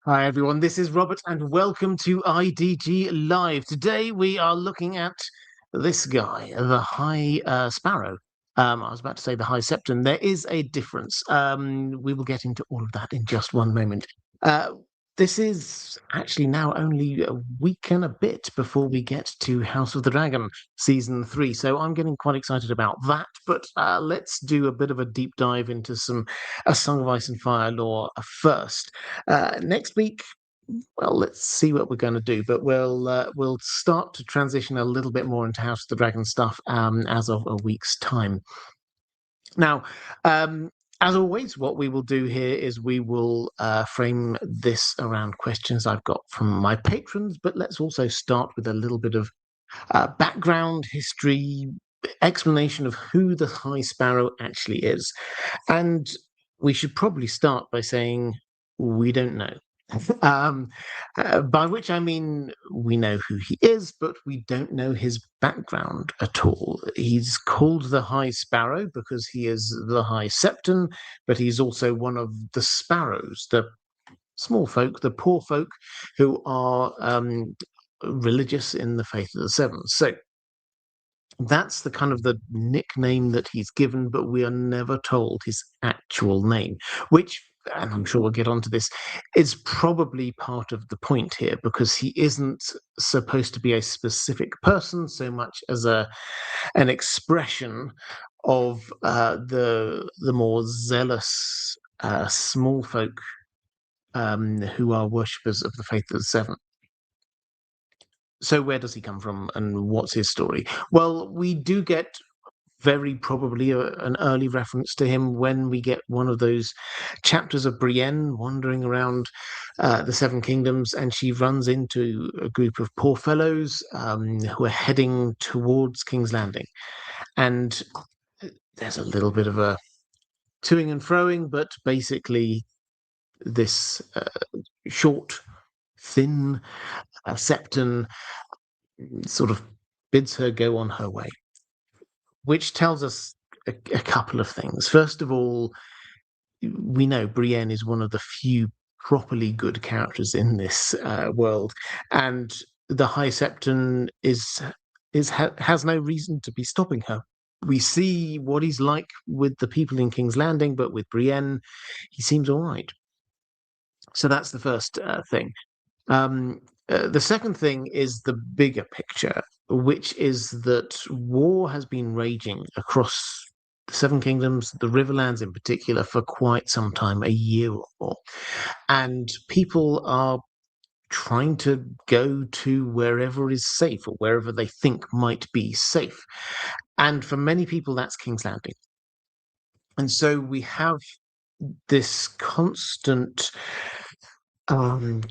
Hi everyone, this is Robert and welcome to IDG Live. Today we are looking at this guy, the High Sparrow. I was about to say the High Septon. There is a difference. We will get into all of that in just one moment. Uh, this is actually now only a week and a bit before we get to House of the Dragon season 3, so I'm getting quite excited about that. But let's do a bit of a deep dive into some A Song of Ice and Fire lore first. Next week, well, let's see what we're going to do, but we'll start to transition a little bit more into House of the Dragon stuff as of a week's time. Now, as always, what we will do here is we will frame this around questions I've got from my patrons, but let's also start with a little bit of background, history, explanation of who the High Sparrow actually is. And we should probably start by saying we don't know. Um, by which I mean we know who he is, but we don't know his background at all. He's called the High Sparrow because he is the High Septon, but he's also one of the Sparrows, the small folk, the poor folk who are religious in the faith of the Seven. So that's the kind of the nickname that he's given, but we are never told his actual name, which, and I'm sure we'll get onto this, is probably part of the point here because he isn't supposed to be a specific person so much as an expression of the more zealous small folk who are worshippers of the faith of the Seven. So where does he come from and what's his story? Well, we do get very probably an early reference to him when we get one of those chapters of Brienne wandering around the Seven Kingdoms, and she runs into a group of poor fellows who are heading towards King's Landing. And there's a little bit of a toing and froing, but basically this short, thin Septon sort of bids her go on her way, which tells us a couple of things. First of all, we know Brienne is one of the few properly good characters in this world, and the High Septon has no reason to be stopping her. We see what he's like with the people in King's Landing, but with Brienne, he seems all right. So that's the first thing. The second thing is the bigger picture, which is that war has been raging across the Seven Kingdoms, the Riverlands in particular, for quite some time, a year or more. And people are trying to go to wherever is safe or wherever they think might be safe. And for many people, that's King's Landing. And so we have this constant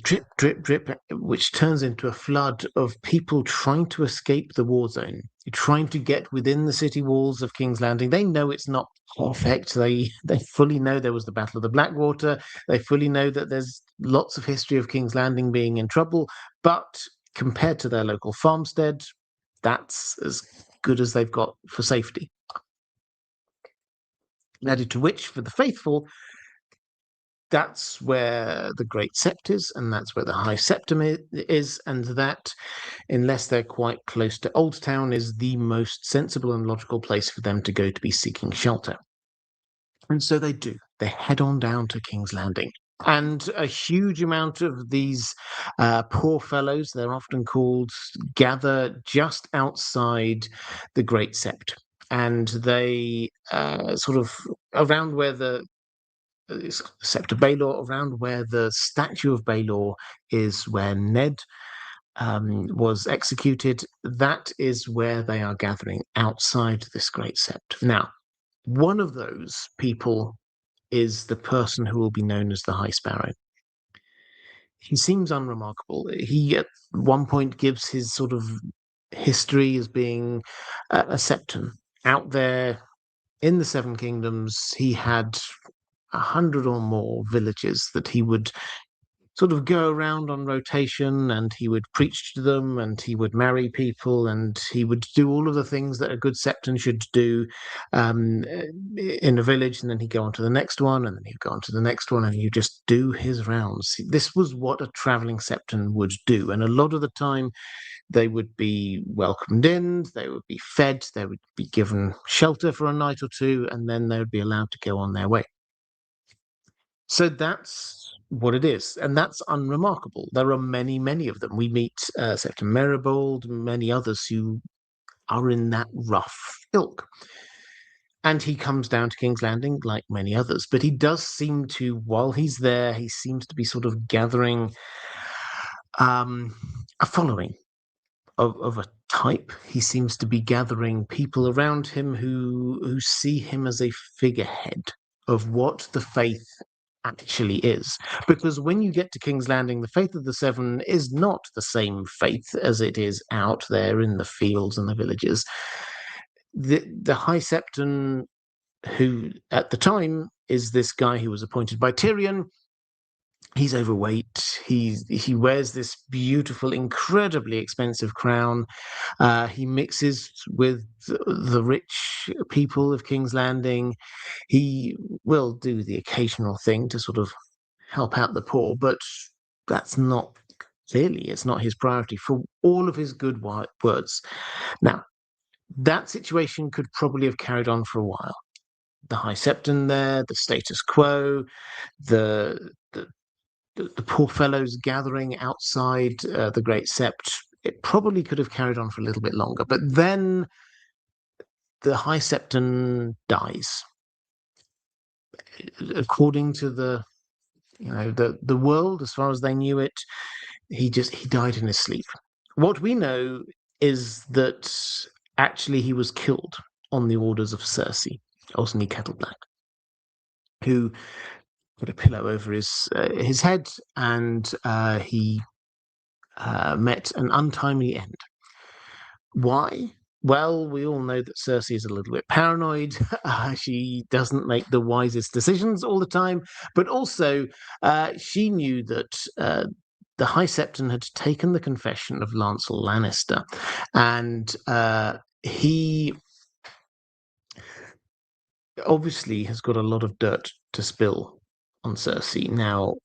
drip, drip, drip, which turns into a flood of people trying to escape the war zone, trying to get within the city walls of King's Landing. They know it's not perfect. They fully know there was the Battle of the Blackwater. They fully know that there's lots of history of King's Landing being in trouble, but compared to their local farmstead, that's as good as they've got for safety. Added to which, for the faithful, that's where the Great Sept is, and that's where the High Septon is, and that, unless they're quite close to Old Town, is the most sensible and logical place for them to go to be seeking shelter. And so they do. They head on down to King's Landing. And a huge amount of these poor fellows, they're often called, gather just outside the Great Sept. And they sort of around where the Sept of Baelor, around where the statue of Baelor is, where Ned was executed. That is where they are gathering outside this great sept. Now, one of those people is the person who will be known as the High Sparrow. He seems unremarkable. He at one point gives his sort of history as being a septon out there in the Seven Kingdoms. He had 100 or more villages that he would sort of go around on rotation, and he would preach to them, and he would marry people, and he would do all of the things that a good septon should do in a village, and then he'd go on to the next one, and then he'd go on to the next one, and he'd just do his rounds. This was what a traveling septon would do, and a lot of the time they would be welcomed in, they would be fed, they would be given shelter for a night or two, and then they would be allowed to go on their way. So that's what it is, and that's unremarkable. There are many, many of them. We meet Septon Merribold, many others who are in that rough ilk. And he comes down to King's Landing like many others, but he does seem to, while he's there, he seems to be sort of gathering a following of a type. He seems to be gathering people around him who see him as a figurehead of what the faith actually is. Because when you get to King's Landing, the faith of the Seven is not the same faith as it is out there in the fields and the villages. The High Septon, who at the time is this guy who was appointed by Tyrion, he's overweight. He wears this beautiful, incredibly expensive crown. He mixes with the rich people of King's Landing. He will do the occasional thing to sort of help out the poor, but that's not clearly, it's not his priority for all of his good words. Now, that situation could probably have carried on for a while. The High Septon there, the status quo, the poor fellows gathering outside the Great Sept, it probably could have carried on for a little bit longer. But then the High Septon dies. According to the world, as far as they knew it, he died in his sleep. What we know is that actually he was killed on the orders of Cersei, Osney Kettleblack, who put a pillow over his head, and he met an untimely end. Why? Well, we all know that Cersei is a little bit paranoid. She doesn't make the wisest decisions all the time, but also she knew that the High Septon had taken the confession of Lancel Lannister, and he obviously has got a lot of dirt to spill on Cersei. Now,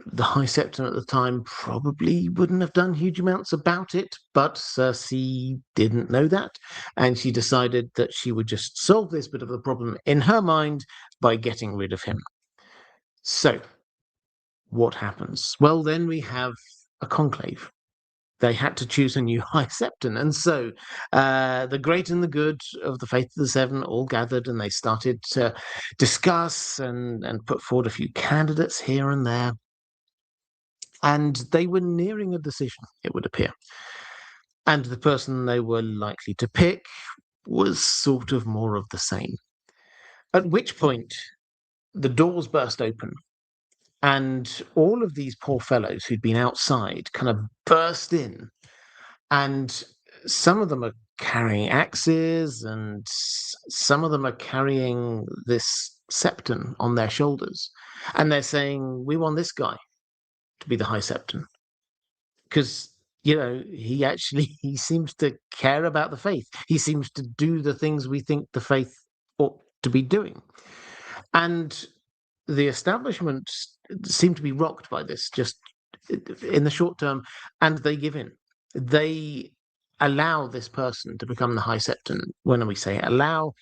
the High Septon at the time probably wouldn't have done huge amounts about it, but Cersei didn't know that, and she decided that she would just solve this bit of the problem in her mind by getting rid of him. So, what happens? Well, then we have a conclave. They had to choose a new High Septon, and so the great and the good of the Faith of the Seven all gathered, and they started to discuss and put forward a few candidates here and there. And they were nearing a decision, it would appear. And the person they were likely to pick was sort of more of the same. At which point, the doors burst open, and all of these poor fellows who'd been outside kind of burst in. And some of them are carrying axes, and some of them are carrying this septon on their shoulders. And they're saying, we want this guy to be the High Septon, because he seems to care about the faith. He seems to do the things we think the faith ought to be doing. And the establishment seem to be rocked by this just in the short term, and they give in. They allow this person to become the High Septon. When we say allow,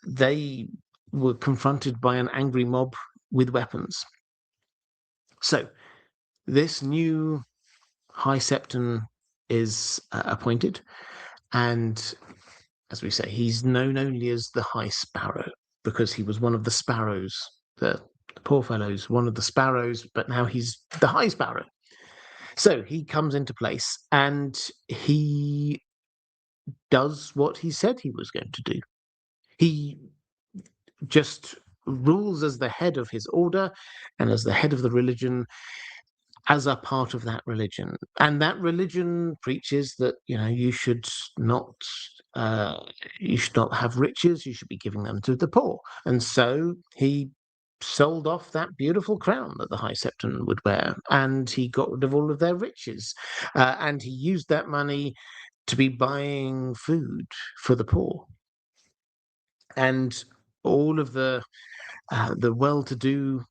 they were confronted by an angry mob with weapons. So this new High Septon is appointed, and as we say, he's known only as the High Sparrow because he was one of the sparrows, the poor fellows, one of the sparrows, but now he's the High Sparrow. So he comes into place, and he does what he said he was going to do. He just rules as the head of his order and as the head of the religion, as a part of that religion. And that religion preaches that you should not have riches, you should be giving them to the poor. And so he sold off that beautiful crown that the High Septon would wear, and he got rid of all of their riches, and he used that money to be buying food for the poor, and all of the well-to-do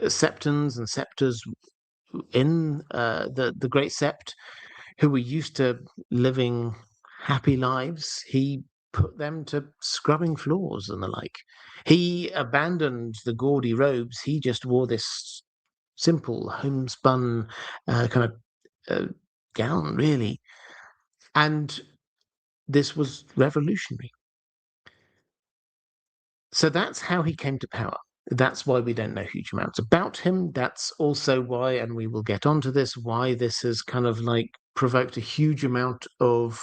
septons and septors in the Great Sept, who were used to living happy lives, he put them to scrubbing floors and the like. He abandoned the gaudy robes. He just wore this simple homespun kind of gown, really. And this was revolutionary. So that's how he came to power. That's why we don't know huge amounts about him. That's also why, and we will get onto this, why this has kind of like provoked a huge amount of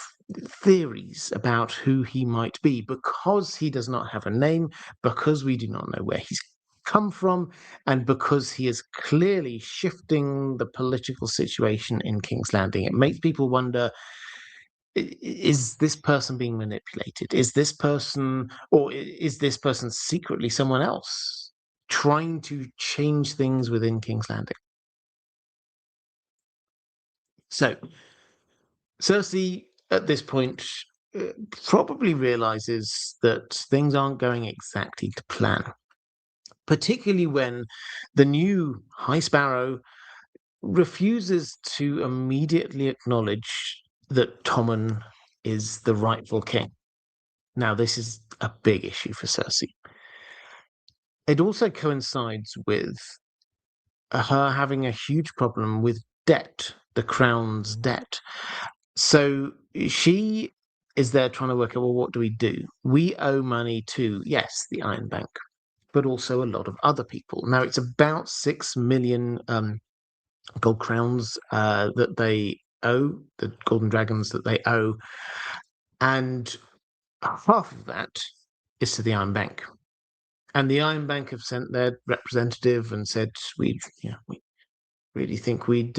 theories about who he might be, because he does not have a name, because we do not know where he's come from, and because he is clearly shifting the political situation in King's Landing. It makes people wonder, is this person being manipulated? Is this person, or is this person secretly someone else trying to change things within King's Landing? So Cersei, at this point, probably realizes that things aren't going exactly to plan, particularly when the new High Sparrow refuses to immediately acknowledge that Tommen is the rightful king. Now, this is a big issue for Cersei. It also coincides with her having a huge problem with debt, the crown's debt. So she is there trying to work out, well, what do we do? We owe money to, yes, the Iron Bank, but also a lot of other people. Now, it's about 6 million gold crowns that they owe, the golden dragons that they owe. And half of that is to the Iron Bank. And the Iron Bank have sent their representative and said, we really think we'd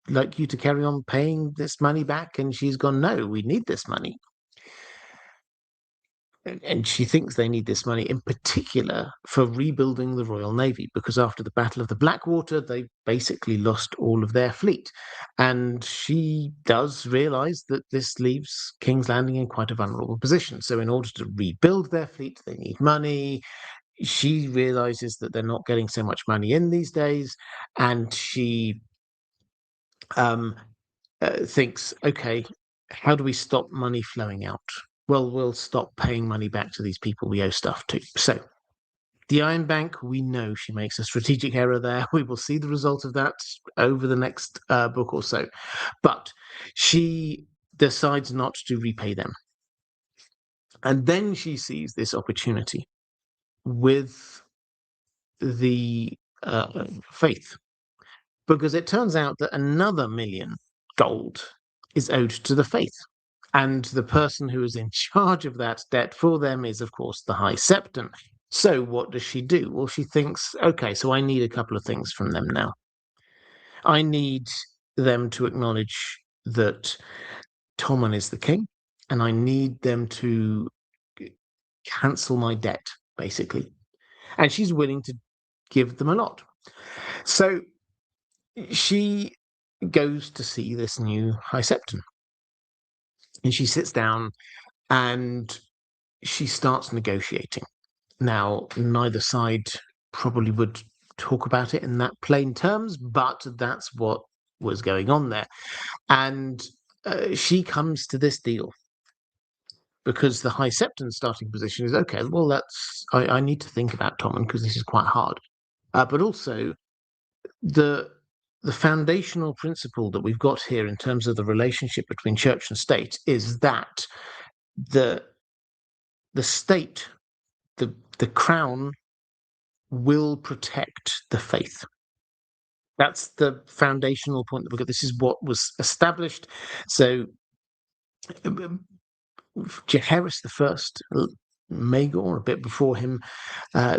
like you to carry on paying this money back. And she's gone, no, we need this money. And she thinks they need this money in particular for rebuilding the Royal Navy, because after the Battle of the Blackwater, they basically lost all of their fleet. And she does realize that this leaves King's Landing in quite a vulnerable position. So in order to rebuild their fleet, they need money. She realizes that they're not getting so much money in these days, and she thinks, okay, how do we stop money flowing out? Well, we'll stop paying money back to these people we owe stuff to. So the Iron Bank, we know she makes a strategic error there. We will see the result of that over the next book or so. But she decides not to repay them. And then she sees this opportunity with the faith, because it turns out that another million gold is owed to the faith. And the person who is in charge of that debt for them is, of course, the High Septon. So what does she do? Well, she thinks, okay, so I need a couple of things from them now. I need them to acknowledge that Tommen is the king, and I need them to cancel my debt, basically. And she's willing to give them a lot. So she goes to see this new High Septon. And she sits down and she starts negotiating. Now, neither side probably would talk about it in that plain terms, but that's what was going on there. And she comes to this deal because the High Septon's starting position is, okay, well, I need to think about Tommen because this is quite hard. But also, the foundational principle that we've got here in terms of the relationship between church and state is that the state, the crown, will protect the faith. That's the foundational point that we've got. This is what was established. So Jaehaerys the First, Maegor, a bit before him,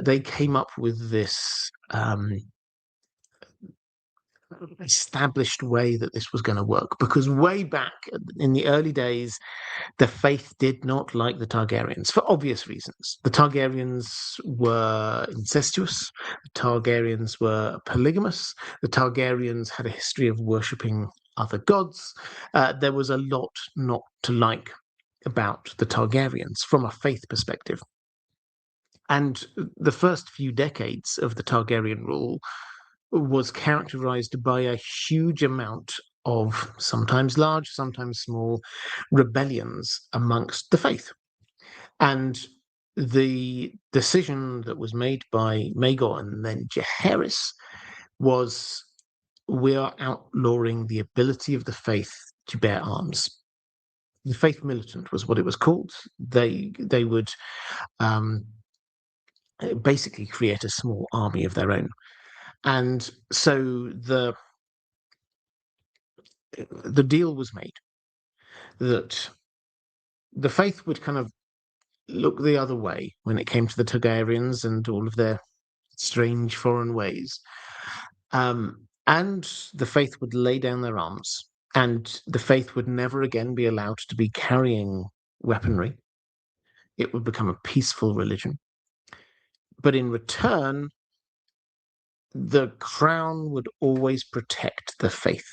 they came up with this established way that this was going to work, because way back in the early days, the faith did not like the Targaryens for obvious reasons. The Targaryens were incestuous, the Targaryens were polygamous, the Targaryens had a history of worshipping other gods. There was a lot not to like about the Targaryens from a faith perspective. And the first few decades of the Targaryen rule was characterized by a huge amount of sometimes large, sometimes small rebellions amongst the faith. And the decision that was made by Maegor and then Jaehaerys was, we are outlawing the ability of the faith to bear arms. The faith militant was what it was called. They would basically create a small army of their own. And so the deal was made that the faith would kind of look the other way when it came to the Targaryens and all of their strange foreign ways. And the faith would lay down their arms, and the faith would never again be allowed to be carrying weaponry. It would become a peaceful religion. But in return, the crown would always protect the faith.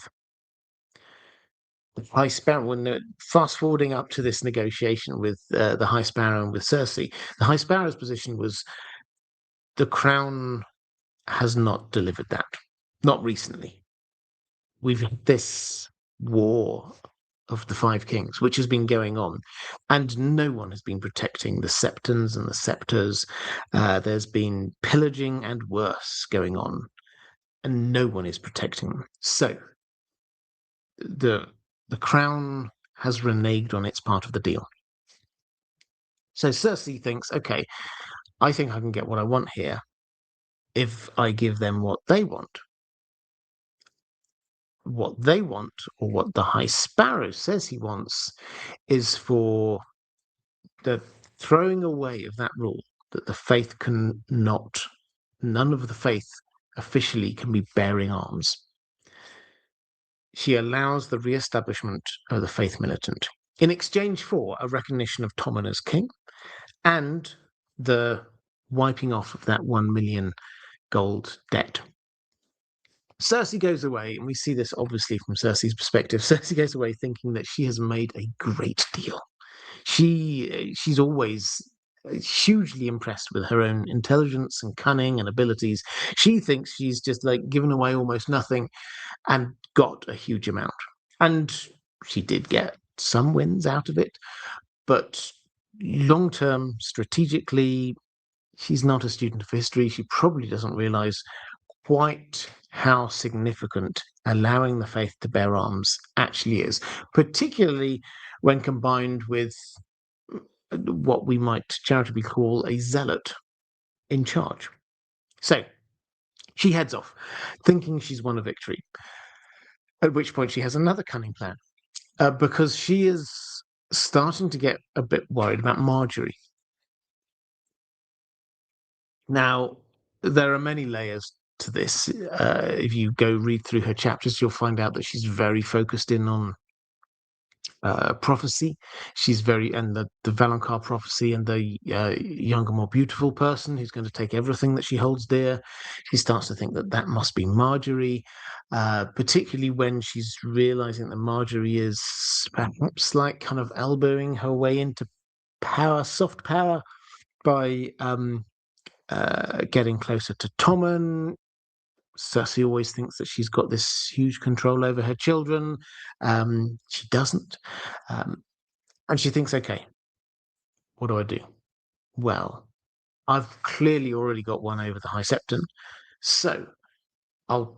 The High Sparrow, when fast forwarding up to this negotiation with the High Sparrow and with Cersei, the High Sparrow's position was the crown has not delivered that, not recently. We've had this war of the Five Kings, which has been going on, and no one has been protecting the septons and the scepters. There's been pillaging and worse going on, and no one is protecting them. So the crown has reneged on its part of the deal. So Cersei thinks, okay, I think I can get what I want here if I give them what they want. What they want, or what the High Sparrow says he wants, is for the throwing away of that rule that the faith can not, none of the faith officially can be bearing arms. She allows the re-establishment of the faith militant in exchange for a recognition of Tommen as king and the wiping off of that 1 million gold debt. Cersei goes away, and we see this obviously from Cersei's perspective. Cersei goes away thinking that she has made a great deal. She's always hugely impressed with her own intelligence and cunning and abilities. She thinks she's just like given away almost nothing and got a huge amount. And she did get some wins out of it, but long term, strategically, she's not a student of history. She probably doesn't realize quite how significant allowing the faith to bear arms actually is, particularly when combined with what we might charitably call a zealot in charge. So she heads off, thinking she's won a victory, at which point she has another cunning plan, because she is starting to get a bit worried about Marjorie. Now, there are many layers to this. If you go read through her chapters, you'll find out that she's very focused in on prophecy. She's and the Valonqar prophecy and the younger, more beautiful person who's going to take everything that she holds dear. She starts to think that that must be Marjorie, particularly when she's realizing that Marjorie is perhaps like kind of elbowing her way into power, soft power, by getting closer to Tommen. Cersei always thinks that she's got this huge control over her children. She doesn't. And she thinks, okay, what do I do? Well, I've clearly already got one over the High Septon, so I'll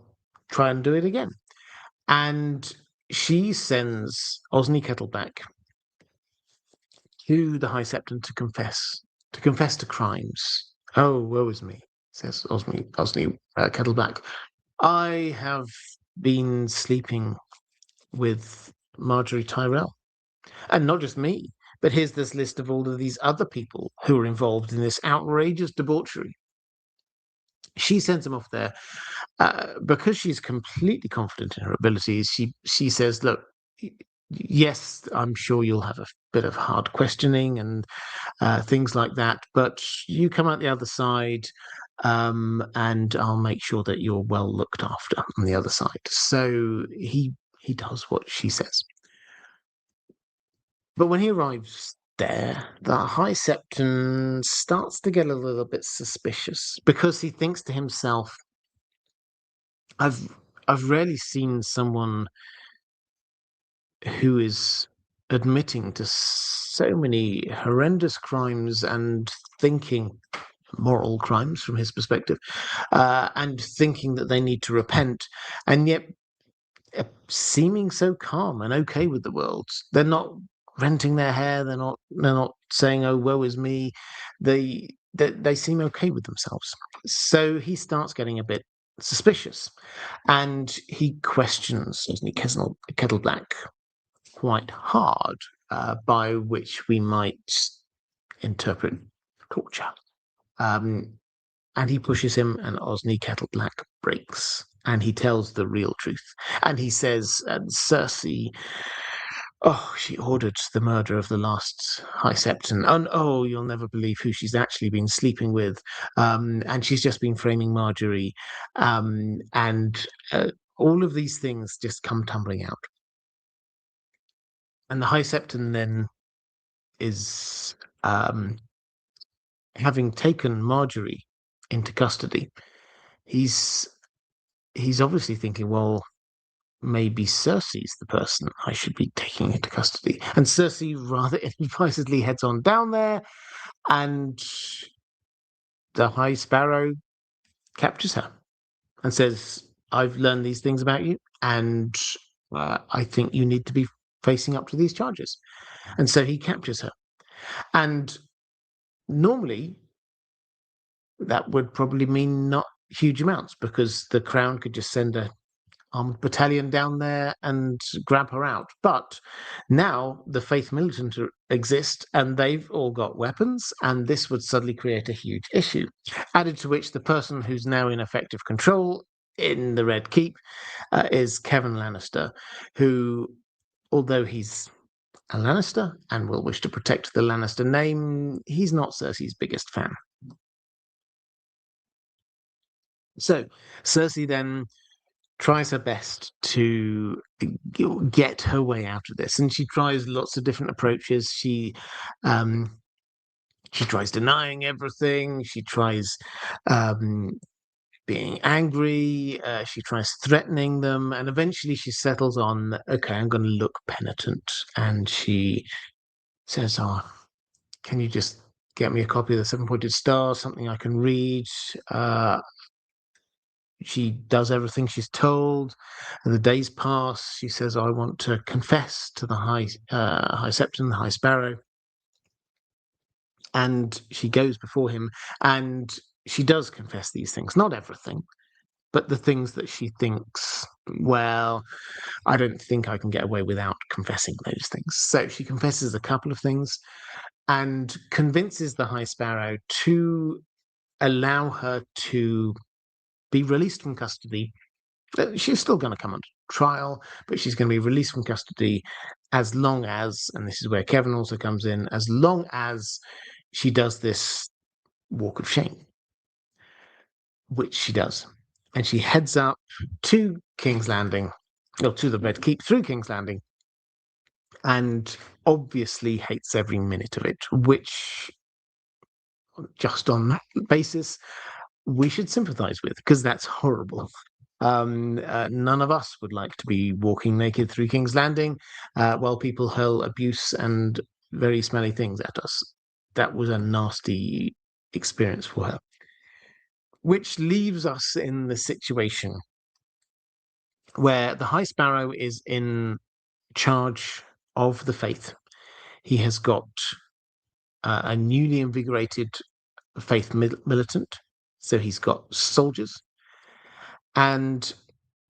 try and do it again. And she sends Osney Kettleback to the High Septon to confess to crimes. Oh, woe is me, says Osney Kettleback. I have been sleeping with Marjorie Tyrell. And not just me, but here's this list of all of these other people who are involved in this outrageous debauchery. She sends him off there, because she's completely confident in her abilities, she says, "Look, yes, I'm sure you'll have a bit of hard questioning and things like that, but you come out the other side, and I'll make sure that you're well looked after on the other side." So he does what she says. But when he arrives there, the High Septon starts to get a little bit suspicious because he thinks to himself, I've rarely seen someone who is admitting to so many horrendous crimes and thinking moral crimes from his perspective, and thinking that they need to repent, and yet seeming so calm and okay with the world. They're not renting their hair. They're not saying, "Oh, woe is me." They seem okay with themselves. So he starts getting a bit suspicious, and he questions Osney Kettleblack quite hard, by which we might interpret torture. And he pushes him, and Osney Kettleblack breaks, and he tells the real truth. And he says, Cersei, oh, she ordered the murder of the last High Septon. And oh, you'll never believe who she's actually been sleeping with. And she's just been framing Marjorie. And all of these things just come tumbling out. And the High Septon then is, having taken Marjorie into custody, he's obviously thinking, well, maybe Cersei's the person I should be taking into custody. And Cersei rather advisedly heads on down there, and the High Sparrow captures her and says, I've learned these things about you, and I think you need to be facing up to these charges. And so he captures her. And normally, that would probably mean not huge amounts, because the Crown could just send a armed battalion down there and grab her out. But now the Faith Militant exist, and they've all got weapons, and this would suddenly create a huge issue. Added to which, the person who's now in effective control in the Red Keep is Kevan Lannister, who, although he's a Lannister and will wish to protect the Lannister name, he's not Cersei's biggest fan. So Cersei then tries her best to get her way out of this, and she tries lots of different approaches. She tries denying everything. She tries being angry. She tries threatening them, and eventually she settles on, okay, I'm going to look penitent. And she says, "Oh, can you just get me a copy of the Seven-Pointed Star, something I can read?" She does everything she's told, and the days pass. She says, "I want to confess to the High Septon, the High Sparrow," and she goes before him, and she does confess these things. Not everything, but the things that she thinks, well, I don't think I can get away without confessing those things. So she confesses a couple of things and convinces the High Sparrow to allow her to be released from custody. She's still going to come under trial, but she's going to be released from custody as long as, and this is where Kevan also comes in, as long as she does this walk of shame, which she does. And she heads up to King's Landing, or to the Red Keep through King's Landing, and obviously hates every minute of it, which, just on that basis, we should sympathize with, because that's horrible. None of us would like to be walking naked through King's Landing while people hurl abuse and very smelly things at us. That was a nasty experience for her. Which leaves us in the situation where the High Sparrow is in charge of the faith. He has got a newly invigorated faith militant, so he's got soldiers. And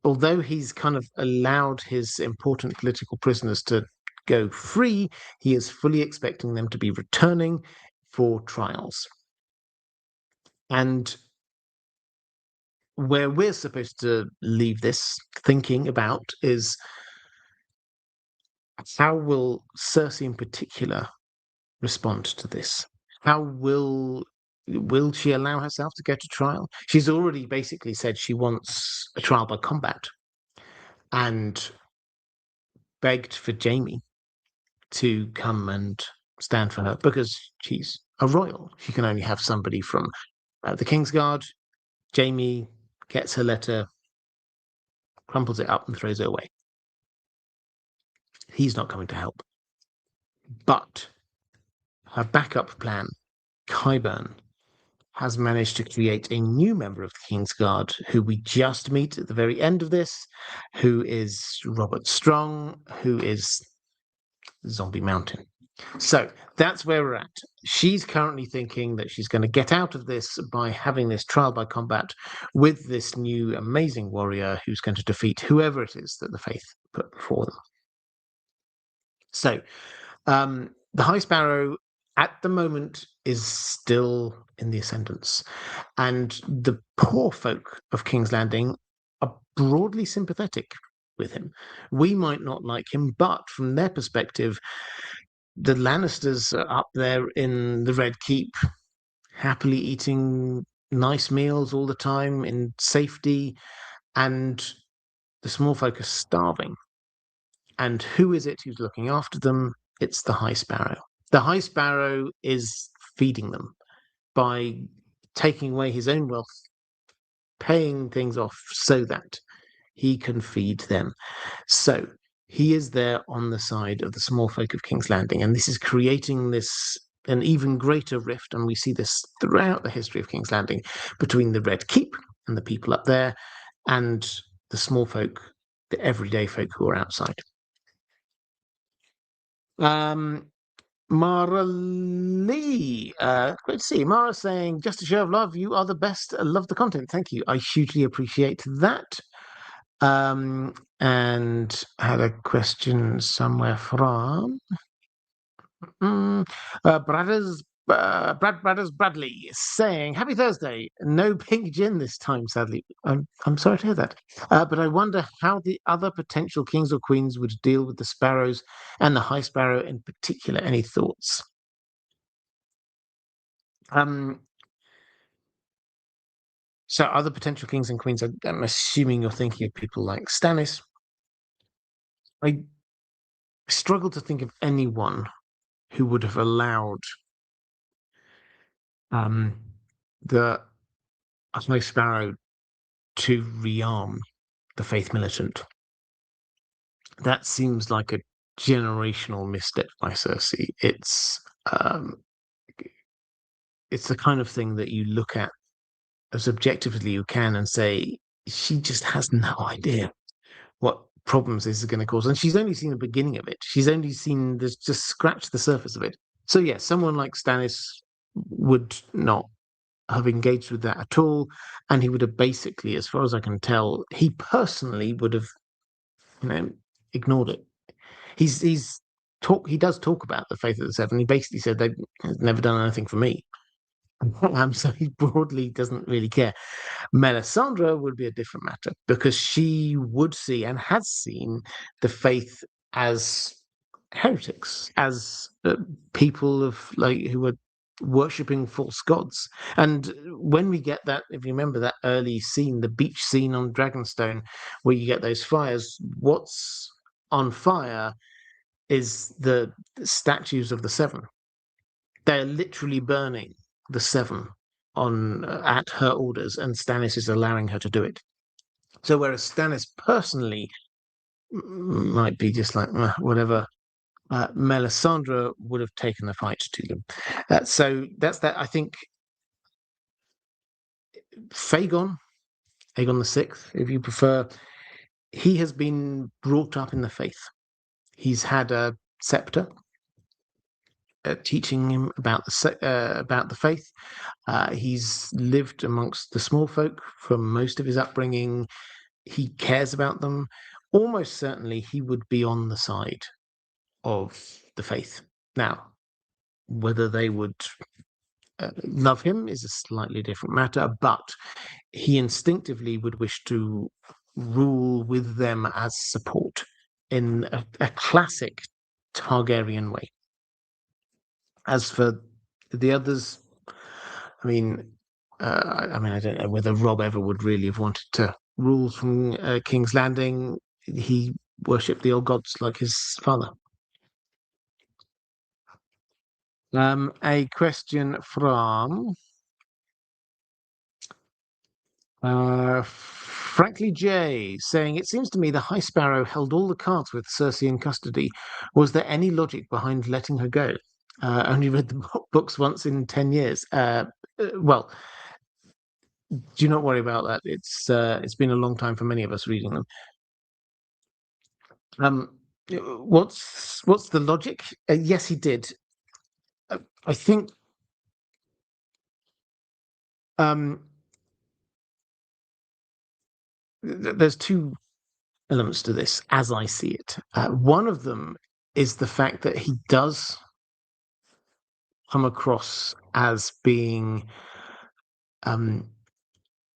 although he's kind of allowed his important political prisoners to go free, he is fully expecting them to be returning for trials. And where we're supposed to leave this thinking about is how will Cersei in particular respond to this? How will she allow herself to go to trial? She's already basically said she wants a trial by combat and begged for Jaime to come and stand for her because she's a royal. She can only have somebody from the Kingsguard. Jaime gets her letter, crumples it up and throws it away. He's not coming to help. But her backup plan, Qyburn, has managed to create a new member of the Kingsguard who we just meet at the very end of this, who is Robert Strong, who is Zombie Mountain. So that's where we're at. She's currently thinking that she's going to get out of this by having this trial by combat with this new amazing warrior who's going to defeat whoever it is that the Faith put before them. So the High Sparrow at the moment is still in the ascendance, and the poor folk of King's Landing are broadly sympathetic with him. We might not like him, but from their perspective, the Lannisters are up there in the Red Keep, happily eating nice meals all the time in safety, and the small folk are starving. And who is it who's looking after them? It's the High Sparrow. The High Sparrow is feeding them by taking away his own wealth, paying things off so that he can feed them. So he is there on the side of the small folk of King's Landing, and this is creating an even greater rift, and we see this throughout the history of King's Landing, between the Red Keep and the people up there, and the small folk, the everyday folk who are outside. Maura Lee, great to see you. Maura saying, just a show of love, you are the best. I love the content. Thank you. I hugely appreciate that. And had a question somewhere from Brad Brothers Bradley saying, "Happy Thursday. No pink gin this time, sadly. I'm sorry to hear that. But I wonder how the other potential kings or queens would deal with the Sparrows and the High Sparrow in particular. Any thoughts?" So other potential kings and queens, I'm assuming you're thinking of people like Stannis. I struggle to think of anyone who would have allowed the High Sparrow to rearm the Faith Militant. That seems like a generational misstep by Cersei. It's the kind of thing that you look at as objectively you can and say, she just has no idea what problems this is going to cause. And she's only seen the beginning of it. She's only seen this, just scratched the surface of it. So yeah, someone like Stannis would not have engaged with that at all, and he would have basically, as far as I can tell, he personally would have, ignored it. He does talk about the Faith of the Seven. He basically said they've never done anything for me. So he broadly doesn't really care. Melisandre would be a different matter, because she would see and has seen the Faith as heretics, as people of who are worshipping false gods. And when we get that, if you remember that early scene, the beach scene on Dragonstone, where you get those fires, what's on fire is the statues of the Seven. They're literally burning the Seven on at her orders, and Stannis is allowing her to do it. So whereas Stannis personally might be just like whatever, Melisandre would have taken the fight to them. So that's that. I think Aegon the VI, if you prefer, he has been brought up in the faith. He's had a scepter teaching him about the faith. He's lived amongst the small folk for most of his upbringing. He cares about them. Almost certainly, he would be on the side of the faith. Now, whether they would love him is a slightly different matter, but he instinctively would wish to rule with them as support in a classic Targaryen way. As for the others, I mean, I don't know whether Rob ever would really have wanted to rule from King's Landing. He worshipped the old gods like his father. A question from Frankly J, saying, it seems to me the High Sparrow held all the cards with Cersei in custody. Was there any logic behind letting her go? Only read the books once in 10 years. Well, do not worry about that. It's been a long time for many of us reading them. What's the logic? Yes, he did. I think there's two elements to this, as I see it. One of them is the fact that he does come across as being,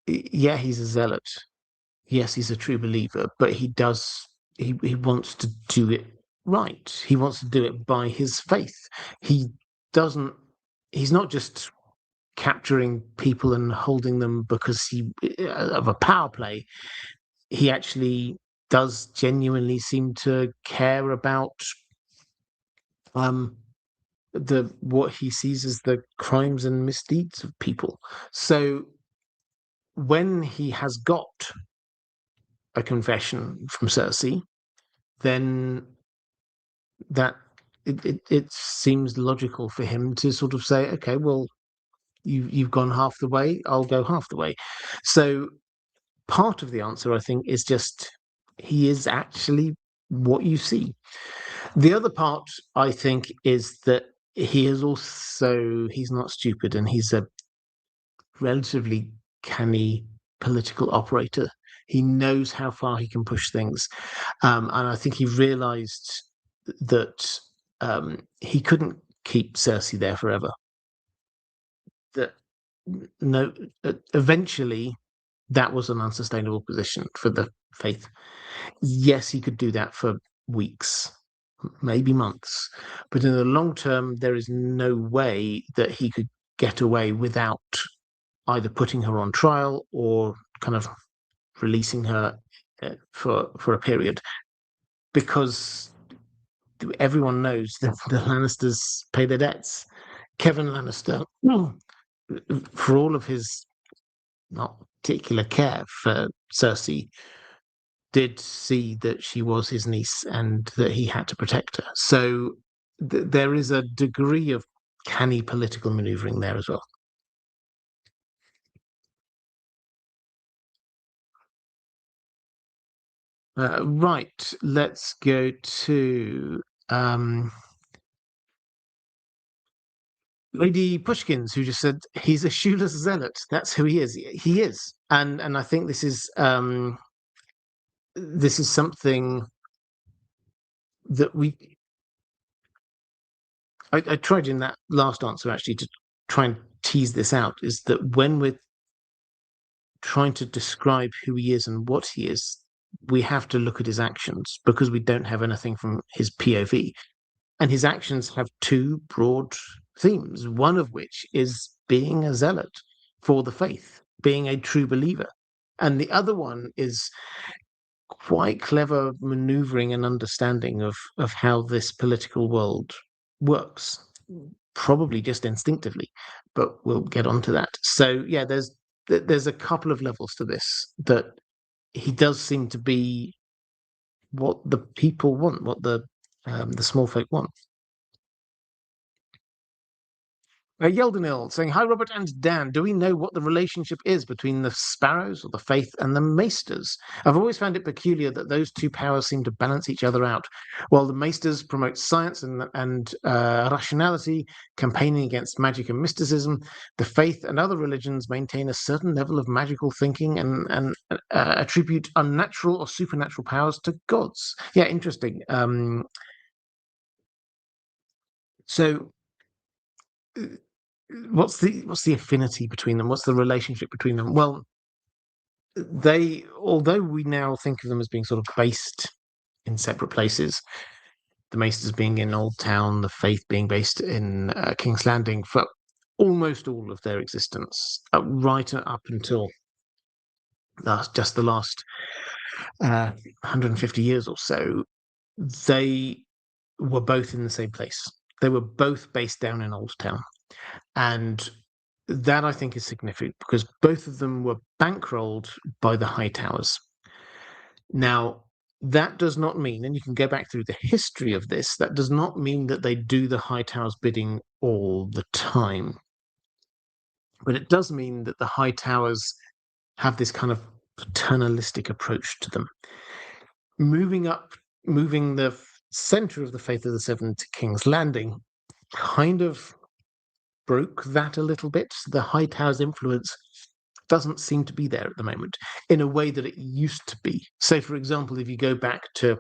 yeah, he's a zealot. Yes, he's a true believer, but he wants to do it right. He wants to do it by his faith. He doesn't. He's not just capturing people and holding them because of a power play. He actually does genuinely seem to care about what he sees as the crimes and misdeeds of people. So when he has got a confession from Cersei, then that it seems logical for him to sort of say, okay, well, you've gone half the way, I'll go half the way. So part of the answer, I think, is just he is actually what you see. The other part, I think, is that he's not stupid, and he's a relatively canny political operator. He knows how far he can push things. And I think he realized that he couldn't keep Cersei there forever. That no, eventually that was an unsustainable position for the faith. Yes, he could do that for weeks, maybe months, but in the long term, there is no way that he could get away without either putting her on trial or kind of releasing her for a period, because everyone knows that the Lannisters pay their debts. Kevin Lannister, for all of his not particular care for Cersei, did see that she was his niece and that he had to protect her. So there is a degree of canny political maneuvering there as well. Right, let's go to Lady Pushkins, who just said he's a shoeless zealot. That's who he is. He is, and I think this is something that I tried in that last answer actually to try and tease this out. Is that when we're trying to describe who he is and what he is, we have to look at his actions because we don't have anything from his POV. And his actions have two broad themes, one of which is being a zealot for the faith, being a true believer. And the other one is quite clever maneuvering and understanding of how this political world works, probably just instinctively, but we'll get onto that. So yeah, there's a couple of levels to this, that he does seem to be what the people want, what the small folk want. Yeldenil saying, hi, Robert and Dan. Do we know what the relationship is between the Sparrows or the Faith and the Maesters? I've always found it peculiar that those two powers seem to balance each other out. While the Maesters promote science and rationality, campaigning against magic and mysticism, the Faith and other religions maintain a certain level of magical thinking and attribute unnatural or supernatural powers to gods. Yeah, interesting. So what's the affinity between them? What's the relationship between them? Well, although we now think of them as being sort of based in separate places, the Maesters being in Old Town, the Faith being based in King's Landing for almost all of their existence, right up until just the last 150 years or so, they were both in the same place. They were both based down in Old Town. And that I think is significant because both of them were bankrolled by the Hightowers. Now, that does not mean, and you can go back through the history of this, that does not mean that they do the Hightowers' bidding all the time. But it does mean that the Hightowers have this kind of paternalistic approach to them. Moving the center of the Faith of the Seven to King's Landing kind of broke that a little bit. The Hightowers' influence doesn't seem to be there at the moment in a way that it used to be. So, for example, if you go back to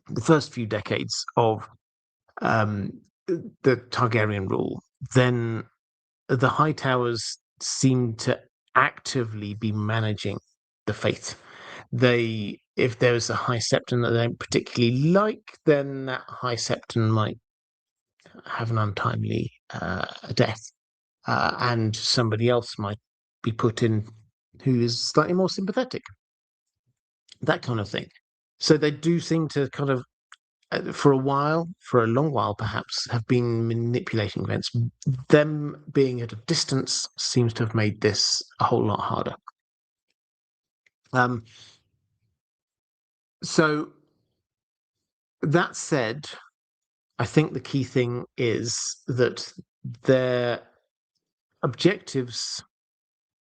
the first few decades of the Targaryen rule, then the Hightowers seem to actively be managing the Faith. If there's a High Septon that they don't particularly like, then that High Septon might have an untimely death, and somebody else might be put in who is slightly more sympathetic. That kind of thing. So they do seem to kind of, for a long while perhaps, have been manipulating events. Them being at a distance seems to have made this a whole lot harder. So that said, I think the key thing is that their objectives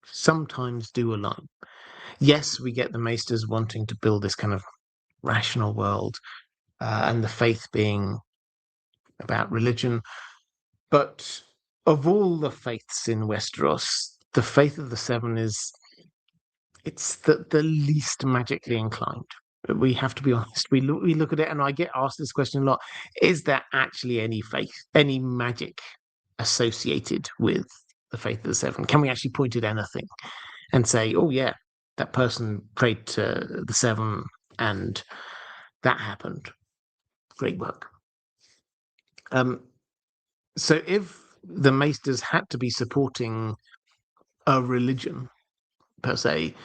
sometimes do align. Yes, we get the Maesters wanting to build this kind of rational world, and the Faith being about religion. But of all the faiths in Westeros, the Faith of the Seven it's the least magically inclined. We have to be honest. We look at it, and I get asked this question a lot: is there actually any faith, any magic associated with the Faith of the Seven? Can we actually point at anything and say, "Oh yeah, that person prayed to the Seven, and that happened"? Great work. So if the Maesters had to be supporting a religion per se,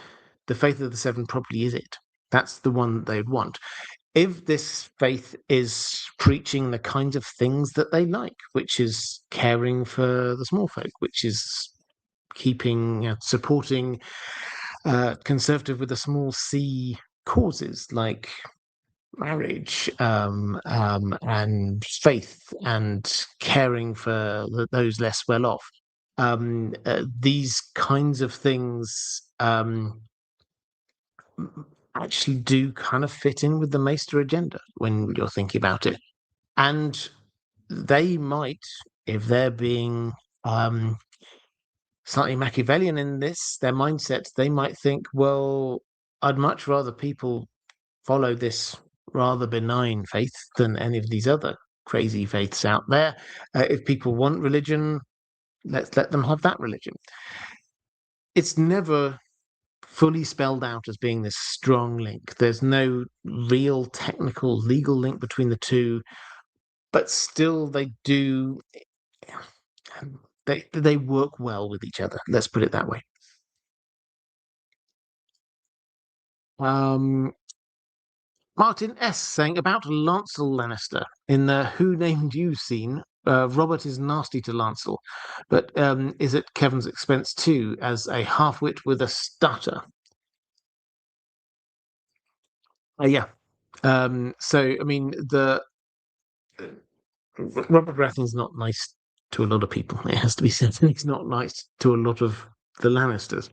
the Faith of the Seven probably is it. That's the one that they'd want. If this faith is preaching the kinds of things that they like, which is caring for the small folk, which is supporting conservative with a small c causes like marriage, and faith, and caring for those less well off. These kinds of things actually do kind of fit in with the Maester agenda when you're thinking about it. And they might, if they're being slightly Machiavellian in their mindset, they might think, well, I'd much rather people follow this rather benign faith than any of these other crazy faiths out there. If people want religion, let's let them have that religion. It's never fully spelled out as being this strong link. There's no real technical legal link between the two, but still they do. They work well with each other. Let's put it that way. Martin S. saying about Lancel Lannister in the Who Named You scene. Robert is nasty to Lancel, but is at Kevin's expense too, as a half-wit with a stutter. Yeah. So I mean, the Robert Baratheon's not nice to a lot of people. It has to be said, and he's not nice to a lot of the Lannisters.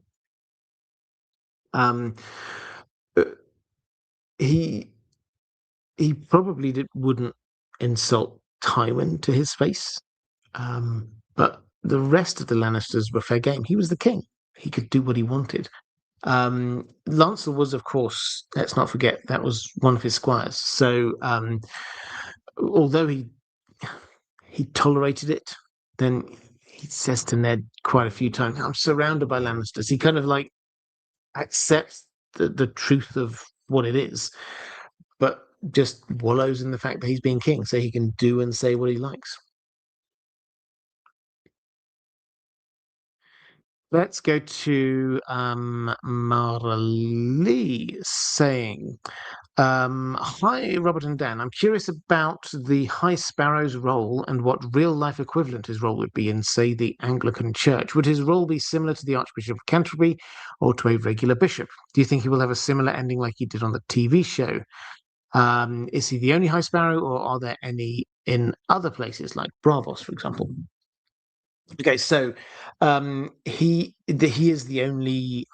He probably wouldn't insult Tywin to his face, but the rest of the Lannisters were fair game. He was the king; he could do what he wanted. Lancel was, of course, let's not forget, that was one of his squires. So, although he tolerated it, then he says to Ned quite a few times, I'm surrounded by Lannisters. He kind of like accepts the truth of what it is, but just wallows in the fact that he's being king, so he can do and say what he likes. Let's go to Maura saying, hi, Robert and Dan. I'm curious about the High Sparrow's role and what real life equivalent his role would be in, say, the Anglican Church. Would his role be similar to the Archbishop of Canterbury or to a regular bishop? Do you think he will have a similar ending like he did on the TV show? Is he the only High Sparrow, or are there any in other places like Bravos, for example? Okay, so he is the only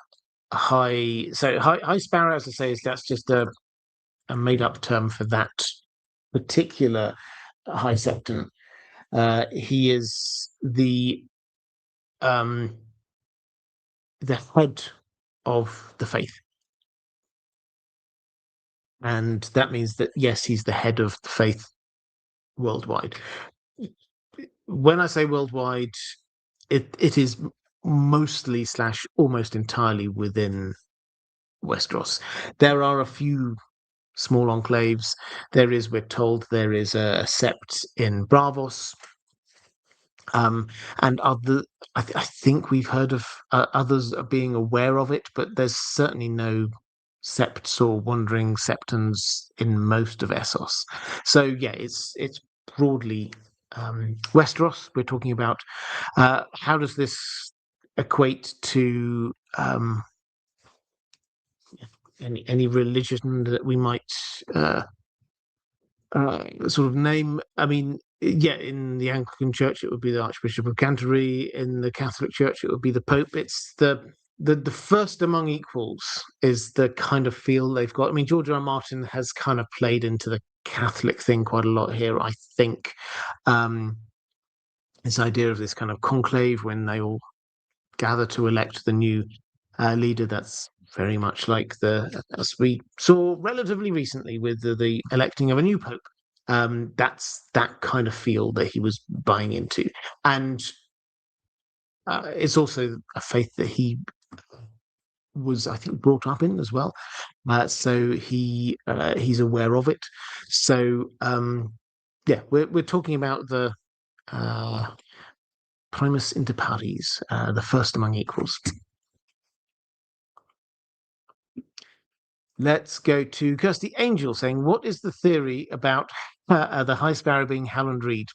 high sparrow, as I say, is that's just a made up term for that particular high septon. He is um the head of the faith, and that means that yes, he's the head of the faith worldwide. When I say worldwide, it is mostly / almost entirely within Westeros. There are a few small enclaves. We're told, there is a sept in Bravos, and I think we've heard of others being aware of it, but there's certainly no septs or wandering septons in most of Essos. So yeah, it's broadly Westeros we're talking about. How does this equate to any religion that we might sort of name? I mean, yeah, in the Anglican Church, it would be the Archbishop of Canterbury. In the Catholic Church, it would be the Pope. It's the first among equals is the kind of feel they've got. I mean, George R. R. Martin has kind of played into the Catholic thing quite a lot here, I think. This idea of this kind of conclave when they all gather to elect the new leader, that's very much like as we saw relatively recently with the electing of a new pope. That's that kind of feel that he was buying into, and it's also a faith that he was, I think, brought up in as well. So he's aware of it. So yeah, we're talking about the primus inter pares, the first among equals. Let's go to Kirsty Angel saying, what is the theory about the High Sparrow being Howland Reed?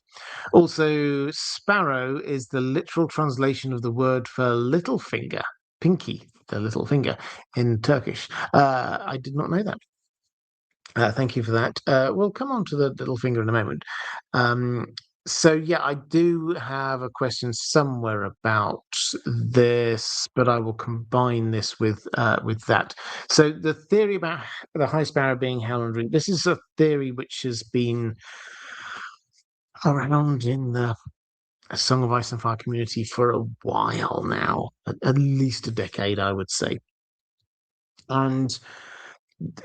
Also, Sparrow is the literal translation of the word for little finger, pinky, the little finger in Turkish. I did not know that. Thank you for that. We'll come on to the little finger in a moment. So yeah, I do have a question somewhere about this, but I will combine this with that. So the theory about the High Sparrow being Howland Reed, this is a theory which has been around in the Song of Ice and Fire community for a while now, at least a decade, I would say. And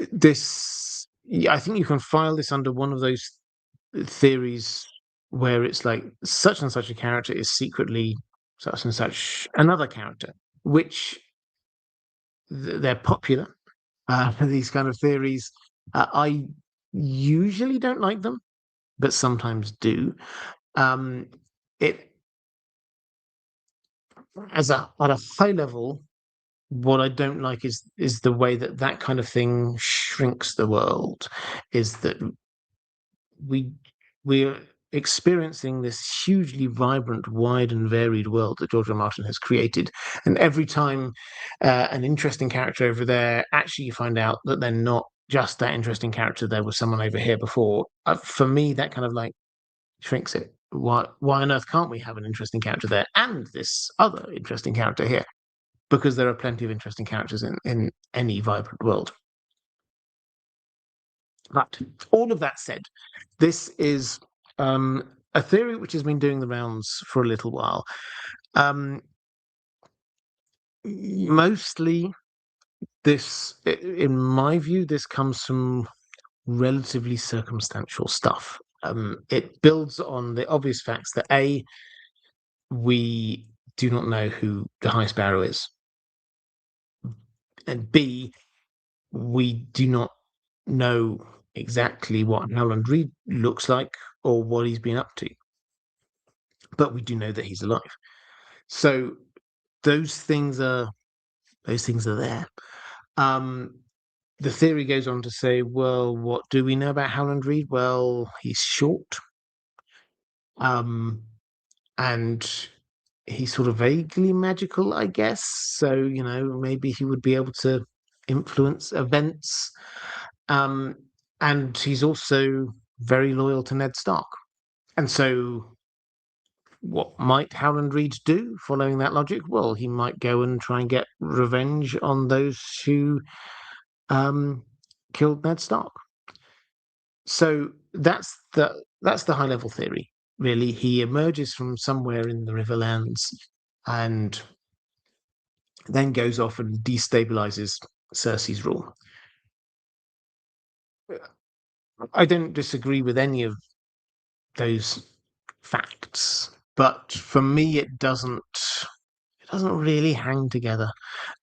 this, I think you can file this under one of those theories where it's like such and such a character is secretly such and such another character, which they're popular. These kind of theories, I usually don't like them, but sometimes do. It at a high level, what I don't like is the way that kind of thing shrinks the world. Is that we're experiencing this hugely vibrant, wide, and varied world that George R. R. Martin has created. And every time an interesting character over there, actually you find out that they're not just that interesting character. There was someone over here before. For me, that kind of like shrinks it. Why on earth can't we have an interesting character there and this other interesting character here? Because there are plenty of interesting characters in any vibrant world. But all of that said, this is a theory which has been doing the rounds for a little while. Mostly, in my view, this comes from relatively circumstantial stuff. It builds on the obvious facts that we do not know who the High Sparrow is, and B, we do not know exactly what Howland Reed looks like or what he's been up to, but we do know that he's alive. So those things are there. Um, the theory goes on to say, well, what do we know about Howland Reed? Well, he's short, and he's sort of vaguely magical, I guess. So, maybe he would be able to influence events. And he's also very loyal to Ned Stark. And so, what might Howland Reed do following that logic? Well, he might go and try and get revenge on those who killed Ned Stark. So that's the high level theory. Really, he emerges from somewhere in the Riverlands and then goes off and destabilizes Cersei's rule. I don't disagree with any of those facts, but for me, it doesn't really hang together.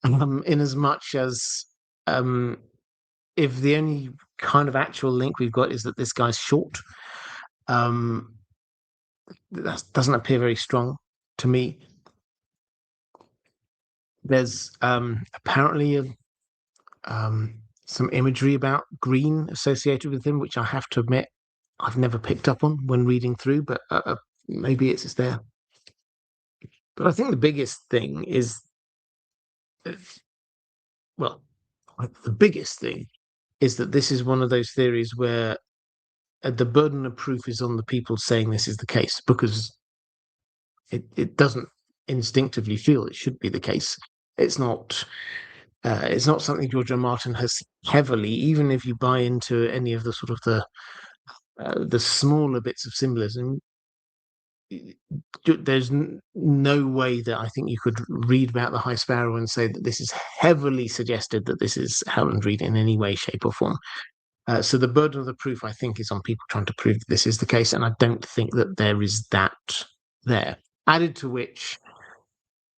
In as much as if the only kind of actual link we've got is that this guy's short, that doesn't appear very strong to me. There's apparently some imagery about green associated with him, which I have to admit I've never picked up on when reading through, but maybe it's there. But I think the biggest thing is, well, the biggest thing is that this is one of those theories where the burden of proof is on the people saying this is the case, because it doesn't instinctively feel it should be the case. It's not something George R. Martin has heavily, even if you buy into any of the sort of the smaller bits of symbolism. There's no way that I think you could read about the High Sparrow and say that this is heavily suggested that this is Howland Reed in any way, shape, or form. So the burden of the proof, I think, is on people trying to prove that this is the case, and I don't think that there is that there. Added to which,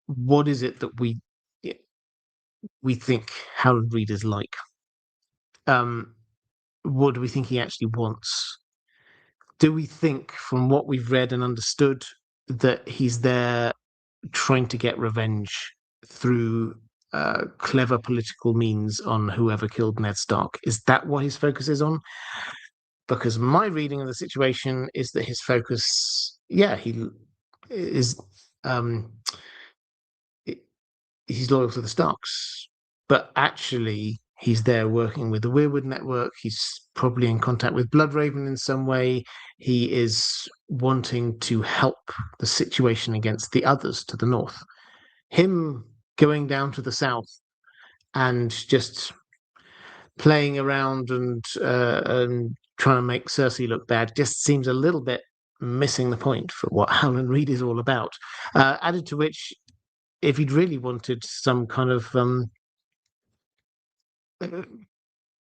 what is it that we think Howland Reed is like? What do we think he actually wants? Do we think, from what we've read and understood, that he's there trying to get revenge through clever political means on whoever killed Ned Stark? Is that what his focus is on? Because my reading of the situation is that his focus, he is he's loyal to the Starks, but actually he's there working with the Weirwood Network. He's probably in contact with Bloodraven in some way. He is wanting to help the situation against the others to the north. Him going down to the south and just playing around and trying to make Cersei look bad just seems a little bit missing the point for what Howland Reed is all about. Added to which, if he'd really wanted some kind of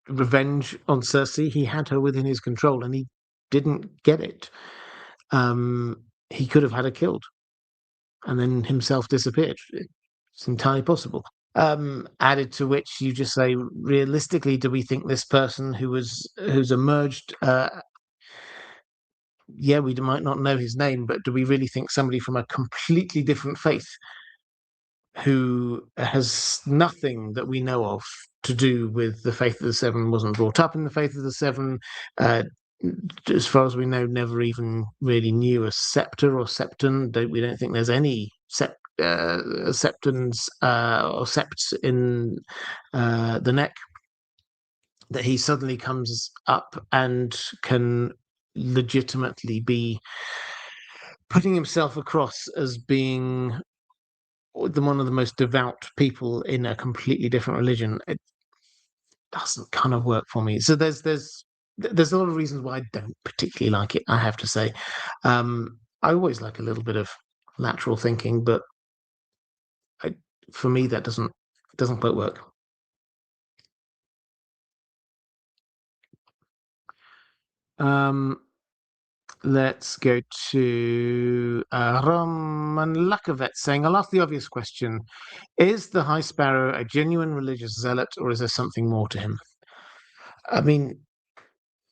revenge on Cersei, he had her within his control, and he didn't get it. He could have had her killed, and then himself disappeared. It's entirely possible. Added to which, you just say, realistically, do we think this person who's emerged? We might not know his name, but do we really think somebody from a completely different faith, who has nothing that we know of to do with the Faith of the Seven, wasn't brought up in the Faith of the Seven, as far as we know, never even really knew a scepter or septon. We don't think there's any septons or septs in the neck, that he suddenly comes up and can legitimately be putting himself across as being one of the most devout people in a completely different religion. It doesn't kind of work for me. So there's a lot of reasons why I don't particularly like it, I have to say. I always like a little bit of lateral thinking, but for me that doesn't quite work. Let's go to Manlakovet saying, I'll ask the obvious question. Is the High Sparrow a genuine religious zealot, or is there something more to him? I mean,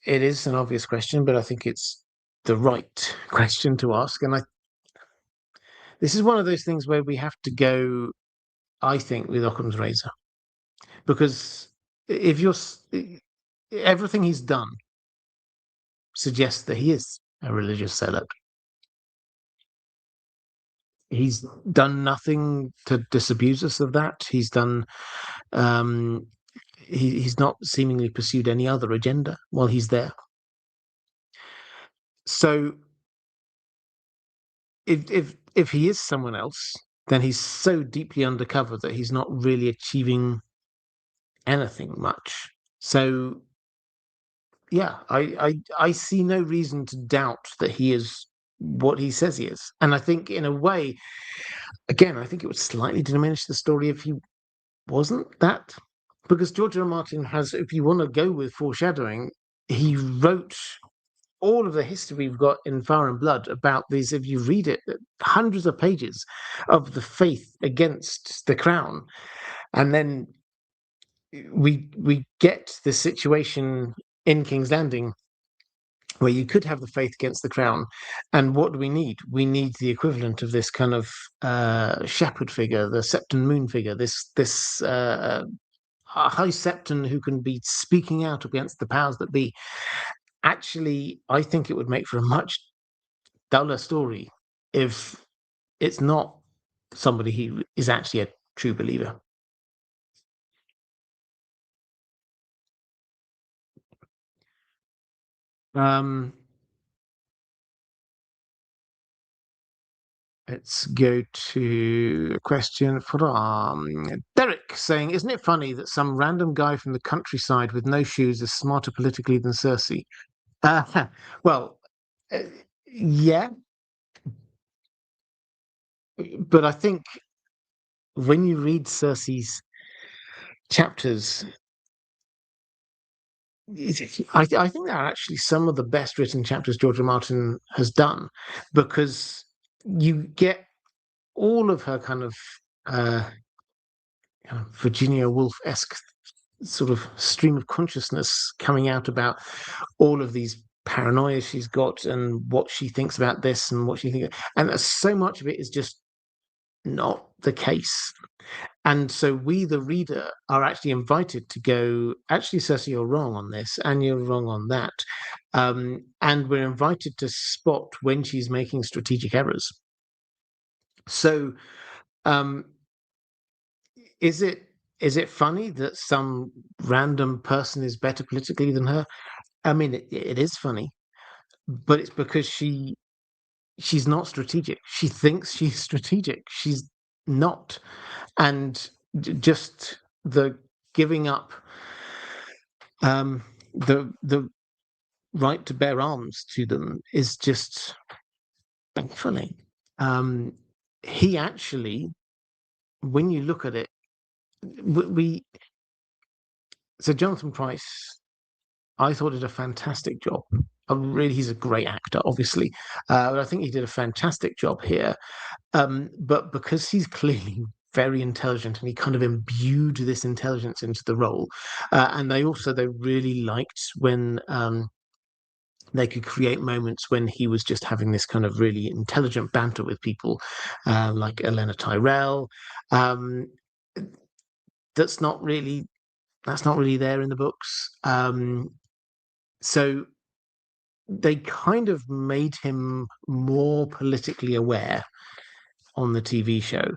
it is an obvious question, but I think it's the right question to ask. And this is one of those things where we have to go, I think, with Occam's razor. Because if everything he's done suggests that he is a religious zealot. He's done nothing to disabuse us of that. He's done. He's not seemingly pursued any other agenda while he's there. So, if he is someone else, then he's so deeply undercover that he's not really achieving anything much. So, yeah, I see no reason to doubt that he is what he says he is. And I think, in a way, again, I think it would slightly diminish the story if he wasn't that. Because George R. R. Martin has, if you want to go with foreshadowing, he wrote all of the history we've got in Fire and Blood about these, if you read it, hundreds of pages of the faith against the crown. And then we get the situation in King's Landing where you could have the faith against the crown. And what do we need? We need the equivalent of this kind of shepherd figure, the Septon Moon figure, this high Septon who can be speaking out against the powers that be. Actually, I think it would make for a much duller story if it's not somebody who is actually a true believer. Let's go to a question from Derek saying, isn't it funny that some random guy from the countryside with no shoes is smarter politically than Cersei? Well, yeah. But I think when you read Cersei's chapters, I think they're actually some of the best written chapters George R. R. Martin has done, because you get all of her kind of Virginia Woolf-esque sort of stream of consciousness coming out about all of these paranoia she's got and what she thinks about this and what she thinks, and so much of it is just not the case. And so we, the reader, are actually invited to go, actually, Cersei, you're wrong on this, and you're wrong on that. And we're invited to spot when she's making strategic errors. So is it funny that some random person is better politically than her? I mean, it is funny, but it's because she's not strategic. She thinks she's strategic. She's not. And just the giving up the right to bear arms to them is just baffling. He actually, when you look at it, so Jonathan Pryce, I thought did a fantastic job. He's a great actor, obviously, but I think he did a fantastic job here. But because he's clearly very intelligent and he kind of imbued this intelligence into the role, and they really liked when they could create moments when he was just having this kind of really intelligent banter with people, like Elena Tyrell. That's not really there in the books. So they kind of made him more politically aware on the TV show.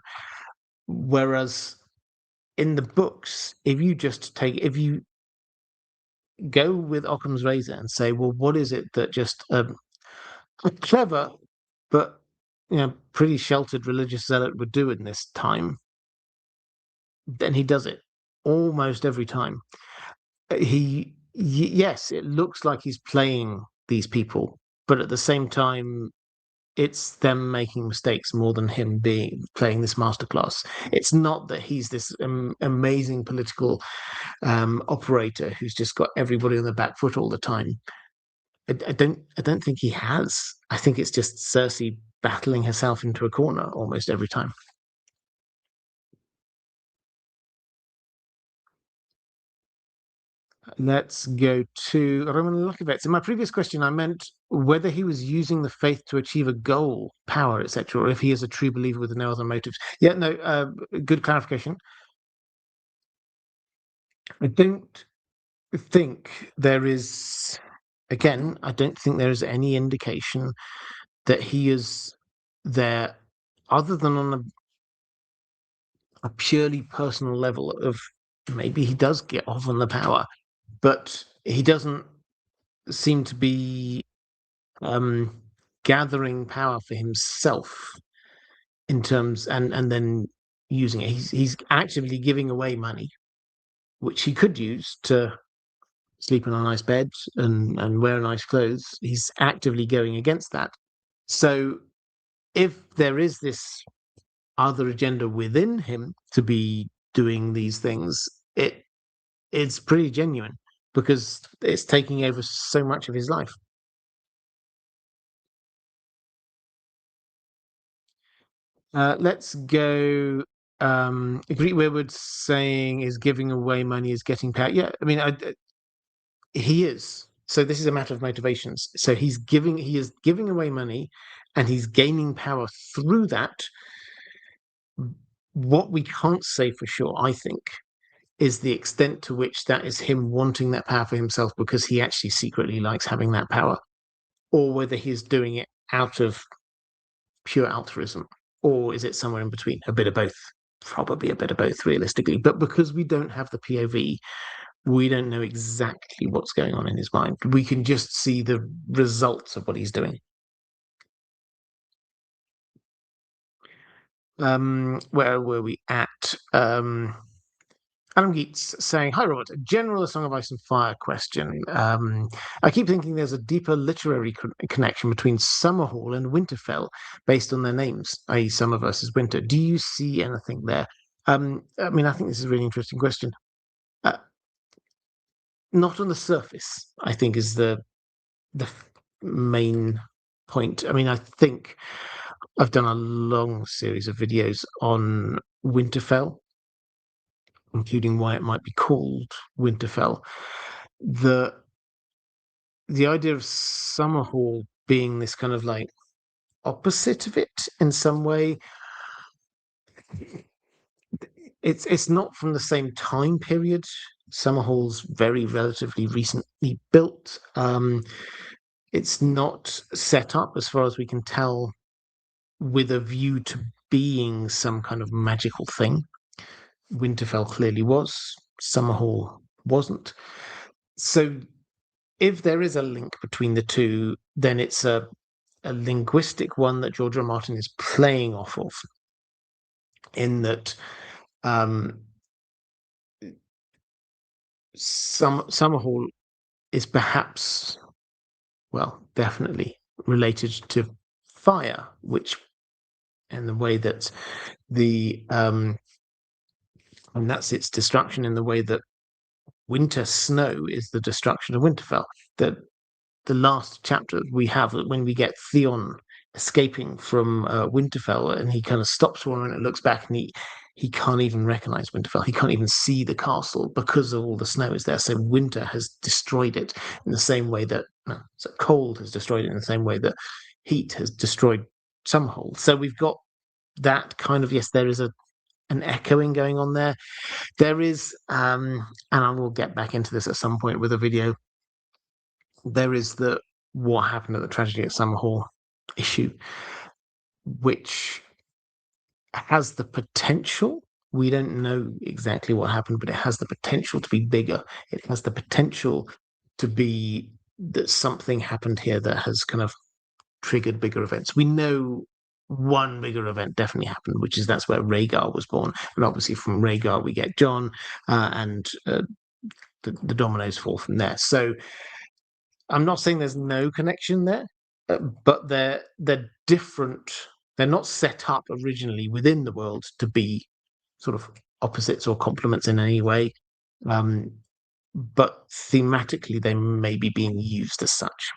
Whereas in the books, if you go with Occam's razor and say, well, what is it that just a clever but pretty sheltered religious zealot would do in this time, then he does it almost every time. Yes, it looks like he's playing these people, but at the same time, it's them making mistakes more than him playing this masterclass. It's not that he's this amazing political operator who's just got everybody on the back foot all the time. I don't think he has. I think it's just Cersei battling herself into a corner almost every time. Let's go to Roman Lukovic. In my previous question, I meant whether he was using the faith to achieve a goal, power, etc., or if he is a true believer with no other motives. Yeah, no, good clarification. I don't think there is, again, I don't think there is any indication that he is there other than on a purely personal level of maybe he does get off on the power, but he doesn't seem to be um, gathering power for himself in terms and then using it. He's actively giving away money, which he could use to sleep in a nice bed and wear nice clothes. He's actively going against that. So if there is this other agenda within him to be doing these things, it's pretty genuine because it's taking over so much of his life. Let's go. Greek Weirwood saying is giving away money is getting power. Yeah, I mean, he is. So this is a matter of motivations. So he is giving away money, and he's gaining power through that. What we can't say for sure, I think, is the extent to which that is him wanting that power for himself because he actually secretly likes having that power, or whether he's doing it out of pure altruism, or is it somewhere in between? A bit of both. Probably a bit of both, realistically. But because we don't have the POV, we don't know exactly what's going on in his mind. We can just see the results of what he's doing. Where were we at? Adam Geets saying, "Hi, Robert. A general Song of Ice and Fire question. I keep thinking there's a deeper literary connection between Summerhall and Winterfell based on their names, i.e., summer versus winter. Do you see anything there?" I mean, I think this is a really interesting question. Uh, Not on the surface, I think, is the main point. I mean, I think I've done a long series of videos on Winterfell, including why it might be called Winterfell. The the idea of Summerhall being this kind of like opposite of it in some way, it's not from the same time period. Summerhall's very relatively recently built. It's not set up, as far as we can tell, with a view to being some kind of magical thing. Winterfell clearly was, Summerhall wasn't. So if there is a link between the two, then it's a linguistic one that George R. R. Martin is playing off of, in that um, Summerhall is perhaps, well, definitely related to fire, which, in the way that and that's its destruction in the way that winter snow is the destruction of Winterfell. The the last chapter we have when we get Theon escaping from Winterfell, and he kind of stops for a minute and looks back, and he can't even recognize Winterfell. He can't even see the castle because of all the snow is there. So winter has destroyed it in the same way that so cold has destroyed it in the same way that heat has destroyed Summerhall. So we've got that kind of, yes, there is an echoing going on there. There is, and I will get back into this at some point with a video. There is the what happened at the tragedy at Summerhall issue, which has the potential. We don't know exactly what happened, but it has the potential to be bigger. It has the potential to be that something happened here that has kind of triggered bigger events. We know one bigger event definitely happened, which is that's where Rhaegar was born. And obviously from Rhaegar we get Jon, and the dominoes fall from there. So I'm not saying there's no connection there, but they're different. They're not set up originally within the world to be sort of opposites or complements in any way. Um, but thematically, they may be being used as such.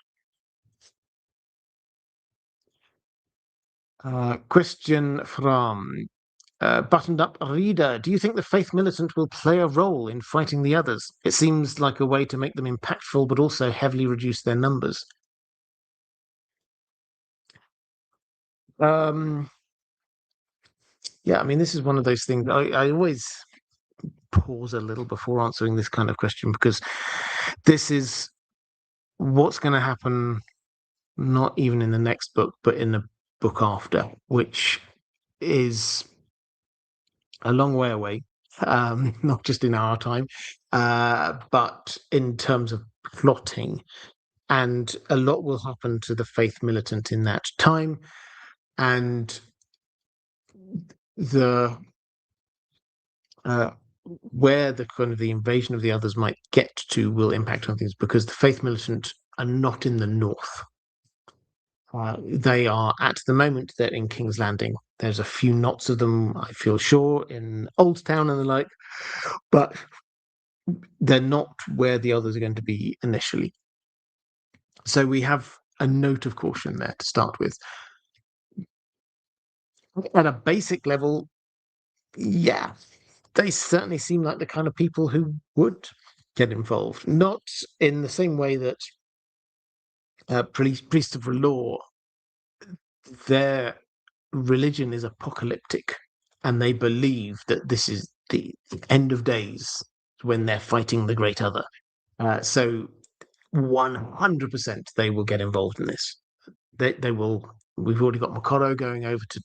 Question from Buttoned Up Reader. Do you think the Faith Militant will play a role in fighting the others? It seems like a way to make them impactful, but also heavily reduce their numbers. Um, yeah, I mean, this is one of those things. I always pause a little before answering this kind of question because this is what's going to happen, not even in the next book, but in the book after, which is a long way away, not just in our time, but in terms of plotting. And a lot will happen to the Faith Militant in that time. And the where the kind of the invasion of the others might get to will impact on things because the Faith Militant are not in the north. They are at the moment they're in King's Landing. There's a few knots of them, I feel sure, in Old Town and the like, but they're not where the others are going to be initially. So we have a note of caution there to start with. At a basic level, yeah, they certainly seem like the kind of people who would get involved. Not in the same way that priests of law, their religion is apocalyptic, and they believe that this is the end of days when they're fighting the great other. So 100% they will get involved in this. They will. We've already got Makoro going over to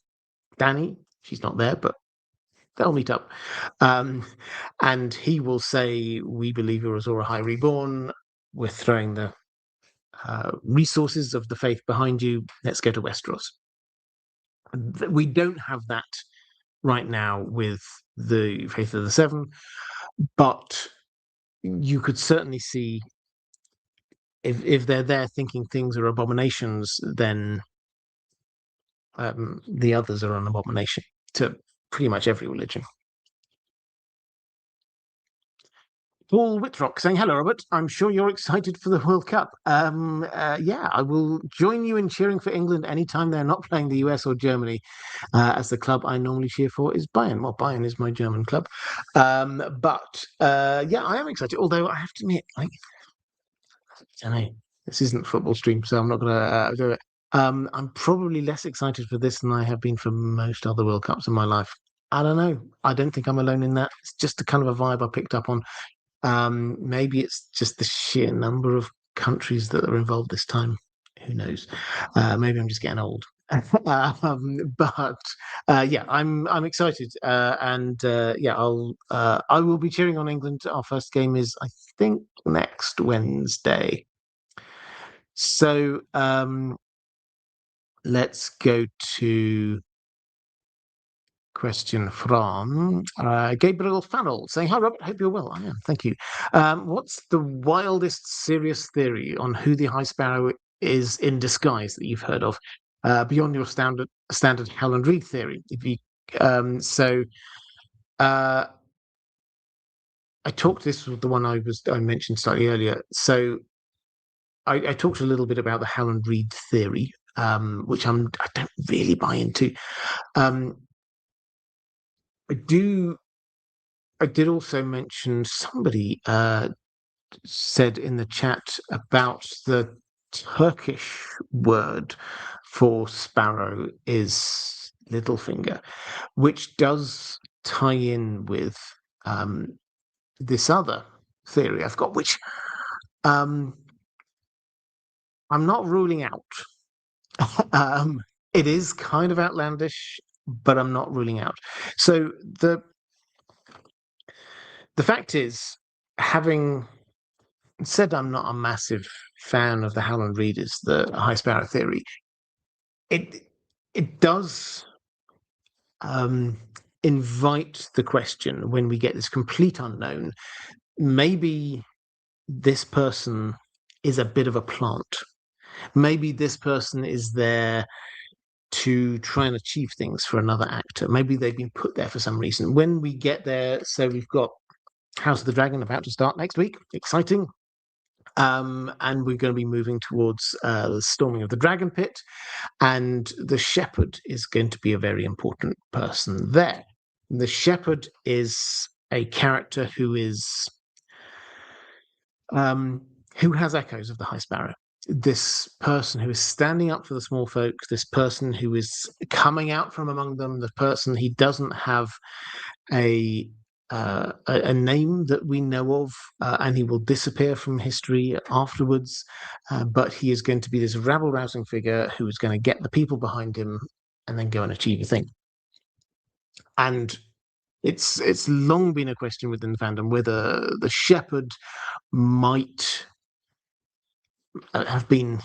Danny. She's not there, but they'll meet up. And he will say, we believe you're Azora High Reborn. We're throwing the resources of the faith behind you. Let's go to Westeros. We don't have that right now with the Faith of the Seven, but you could certainly see if they're there thinking things are abominations, then the others are an abomination to pretty much every religion. Paul Whitrock saying, hello, Robert. I'm sure you're excited for the World Cup. Yeah, I will join you in cheering for England anytime they're not playing the US or Germany, as the club I normally cheer for is Bayern. Well, Bayern is my German club. But yeah, I am excited. Although I have to admit, I don't know, this isn't football stream, so I'm not going to do it. I'm probably less excited for this than I have been for most other World Cups in my life. I don't know. I don't think I'm alone in that. It's just the kind of a vibe I picked up on. Maybe it's just the sheer number of countries that are involved this time. Who knows? Maybe I'm just getting old. But yeah, I'm excited, and yeah, I will be cheering on England. Our first game is, I think, next Wednesday. So let's go to question from Gabriel Farrell saying, hi, Robert, hope you're well. I am, thank you. What's the wildest serious theory on who the High Sparrow is in disguise that you've heard of, beyond your standard Howland Reed theory? If you, I talked, this was the one I mentioned slightly earlier. So I talked a little bit about the Howland Reed theory, which I don't really buy into. I did also mention somebody said in the chat about the Turkish word for sparrow is Littlefinger, which does tie in with this other theory I've got, which I'm not ruling out. It is kind of outlandish, but I'm not ruling out. So the fact is, having said I'm not a massive fan of the Howland Readers, the High Sparrow theory, it does invite the question when we get this complete unknown. Maybe this person is a bit of a plant. Maybe this person is there to try and achieve things for another actor. Maybe they've been put there for some reason. When we get there, so we've got House of the Dragon about to start next week. Exciting. And we're going to be moving towards the storming of the Dragon Pit, and the Shepherd is going to be a very important person there. The Shepherd is a character who has echoes of the High Sparrow. This person who is standing up for the small folk, this person who is coming out from among them, the person he doesn't have a name that we know of, and he will disappear from history afterwards. But he is going to be this rabble-rousing figure who is going to get the people behind him and then go and achieve a thing. And it's long been a question within the fandom whether the Shepherd might have been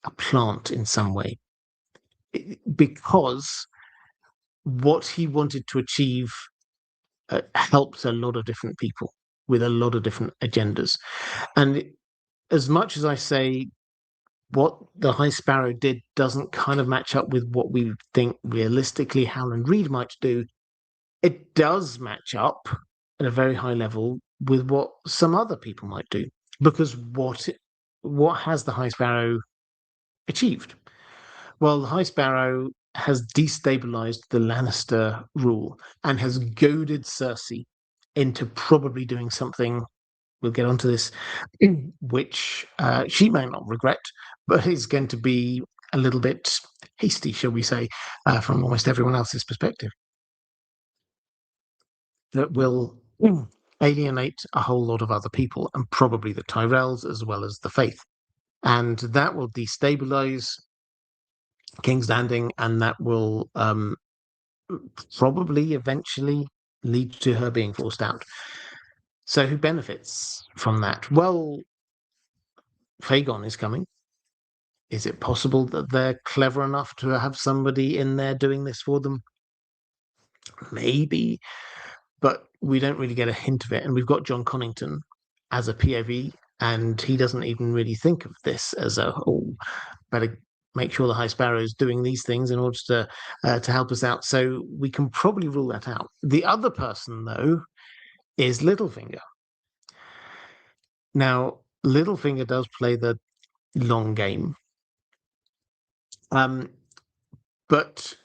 a plant in some way, because what he wanted to achieve helped a lot of different people with a lot of different agendas. And as much as I say what the High Sparrow did doesn't kind of match up with what we think realistically Howland Reed might do, it does match up at a very high level with what some other people might do. Because what has the High Sparrow achieved? Well, the High Sparrow has destabilized the Lannister rule and has goaded Cersei into probably doing something, we'll get onto this, which she may not regret, but is going to be a little bit hasty, shall we say, from almost everyone else's perspective. That will alienate a whole lot of other people, and probably the Tyrells as well as the Faith. And that will destabilize King's Landing, and that will probably eventually lead to her being forced out. So who benefits from that? Well, Fagon is coming. Is it possible that they're clever enough to have somebody in there doing this for them? Maybe, but we don't really get a hint of it. And we've got John Connington as a POV, and he doesn't even really think of this as a better make sure the High Sparrow is doing these things in order to help us out. So we can probably rule that out. The other person, though, is Littlefinger. Now, Littlefinger does play the long game, but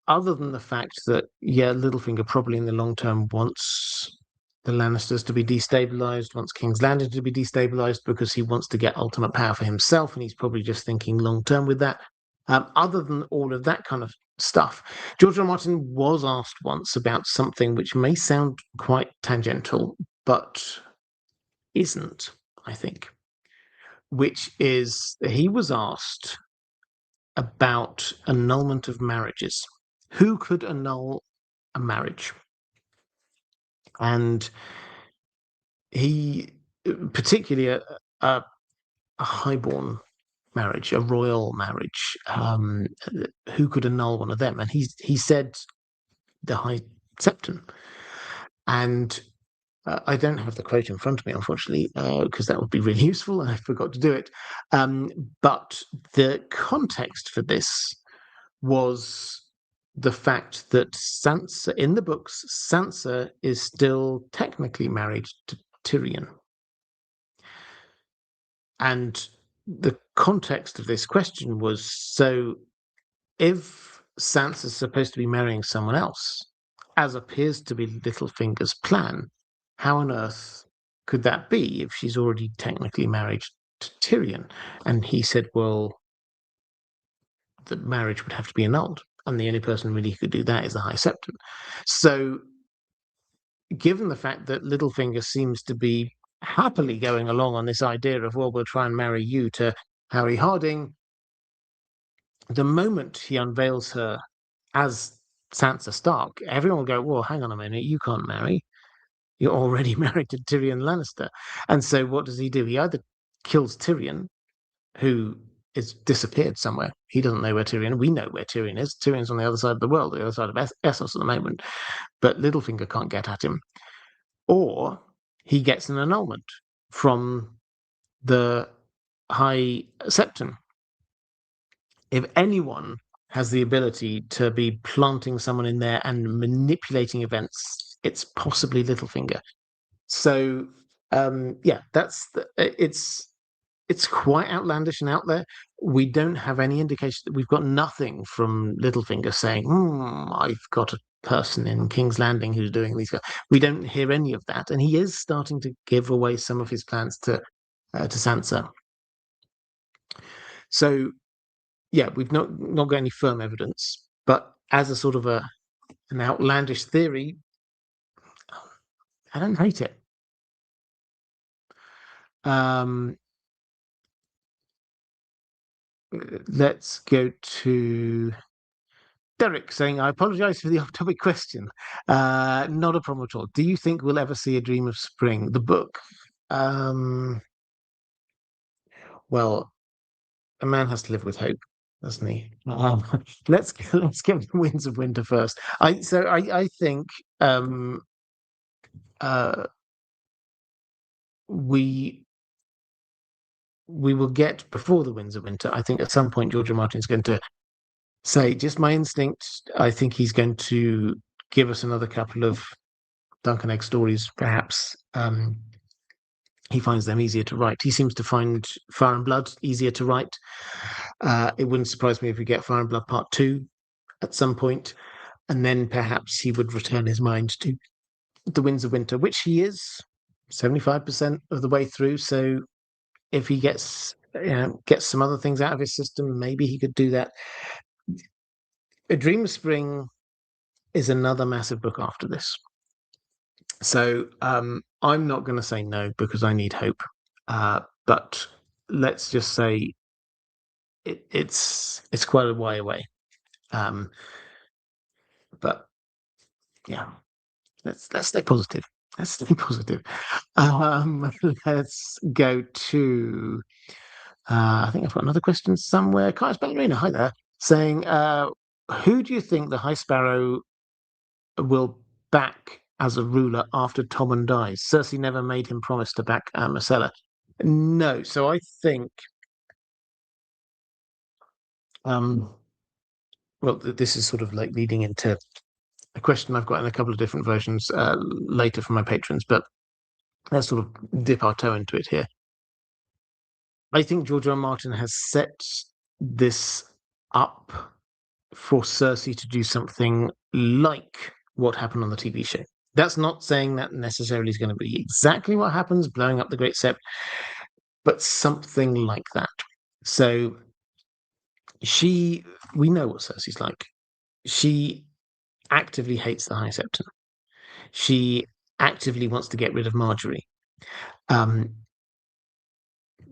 other than the fact that, yeah, Littlefinger probably in the long term wants the Lannisters to be destabilized, wants King's Landing to be destabilized because he wants to get ultimate power for himself, and he's probably just thinking long term with that. Other than all of that kind of stuff, George R. R. Martin was asked once about something which may sound quite tangential, but isn't, I think, which is he was asked about annulment of marriages. Who could annul a marriage? And he, particularly a highborn marriage, a royal marriage, who could annul one of them? And he said the High Septon. And I don't have the quote in front of me, unfortunately, because that would be really useful, and I forgot to do it. But the context for this was the fact that Sansa, in the books, Sansa is still technically married to Tyrion. And the context of this question was, so if Sansa's supposed to be marrying someone else, as appears to be Littlefinger's plan, how on earth could that be if she's already technically married to Tyrion? And he said, well, the marriage would have to be annulled. And the only person really who could do that is the High Septon. So, given the fact that Littlefinger seems to be happily going along on this idea of, well, we'll try and marry you to Harry Harding, the moment he unveils her as Sansa Stark, everyone will go, well, hang on a minute, you can't marry. You're already married to Tyrion Lannister. And so what does he do? He either kills Tyrion, who is disappeared somewhere. He doesn't know where Tyrion. We know where Tyrion is. Tyrion's on the other side of the world, the other side of Essos at the moment. But Littlefinger can't get at him. Or he gets an annulment from the High Septon. If anyone has the ability to be planting someone in there and manipulating events, it's possibly Littlefinger. So Yeah, it's quite outlandish and out there. We don't have any indication that we've got nothing from Littlefinger saying, I've got a person in King's Landing who's doing these. We don't hear any of that, and he is starting to give away some of his plans to Sansa. So yeah, we've not got any firm evidence, but as a sort of an outlandish theory, I don't hate it. Let's go to Derek saying, I apologize for the off-topic question. Not a problem at all. Do you think we'll ever see A Dream of Spring, the book? Well, a man has to live with hope, doesn't he? Let's get the Winds of Winter first. I think we will get before the Winds of Winter. I think at some point George R. Martin is going to say, just my instinct, I think he's going to give us another couple of Duncan Egg stories, perhaps. He finds them easier to write. He seems to find Fire and Blood easier to write. It wouldn't surprise me if we get Fire and Blood Part 2 at some point, and then perhaps he would return his mind to The Winds of Winter, which he is 75% of the way through. So if he gets some other things out of his system, maybe he could do that. A Dream of Spring is another massive book after this. So I'm not going to say no because I need hope. But let's just say it's quite a way away. But yeah, let's stay positive. Let's stay positive. Let's go to. I think I've got another question somewhere. Kai's Ballerina, hi there, saying, who do you think the High Sparrow will back as a ruler after Tommen dies? Cersei never made him promise to back Myrcella. No, so I think well, this is sort of like leading into a question I've got in a couple of different versions later from my patrons, but let's sort of dip our toe into it here. I think George R. R. Martin has set this up for Cersei to do something like what happened on the TV show. That's not saying that necessarily is going to be exactly what happens, blowing up the Great Sept, but something like that. So we know what Cersei's like. She actively hates the High Septon. She actively wants to get rid of Marjorie.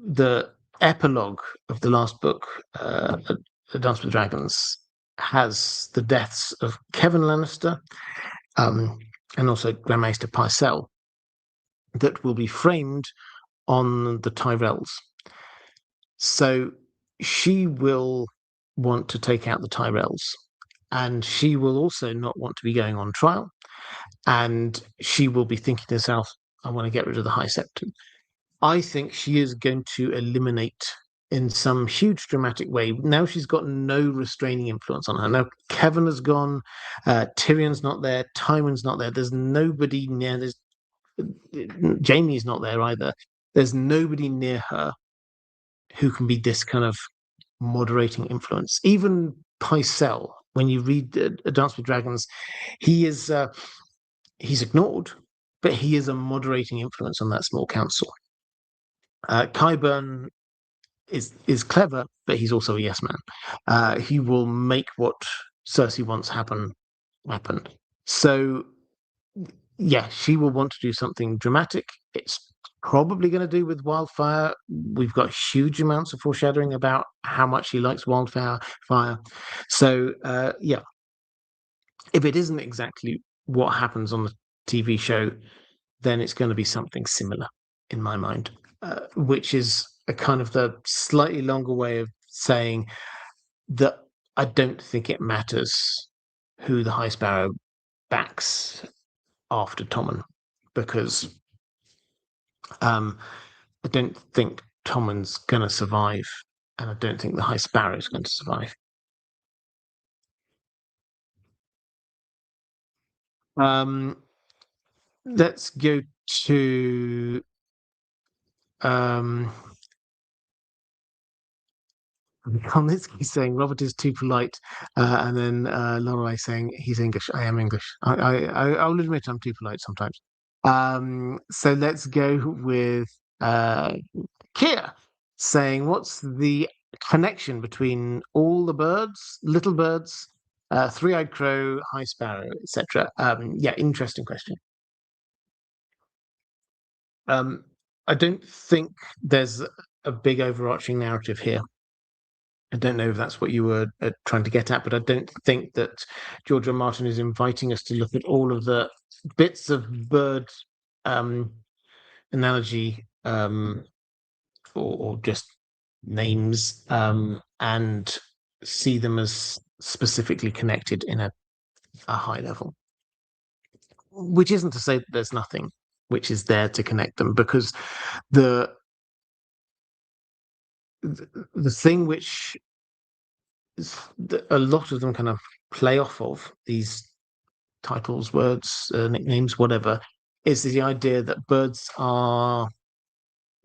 The epilogue of the last book, A Dance with Dragons, has the deaths of Kevin Lannister and also Grand Maester Pycelle that will be framed on the Tyrells. So she will want to take out the Tyrells, and she will also not want to be going on trial, and she will be thinking to herself, I want to get rid of the High Septon. I think she is going to eliminate in some huge dramatic way. Now she's got no restraining influence on her. Now Kevin has gone, Tyrion's not there, Tywin's not there. There's nobody near. Jaime's not there either. There's nobody near her who can be this kind of moderating influence. Even Pycelle, when you read A Dance with Dragons, he's ignored, but he is a moderating influence on that small council. Qyburn is clever, but he's also a yes man. He will make what Cersei wants happen. So yeah, she will want to do something dramatic. It's probably going to do with wildfire. We've got huge amounts of foreshadowing about how much she likes wildfire. So yeah, if it isn't exactly what happens on the TV show, then it's going to be something similar in my mind, which is a kind of the slightly longer way of saying that I don't think it matters who the High Sparrow backs after Tommen, because I don't think Tommen's going to survive, and I don't think the High Sparrow is going to survive. Let's go to Konitsky saying Robert is too polite, and then Lorelei saying he's English. I am English. I'll admit I'm too polite sometimes. So let's go with Kia saying, "What's the connection between all the birds, little birds, three-eyed crow, high sparrow, etc.?" Yeah, interesting question. I don't think there's a big overarching narrative here. I don't know if that's what you were trying to get at, but I don't think that George R. R. Martin is inviting us to look at all of the bits of bird um, analogy or just names and see them as specifically connected in a high level. Which isn't to say that there's nothing which is there to connect them, because the the thing which a lot of them kind of play off of, these titles, words, nicknames, whatever, is the idea that birds are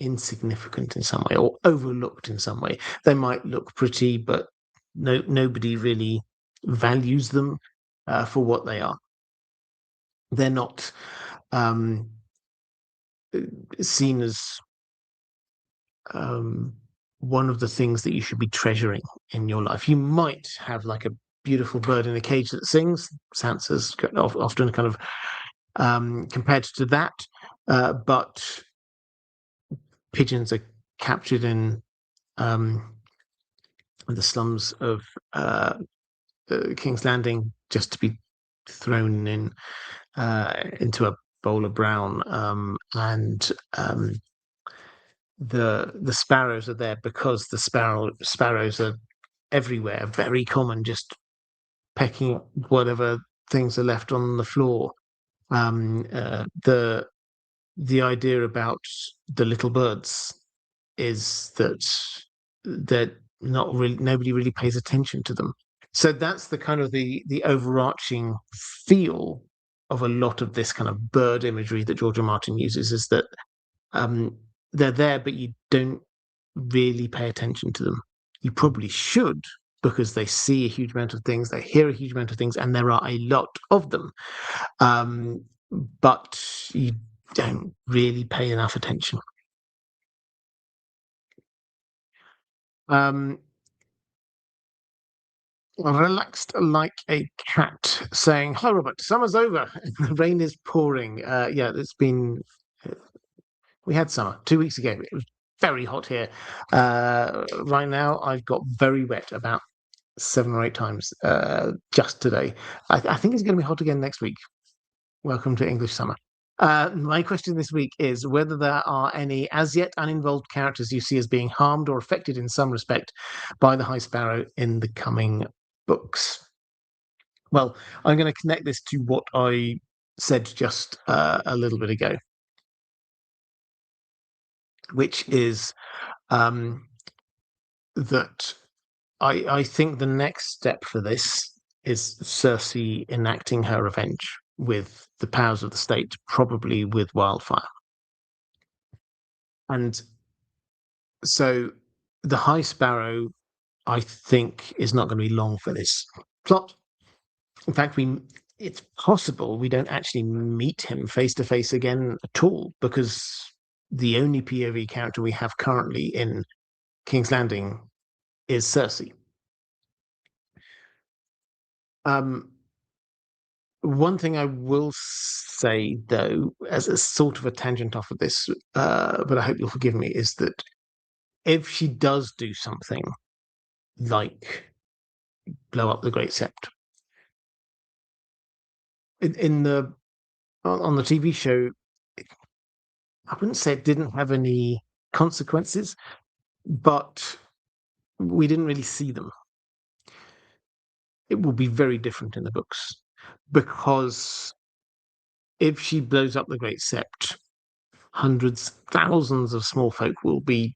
insignificant in some way or overlooked in some way. They might look pretty, but nobody really values them for what they are. They're not seen as one of the things that you should be treasuring in your life. You might have like a beautiful bird in a cage that sings. Sansa's often kind of compared to that, but pigeons are captured in the slums of King's Landing just to be thrown in into a bowl of brown, and the sparrows are there because the sparrows are everywhere, very common, just pecking up whatever things are left on the floor. The idea about the little birds is that they're not really, nobody really pays attention to them. So that's the kind of the overarching feel of a lot of this kind of bird imagery that George R. Martin uses, is that um, they're there, but you don't really pay attention to them. You probably should, because they see a huge amount of things, they hear a huge amount of things, and there are a lot of them. But you don't really pay enough attention. Relaxed like a cat, saying, "Hi, Robert. Summer's over. The rain is pouring." Yeah, it's been. We had summer 2 weeks ago. It was very hot here. Right now, I've got very wet about 7 or 8 times just today. I think it's going to be hot again next week. Welcome to English summer. My question this week is whether there are any as yet uninvolved characters you see as being harmed or affected in some respect by the High Sparrow in the coming books. Well, I'm going to connect this to what I said just a little bit ago, which is that I think the next step for this is Cersei enacting her revenge with the powers of the state, probably with wildfire. And so the High Sparrow, I think, is not going to be long for this plot. In fact, it's possible we don't actually meet him face to face again at all, because the only POV character we have currently in King's Landing is Cersei. One thing I will say, though, as a sort of a tangent off of this, but I hope you'll forgive me, is that if she does do something like blow up the Great Sept, in the on the TV show, I wouldn't say it didn't have any consequences, but we didn't really see them. It will be very different in the books, because if she blows up the Great Sept, hundreds, thousands of small folk will be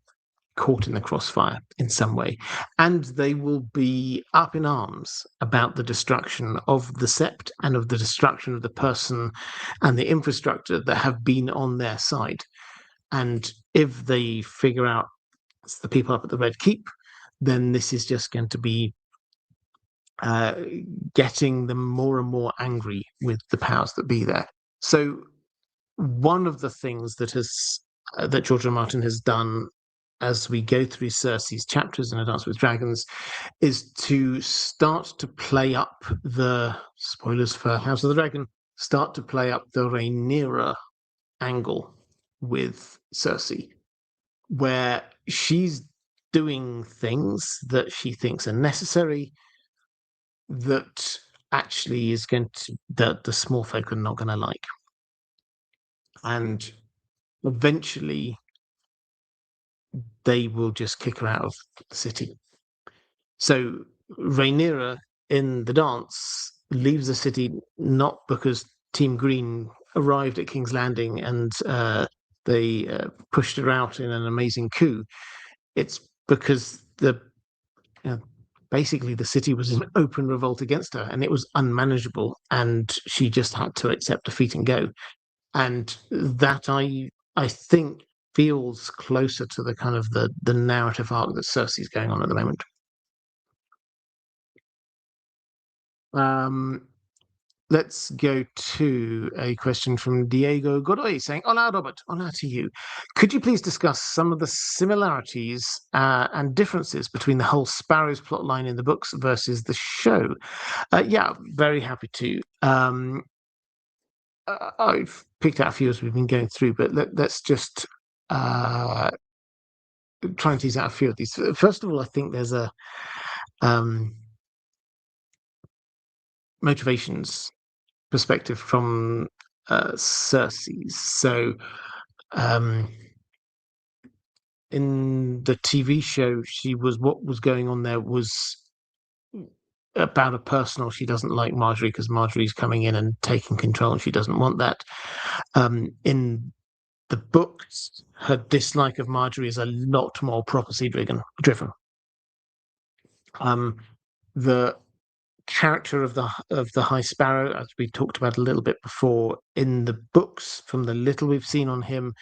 caught in the crossfire in some way, and they will be up in arms about the destruction of the Sept and of the destruction of the person and the infrastructure that have been on their side. And if they figure out it's the people up at the Red Keep, then this is just going to be getting them more and more angry with the powers that be there. So one of the things that George R. R. Martin has done as we go through Cersei's chapters in A Dance with Dragons is to start to play up the spoilers for House of the Dragon, start to play up the Rhaenyra angle with Cersei, where she's doing things that she thinks are necessary that actually is going to that the small folk are not going to like. And eventually they will just kick her out of the city. So Rhaenyra in the dance leaves the city not because Team Green arrived at King's Landing and they pushed her out in an amazing coup. It's because basically the city was in open revolt against her and it was unmanageable and she just had to accept defeat and go. And that I think feels closer to the kind of the narrative arc that Cersei's going on at the moment. Let's go to a question from Diego Godoy saying, Hola, Robert. Hola to you. Could you please discuss some of the similarities and differences between the whole Sparrow's plotline in the books versus the show? Yeah, very happy to. I've picked out a few as we've been going through, but let's just try and tease out a few of these. First of all, I think there's a motivations perspective from Cersei's. So in the TV show, what was going on there was about a personal. She doesn't like Marjorie because Marjorie's coming in and taking control, and she doesn't want that. In the books, her dislike of Marjorie is a lot more prophecy driven. The character of the High Sparrow, as we talked about a little bit before, in the books, from the little we've seen on him,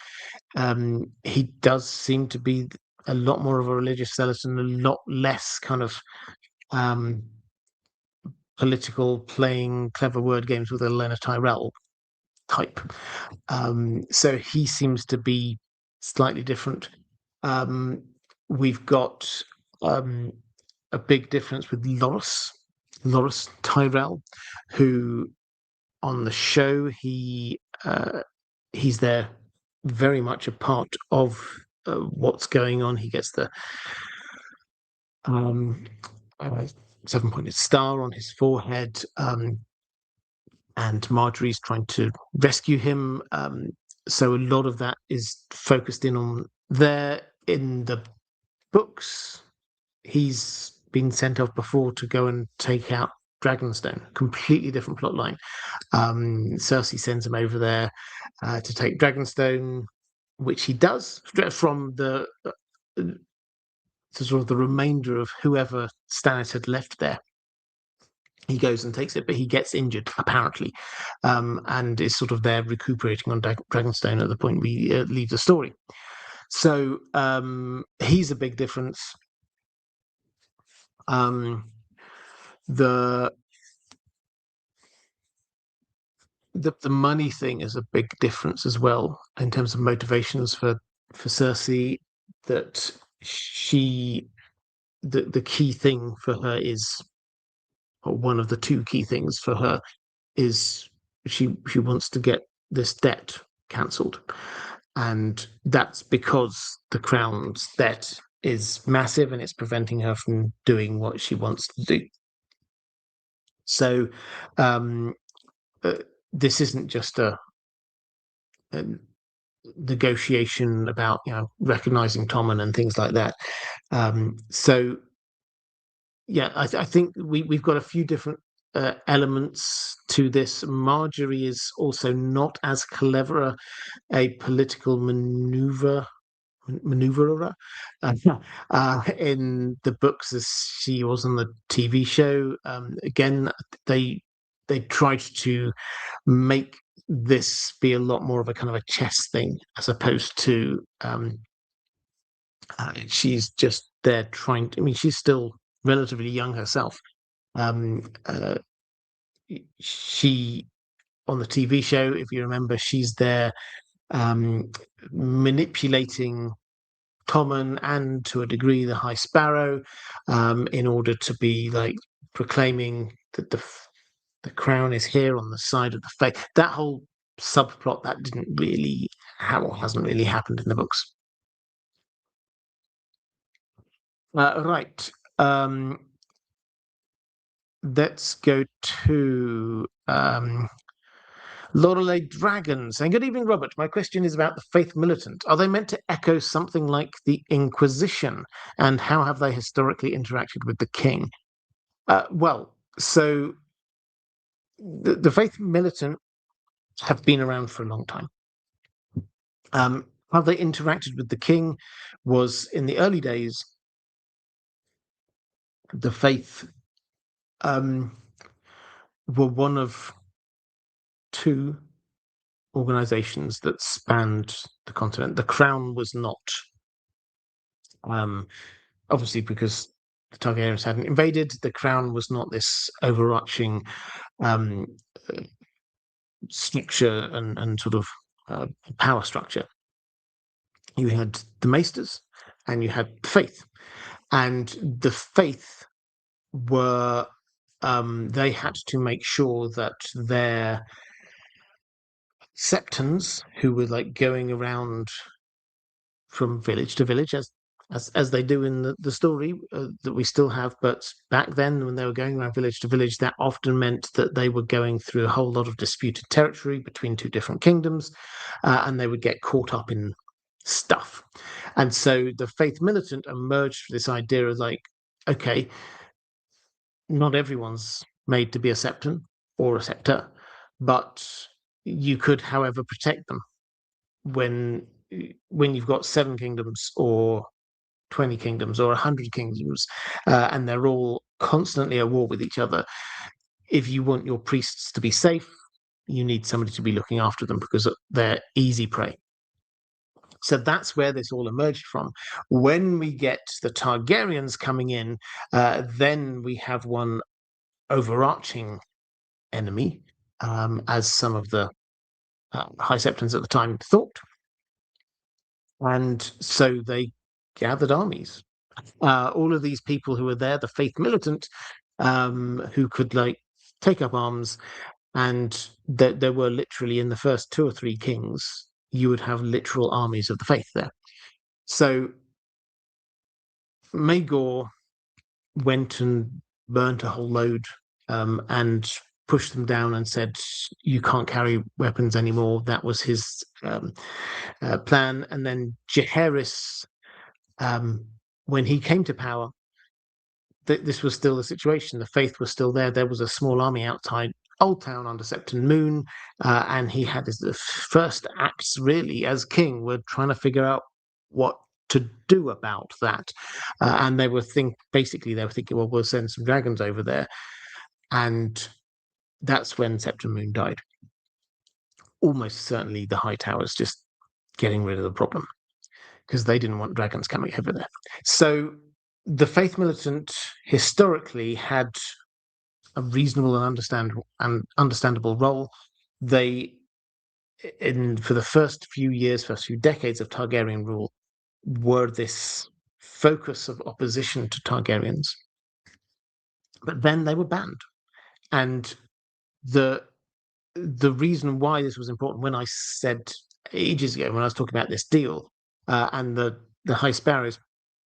he does seem to be a lot more of a religious zealot and a lot less kind of political, playing clever word games with Elena Tyrell type. So he seems to be slightly different. We've got a big difference with Loras Tyrell, who on the show he's there very much a part of what's going on. He gets the 7-pointed star on his forehead, and Marjorie's trying to rescue him. So a lot of that is focused in on there. In the books, he's been sent off before to go and take out Dragonstone. Completely different plot line. Cersei sends him over there to take Dragonstone, which he does from the sort of the remainder of whoever Stannis had left there. He goes and takes it, but he gets injured apparently, and is sort of there recuperating on Dragonstone at the point we leave the story. So he's a big difference. The money thing is a big difference as well in terms of motivations for Cersei. That the key thing for her is, or one of the two key things for her is she wants to get this debt cancelled, and that's because the crown's debt is massive and it's preventing her from doing what she wants to do. So this isn't just a negotiation about recognizing Tommen and things like that. So yeah, I think we've got a few different elements to this. Marjorie is also not as clever a political maneuverer in the books as she was on the TV show. Again, they they tried to make this be a lot more of a kind of a chess thing, as opposed to she's just there trying to. I mean, she's still relatively young herself. Um, uh, she on the TV show, if you remember, she's there um, manipulating Tommen and to a degree the High Sparrow in order to be like proclaiming that the crown is here on the side of the faith. That whole subplot that didn't really hasn't really happened in the books. Right. Let's go to Lorelei Dragon saying, "Good evening, Robert. My question is about the Faith Militant. Are they meant to echo something like the Inquisition? And how have they historically interacted with the king?" Well, so the Faith Militant have been around for a long time. How they interacted with the king was in the early days, the Faith were one of two organizations that spanned the continent. The crown was not, obviously, because the Targaryens hadn't invaded, the crown was not this overarching structure and sort of power structure. You had the maesters and you had the faith, and the faith were they had to make sure that their septons, who were like going around from village to village, as they do in the story that we still have, but back then when they were going around village to village, that often meant that they were going through a whole lot of disputed territory between two different kingdoms, and they would get caught up in stuff. And so the Faith Militant emerged from this idea of like, okay, not everyone's made to be a septon or a scepter, but you could, however, protect them when you've got 7 kingdoms or 20 kingdoms or 100 kingdoms, and they're all constantly at war with each other. If you want your priests to be safe, you need somebody to be looking after them because they're easy prey. So that's where this all emerged from. When we get the Targaryens coming in, then we have one overarching enemy, as some of the High Septons at the time thought. And so they gathered armies. All of these people who were there, the Faith Militant, who could like take up arms, and there were literally in the first 2 or 3 kings, you would have literal armies of the faith there. So Maegor went and burnt a whole load and pushed them down and said, "You can't carry weapons anymore." That was his plan. And then Jaehaerys, when he came to power, this was still the situation. The faith was still there. There was a small army outside Old Town under Septon Moon, and he had his first acts really as king were trying to figure out what to do about that. And they were thinking, well, we'll send some dragons over there. And that's when Septon Moon died. Almost certainly the High Towers just getting rid of the problem, because they didn't want dragons coming over there. So the Faith Militant historically had a reasonable and understandable role. They, for the first few decades of Targaryen rule, were this focus of opposition to Targaryens. But then they were banned. And the reason why this was important, when I said ages ago, when I was talking about this deal, and the High Sparrow's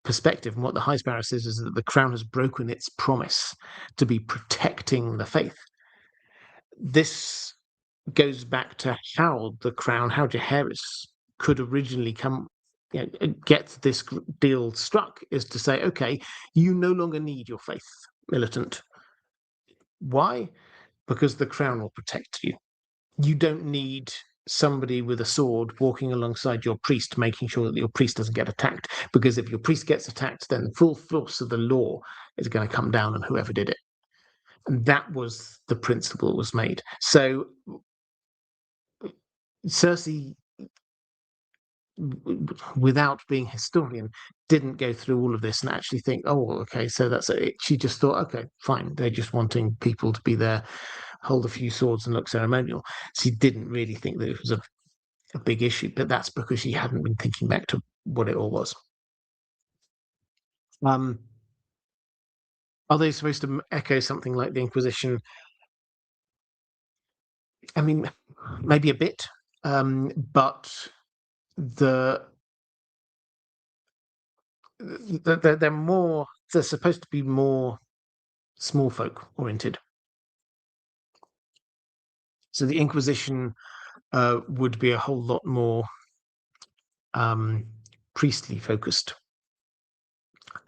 perspective, and what the High Sparrow says is that the crown has broken its promise to be protecting the faith. This goes back to how the crown, how Jaehaerys could originally get this deal struck, is to say, okay, you no longer need your Faith Militant. Why? Because the crown will protect you. You don't need somebody with a sword walking alongside your priest, making sure that your priest doesn't get attacked. Because if your priest gets attacked, then the full force of the law is going to come down on whoever did it. that was the principle was made. So Cersei, without being historian, didn't go through all of this and actually think, oh, okay, so that's it. She just thought, okay, fine, they're just wanting people to be there, hold a few swords and look ceremonial. She didn't really think that it was a big issue, but that's because she hadn't been thinking back to what it all was. Are they supposed to echo something like the Inquisition? I mean, maybe a bit, but they're more. They're supposed to be more small folk oriented. So the Inquisition would be a whole lot more priestly focused,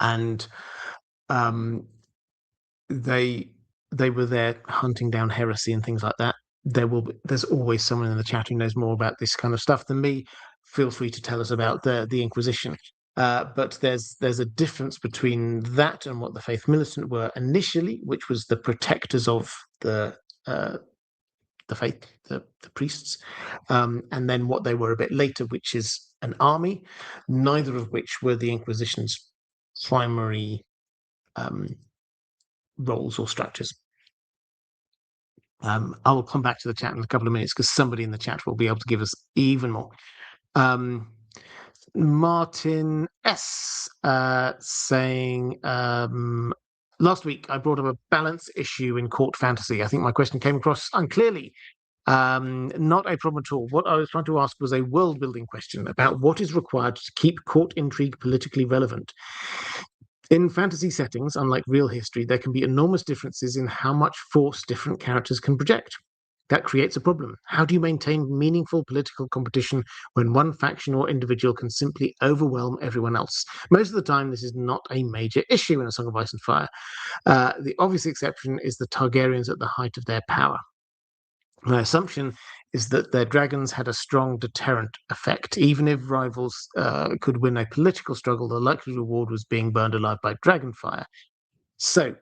and they were there hunting down heresy and things like that. There's always someone in the chat who knows more about this kind of stuff than me. Feel free to tell us about the Inquisition. But there's a difference between that and what the Faith Militant were initially, which was the protectors of the faith, the priests, and then what they were a bit later, which is an army, neither of which were the Inquisition's primary roles or structures. I will come back to the chat in a couple of minutes because somebody in the chat will be able to give us even more. Martin S saying, last week I brought up a balance issue in court fantasy. I think my question came across unclearly. Not a problem at all. What I was trying to ask was a world building question about what is required to keep court intrigue politically relevant. In fantasy settings, unlike real history, there can be enormous differences in how much force different characters can project. That creates a problem. How do you maintain meaningful political competition when one faction or individual can simply overwhelm everyone else? Most of the time, this is not a major issue in A Song of Ice and Fire. The obvious exception is the Targaryens at the height of their power. My assumption is that their dragons had a strong deterrent effect. Even if rivals could win a political struggle, the likely reward was being burned alive by dragonfire. So,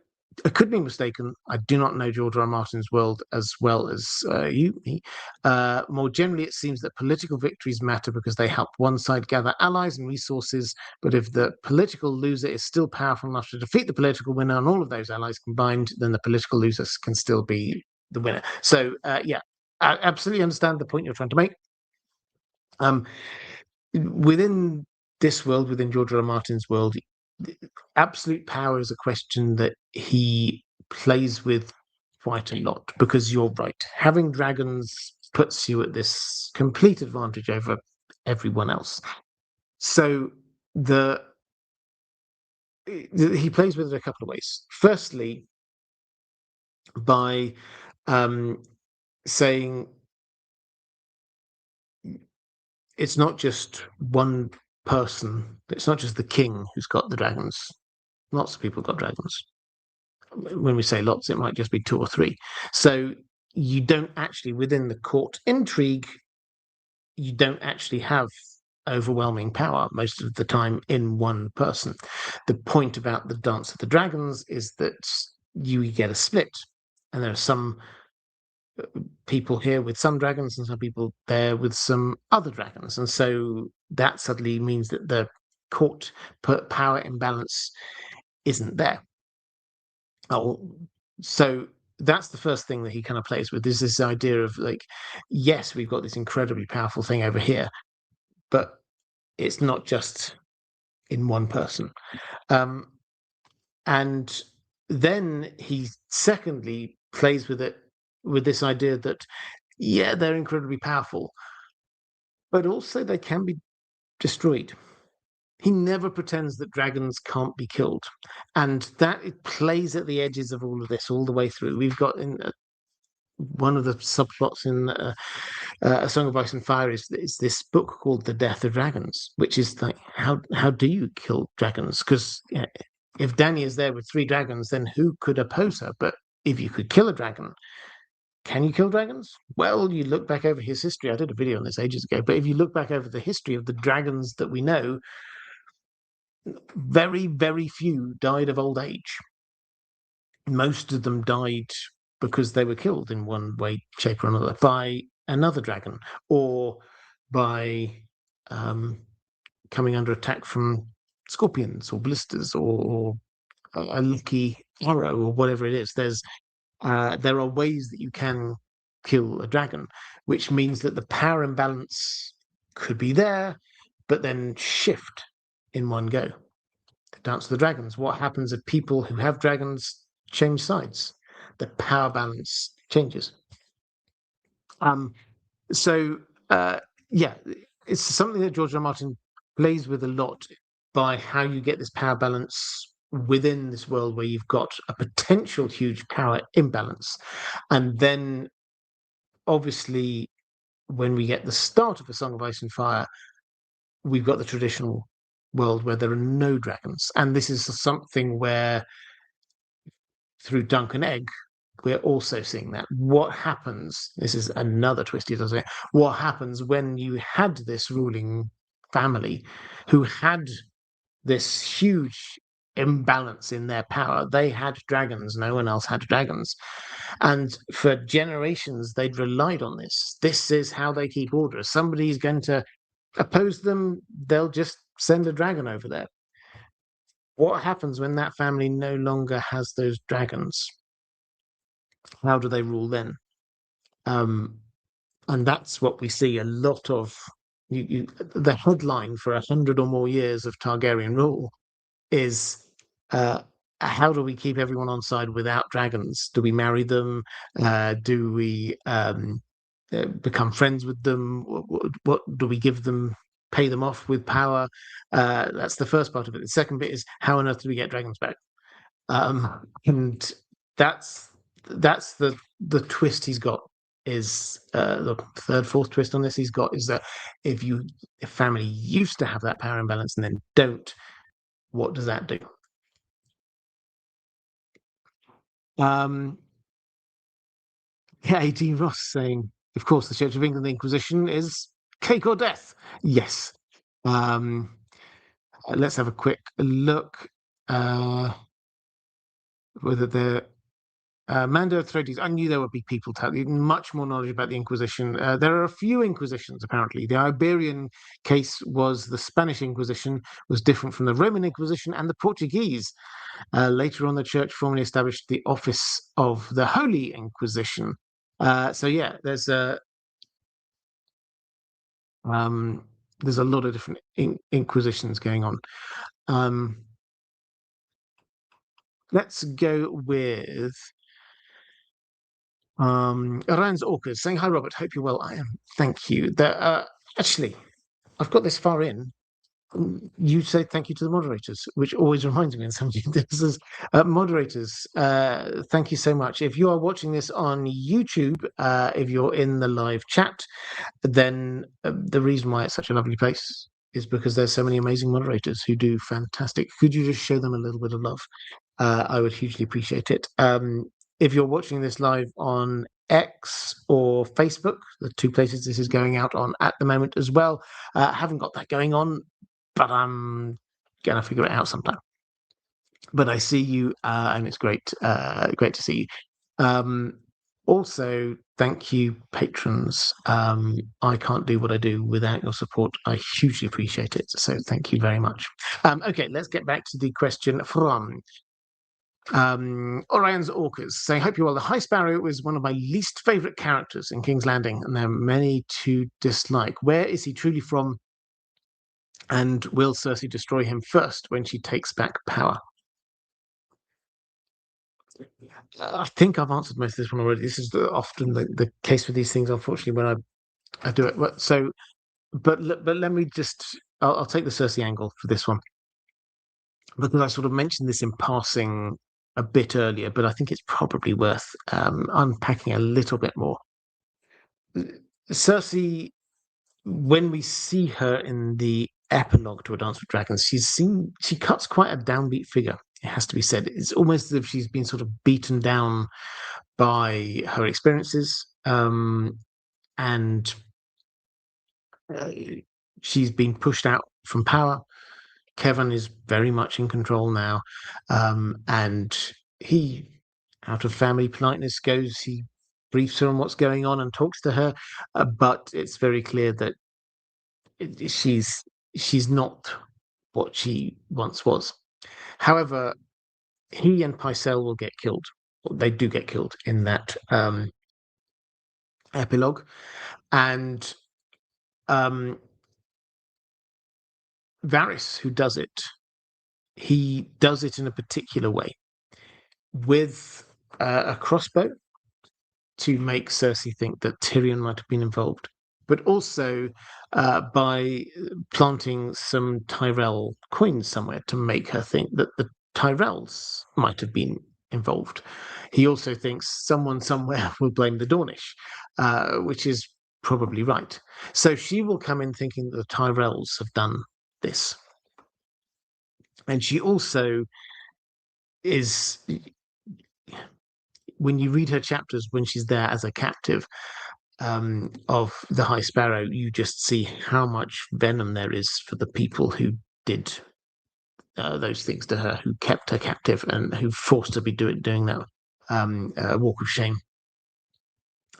I could be mistaken. I do not know George R. R. Martin's world as well as me. More generally, it seems that political victories matter because they help one side gather allies and resources. But if the political loser is still powerful enough to defeat the political winner and all of those allies combined, then the political losers can still be the winner. So, yeah, I absolutely understand the point you're trying to make. Within this world, within George R. R. Martin's world, absolute power is a question that he plays with quite a lot because you're right. Having dragons puts you at this complete advantage over everyone else. So he plays with it a couple of ways. Firstly, by saying it's not just one person, it's not just the king who's got the dragons. Lots of people got dragons. When we say lots, it might just be 2 or 3. So you don't actually, within the court intrigue, you don't actually have overwhelming power most of the time in one person. The point about the Dance of the Dragons is that you get a split, and there are some people here with some dragons and some people there with some other dragons, and so that suddenly means that the court power imbalance isn't there. So that's the first thing that he kind of plays with, is this idea of like, yes, we've got this incredibly powerful thing over here, but it's not just in one person. And then he secondly plays with it with this idea that, yeah, they're incredibly powerful, but also they can be destroyed. He never pretends that dragons can't be killed, and that it plays at the edges of all of this all the way through. We've got in one of the subplots in A Song of Ice and Fire is this book called The Death of Dragons, which is like, how do you kill dragons? Because if Dany is there with 3 dragons, then who could oppose her? But if you could kill a dragon, can you kill dragons? Well, you look back over his history. I did a video on this ages ago, but if you look back over the history of the dragons that we know, very, very few died of old age. most of them died because they were killed in one way, shape, or another by another dragon, or by coming under attack from scorpions or blisters, or a lucky arrow, or whatever it is. There are ways that you can kill a dragon, which means that the power imbalance could be there, but then shift in one go. The Dance of the Dragons. What happens if people who have dragons change sides? The power balance changes. Um, so yeah, it's something that George R. R. Martin plays with a lot by how you get this power balance within this world where you've got a potential huge power imbalance. And then obviously when we get the start of A Song of Ice and Fire, we've got the traditional world where there are no dragons. And this is something where through Dunk and Egg, we're also seeing that. What happens? This is another twist he does it. What happens when you had this ruling family who had this huge imbalance in their power? They had dragons, no one else had dragons. And for generations, they'd relied on this. This is how they keep order. If somebody's going to oppose them, they'll just send a dragon over there. What happens when that family no longer has those dragons? How do they rule then? And that's what we see a lot of. The headline for 100 or more years of Targaryen rule is how do we keep everyone on side without dragons? Do we marry them? Do we become friends with them? What do we give them? Pay them off with power? That's the first part of it. The second bit is how on earth do we get dragons back? And that's the twist he's got is the third, fourth twist on this he's got is that if family used to have that power imbalance and then don't, what does that do? A.D. Ross saying, of course, the Church of England Inquisition is cake or death. Yes. Let's have a quick look. Whether the Mando Throaties, I knew there would be people telling much more knowledge about the Inquisition. There are a few Inquisitions, apparently. The Iberian case was the Spanish Inquisition, was different from the Roman Inquisition and the Portuguese. Later on, the church formally established the office of the Holy Inquisition. So yeah, there's a lot of different inquisitions going on. Let's go with Ryan's Orcas saying, "Hi Robert, hope you're well." I am, thank you. Actually, I've got this far in. You say thank you to the moderators, which always reminds me when somebody does this. Moderators, thank you so much. If you are watching this on YouTube, if you're in the live chat, then the reason why it's such a lovely place is because there's so many amazing moderators who do fantastic. Could you just show them a little bit of love? I would hugely appreciate it. If you're watching this live on X or Facebook, the two places this is going out on at the moment as well, haven't got that going on, but I'm gonna figure it out sometime. But I see you, and it's great to see you. Also, thank you, patrons. I can't do what I do without your support. I hugely appreciate it. So thank you very much. Okay, let's get back to the question from Orion's Orcas saying, "Hope you're well. The High Sparrow is one of my least favourite characters in King's Landing, and there are many to dislike. Where is he truly from? And will Cersei destroy him first when she takes back power?" I think I've answered most of this one already. This is often the case with these things, unfortunately, when I do it. But let me just, I'll take the Cersei angle for this one, because I sort of mentioned this in passing a bit earlier, but I think it's probably worth unpacking a little bit more. Cersei, when we see her in the epilogue to A Dance with Dragons, she cuts quite a downbeat figure, it has to be said. It's almost as if she's been sort of beaten down by her experiences, and she's been pushed out from power. Kevin is very much in control now, and he out of family politeness, goes, he briefs her on what's going on and talks to her, but it's very clear that she's not what she once was. However, he and Pycelle will get killed. They do get killed in that epilogue, and Varys, who does it, he does it in a particular way with a crossbow to make Cersei think that Tyrion might have been involved, but also by planting some Tyrell coins somewhere to make her think that the Tyrells might have been involved. He also thinks someone somewhere will blame the Dornish, which is probably right. So she will come in thinking that the Tyrells have done this. And she also is, when you read her chapters when she's there as a captive of the High Sparrow, you just see how much venom there is for the people who did those things to her, who kept her captive and who forced her to be doing that walk of shame.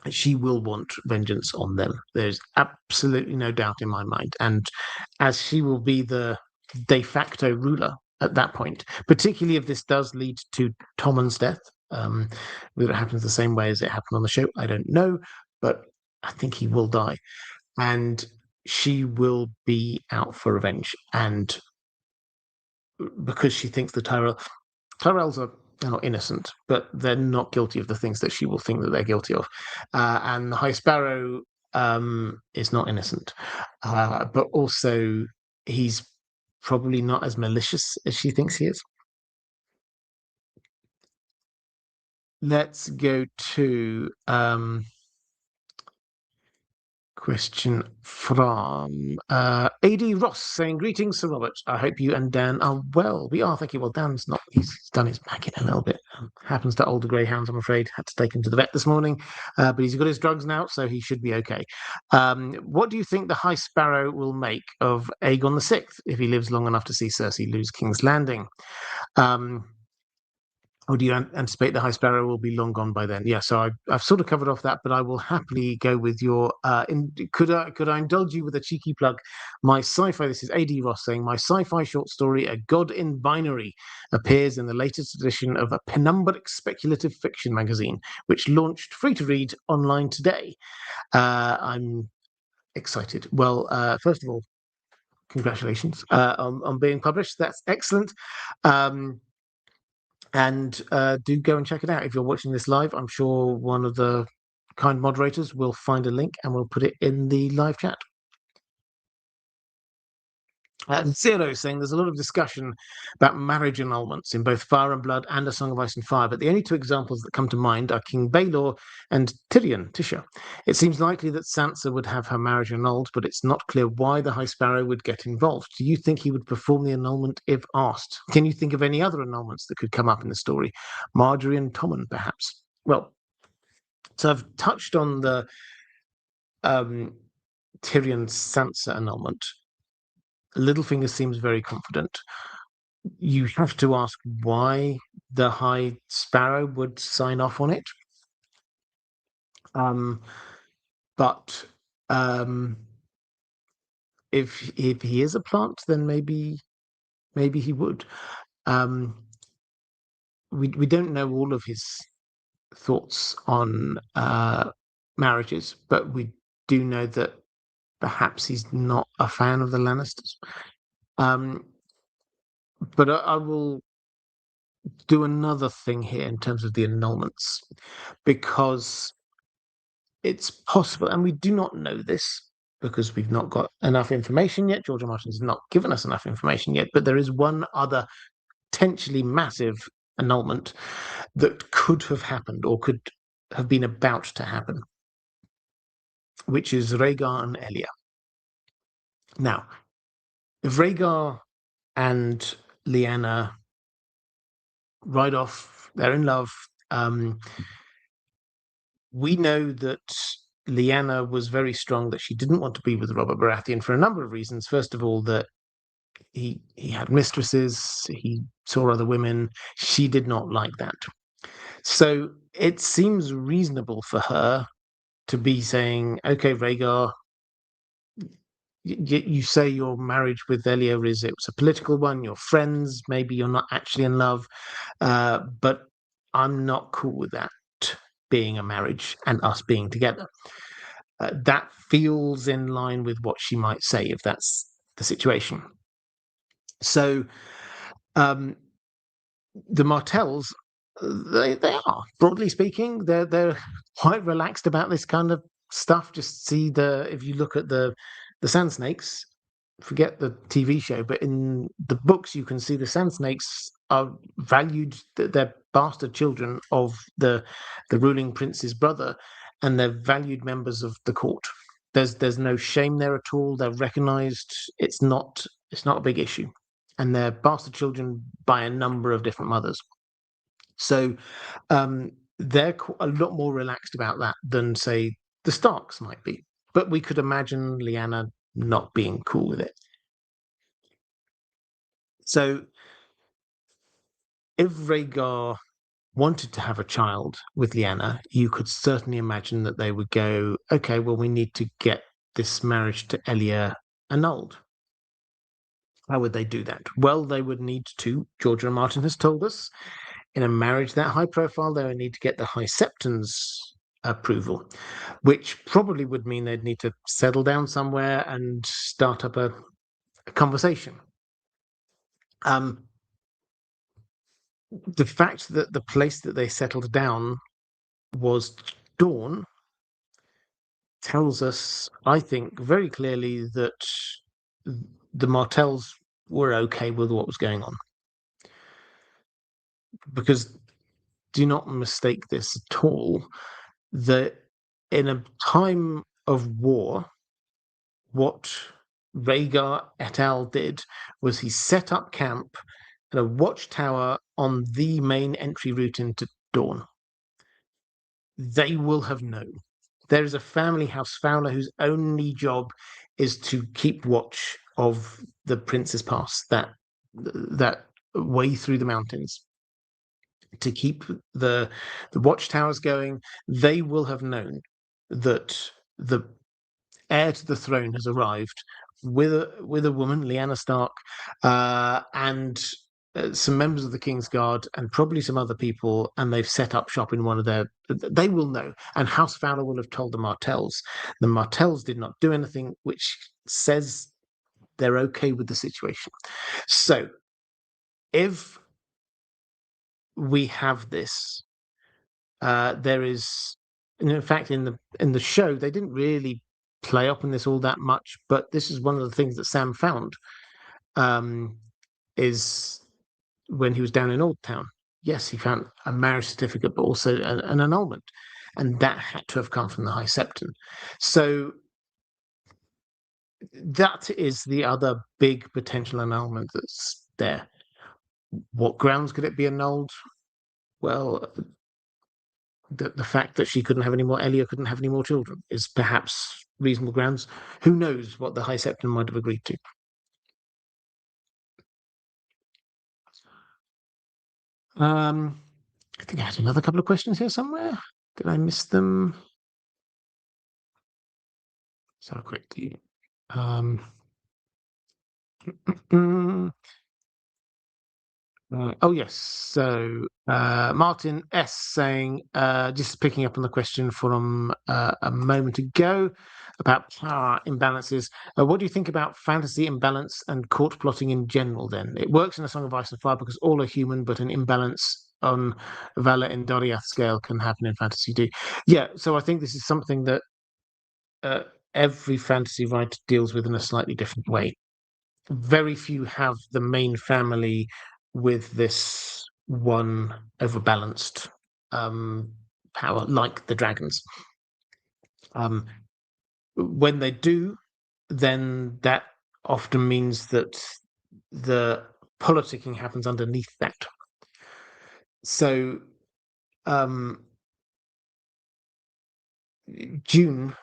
She will want vengeance on them. There's absolutely no doubt in my mind. And as she will be the de facto ruler at that point, particularly if this does lead to Tommen's death, whether it happens the same way as it happened on the show, I don't know, but I think he will die. And she will be out for revenge. And because she thinks the Tyrells are, they're not innocent, but they're not guilty of the things that she will think that they're guilty of. And the High Sparrow is not innocent, but also he's probably not as malicious as she thinks he is. Let's go to question from AD Ross saying, "Greetings, Sir Robert. I hope you and Dan are well." We are, thank you. Well, Dan's not. He's done his back in a little bit. Happens to older greyhounds, I'm afraid. Had to take him to the vet this morning, but he's got his drugs now, so he should be okay. What do you think the High Sparrow will make of Aegon VI if he lives long enough to see Cersei lose King's Landing? Or do you anticipate the High Sparrow will be long gone by then? Yeah, so I've sort of covered off that, but I will happily go with your. Could I indulge you with a cheeky plug? My sci-fi. This is AD Ross saying my sci-fi short story, A God in Binary, appears in the latest edition of a Penumbric speculative fiction magazine, which launched free to read online today. I'm excited. Well, first of all, congratulations on being published. That's excellent. And do go and check it out. If you're watching this live, I'm sure one of the kind moderators will find a link and we'll put it in the live chat. Zero saying there's a lot of discussion about marriage annulments in both Fire and Blood and A Song of Ice and Fire, but the only two examples that come to mind are King Baelor and Tyrion, Tisha. It seems likely that Sansa would have her marriage annulled, but it's not clear why the High Sparrow would get involved. Do you think he would perform the annulment if asked? Can you think of any other annulments that could come up in the story? Marjorie and Tommen, perhaps? Well, so I've touched on the Tyrion-Sansa annulment. Littlefinger seems very confident. You have to ask why the High Sparrow would sign off on it. But if he is a plant, then maybe he would. We don't know all of his thoughts on marriages, but we do know that perhaps he's not a fan of the Lannisters. But I will do another thing here in terms of the annulments, because it's possible, and we do not know this because we've not got enough information yet. George R. Martin's not given us enough information yet, but there is one other potentially massive annulment that could have happened or could have been about to happen, which is Rhaegar and Elia. Now, if Rhaegar and Lyanna ride off, they're in love. We know that Lyanna was very strong that she didn't want to be with Robert Baratheon for a number of reasons. First of all, that he had mistresses, he saw other women. She did not like that. So it seems reasonable for her to be saying, okay, Rhaegar, you say your marriage with Elia is it was a political one, you're friends, maybe you're not actually in love, but I'm not cool with that being a marriage and us being together. That feels in line with what she might say if that's the situation. So um, the Martells, they are, broadly speaking, they're quite relaxed about this kind of stuff. Just see if you look at the Sand Snakes, forget the TV show, but in the books you can see the Sand Snakes are valued. They're bastard children of the ruling prince's brother, and they're valued members of the court. There's no shame there at all. They're recognised. It's not a big issue, and they're bastard children by a number of different mothers. So they're a lot more relaxed about that than, say, the Starks might be. But we could imagine Lyanna not being cool with it. So if Rhaegar wanted to have a child with Lyanna, you could certainly imagine that they would go, okay, well, we need to get this marriage to Elia annulled. How would they do that? Well, they would need to, George R. R. Martin has told us, in a marriage that high profile, they would need to get the High Septon's approval, which probably would mean they'd need to settle down somewhere and start up a conversation. The fact that the place that they settled down was Dawn tells us, I think, very clearly that the Martells were okay with what was going on. Because do not mistake this at all, that in a time of war, what Rhaegar et al. Did was he set up camp at a watchtower on the main entry route into Dawn. They will have known. There is a family house fowler whose only job is to keep watch of the Prince's Pass, that way through the mountains, to keep the watchtowers going. They will have known that the heir to the throne has arrived with a woman, Lyanna Stark, and some members of the King's Guard, and probably some other people, and they've set up shop in one of their. They will know, and House Fowler will have told the Martells. The Martells did not do anything, which says they're okay with the situation. So, if we have this, there is, in fact, in the show, they didn't really play up on this all that much, but this is one of the things that Sam found, is when he was down in Old Town. Yes, he found a marriage certificate, but also an annulment, and that had to have come from the High Septon. So that is the other big potential annulment that's there. What grounds could it be annulled? Well, the fact that she couldn't have any more, Elia couldn't have any more children, is perhaps reasonable grounds. Who knows what the High Septon might have agreed to? I think I had another couple of questions here somewhere. Did I miss them? So quickly. Oh yes. So Martin S saying, just picking up on the question from a moment ago about power imbalances. What do you think about fantasy imbalance and court plotting in general? Then it works in A Song of Ice and Fire because all are human, but an imbalance on Vala in Doriath scale can happen in fantasy too. Yeah. So I think this is something that every fantasy writer deals with in a slightly different way. Very few have the main family with this one overbalanced power, like the dragons. When they do, then that often means that the politicking happens underneath that. So Dune,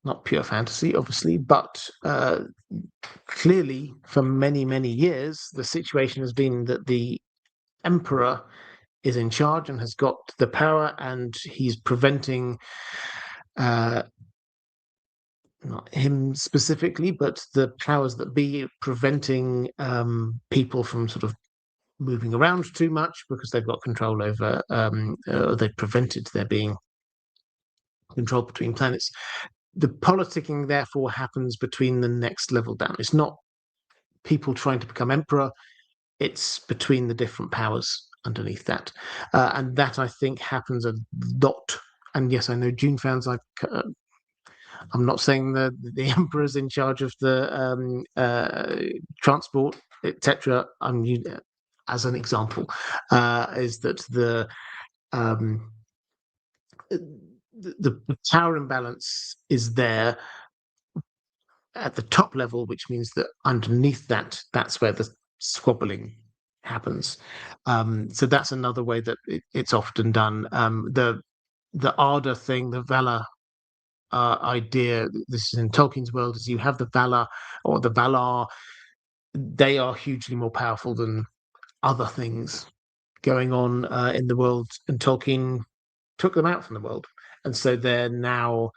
not pure fantasy, obviously, but clearly for many, many years, the situation has been that the emperor is in charge and has got the power, and he's preventing not him specifically, but the powers that be preventing people from sort of moving around too much because they've got control over, they've prevented there being control between planets. The politicking, therefore, happens between the next level down. It's not people trying to become emperor, it's between the different powers underneath that. And that, I think, happens a lot. And yes, I know Dune fans, I'm not saying the emperor's in charge of the transport, etc. I'm as an example, is that the power imbalance is there at the top level, which means that underneath that, that's where the squabbling happens. So that's another way that it's often done. The Ardor thing, the Valar idea, this is in Tolkien's world, is you have the Valar or the Valar. They are hugely more powerful than other things going on in the world, and Tolkien took them out from the world, and so they're now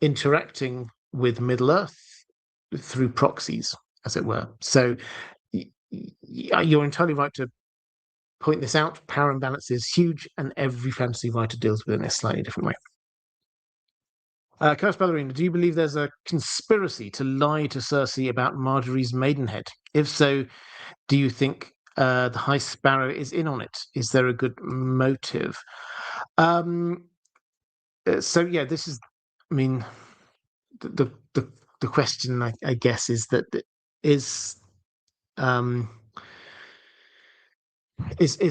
interacting with Middle Earth through proxies, as it were. So you're entirely right to point this out. Power imbalance is huge, and every fantasy writer deals with it in a slightly different way. Curse Ballerina, do you believe there's a conspiracy to lie to Cersei about Marjorie's maidenhead? If so, do you think the High Sparrow is in on it? Is there a good motive? So yeah, this is, I mean, the question, I guess, is that is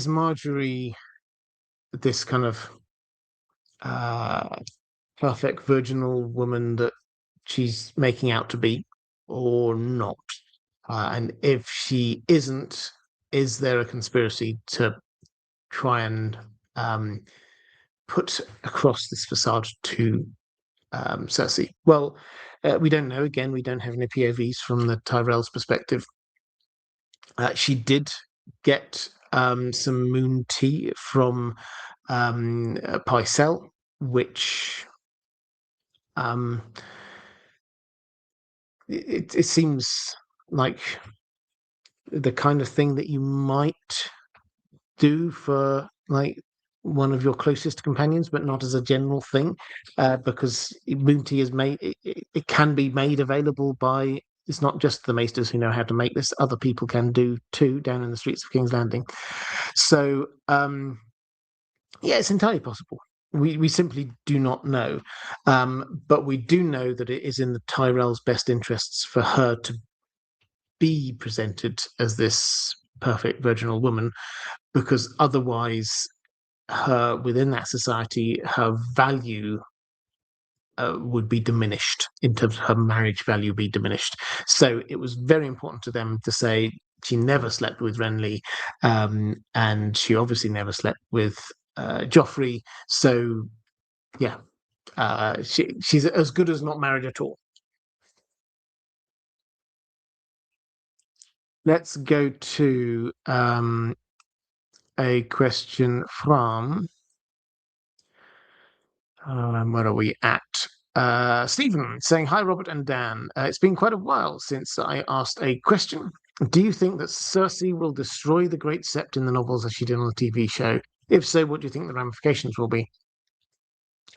Marjorie this kind of perfect virginal woman that she's making out to be, or not? And if she isn't, is there a conspiracy to try and put across this facade to Cersei? Well, we don't know. Again, we don't have any POVs from the Tyrell's perspective. She did get some moon tea from Pycelle, which it seems like the kind of thing that you might do for like one of your closest companions, but not as a general thing, because moon tea is made. It can be made available by. It's not just the maesters who know how to make this. Other people can do too down in the streets of King's Landing. So yeah, it's entirely possible. We simply do not know, but we do know that it is in the Tyrell's best interests for her to be presented as this perfect virginal woman, because otherwise, her within that society, her value would be diminished in terms of her marriage value be diminished. So it was very important to them to say she never slept with Renly, and she obviously never slept with Joffrey. So yeah, she's as good as not married at all. Let's go to a question from where are we at? Stephen saying, hi, Robert and Dan. It's been quite a while since I asked a question. Do you think that Cersei will destroy the Great Sept in the novels as she did on the TV show? If so, what do you think the ramifications will be?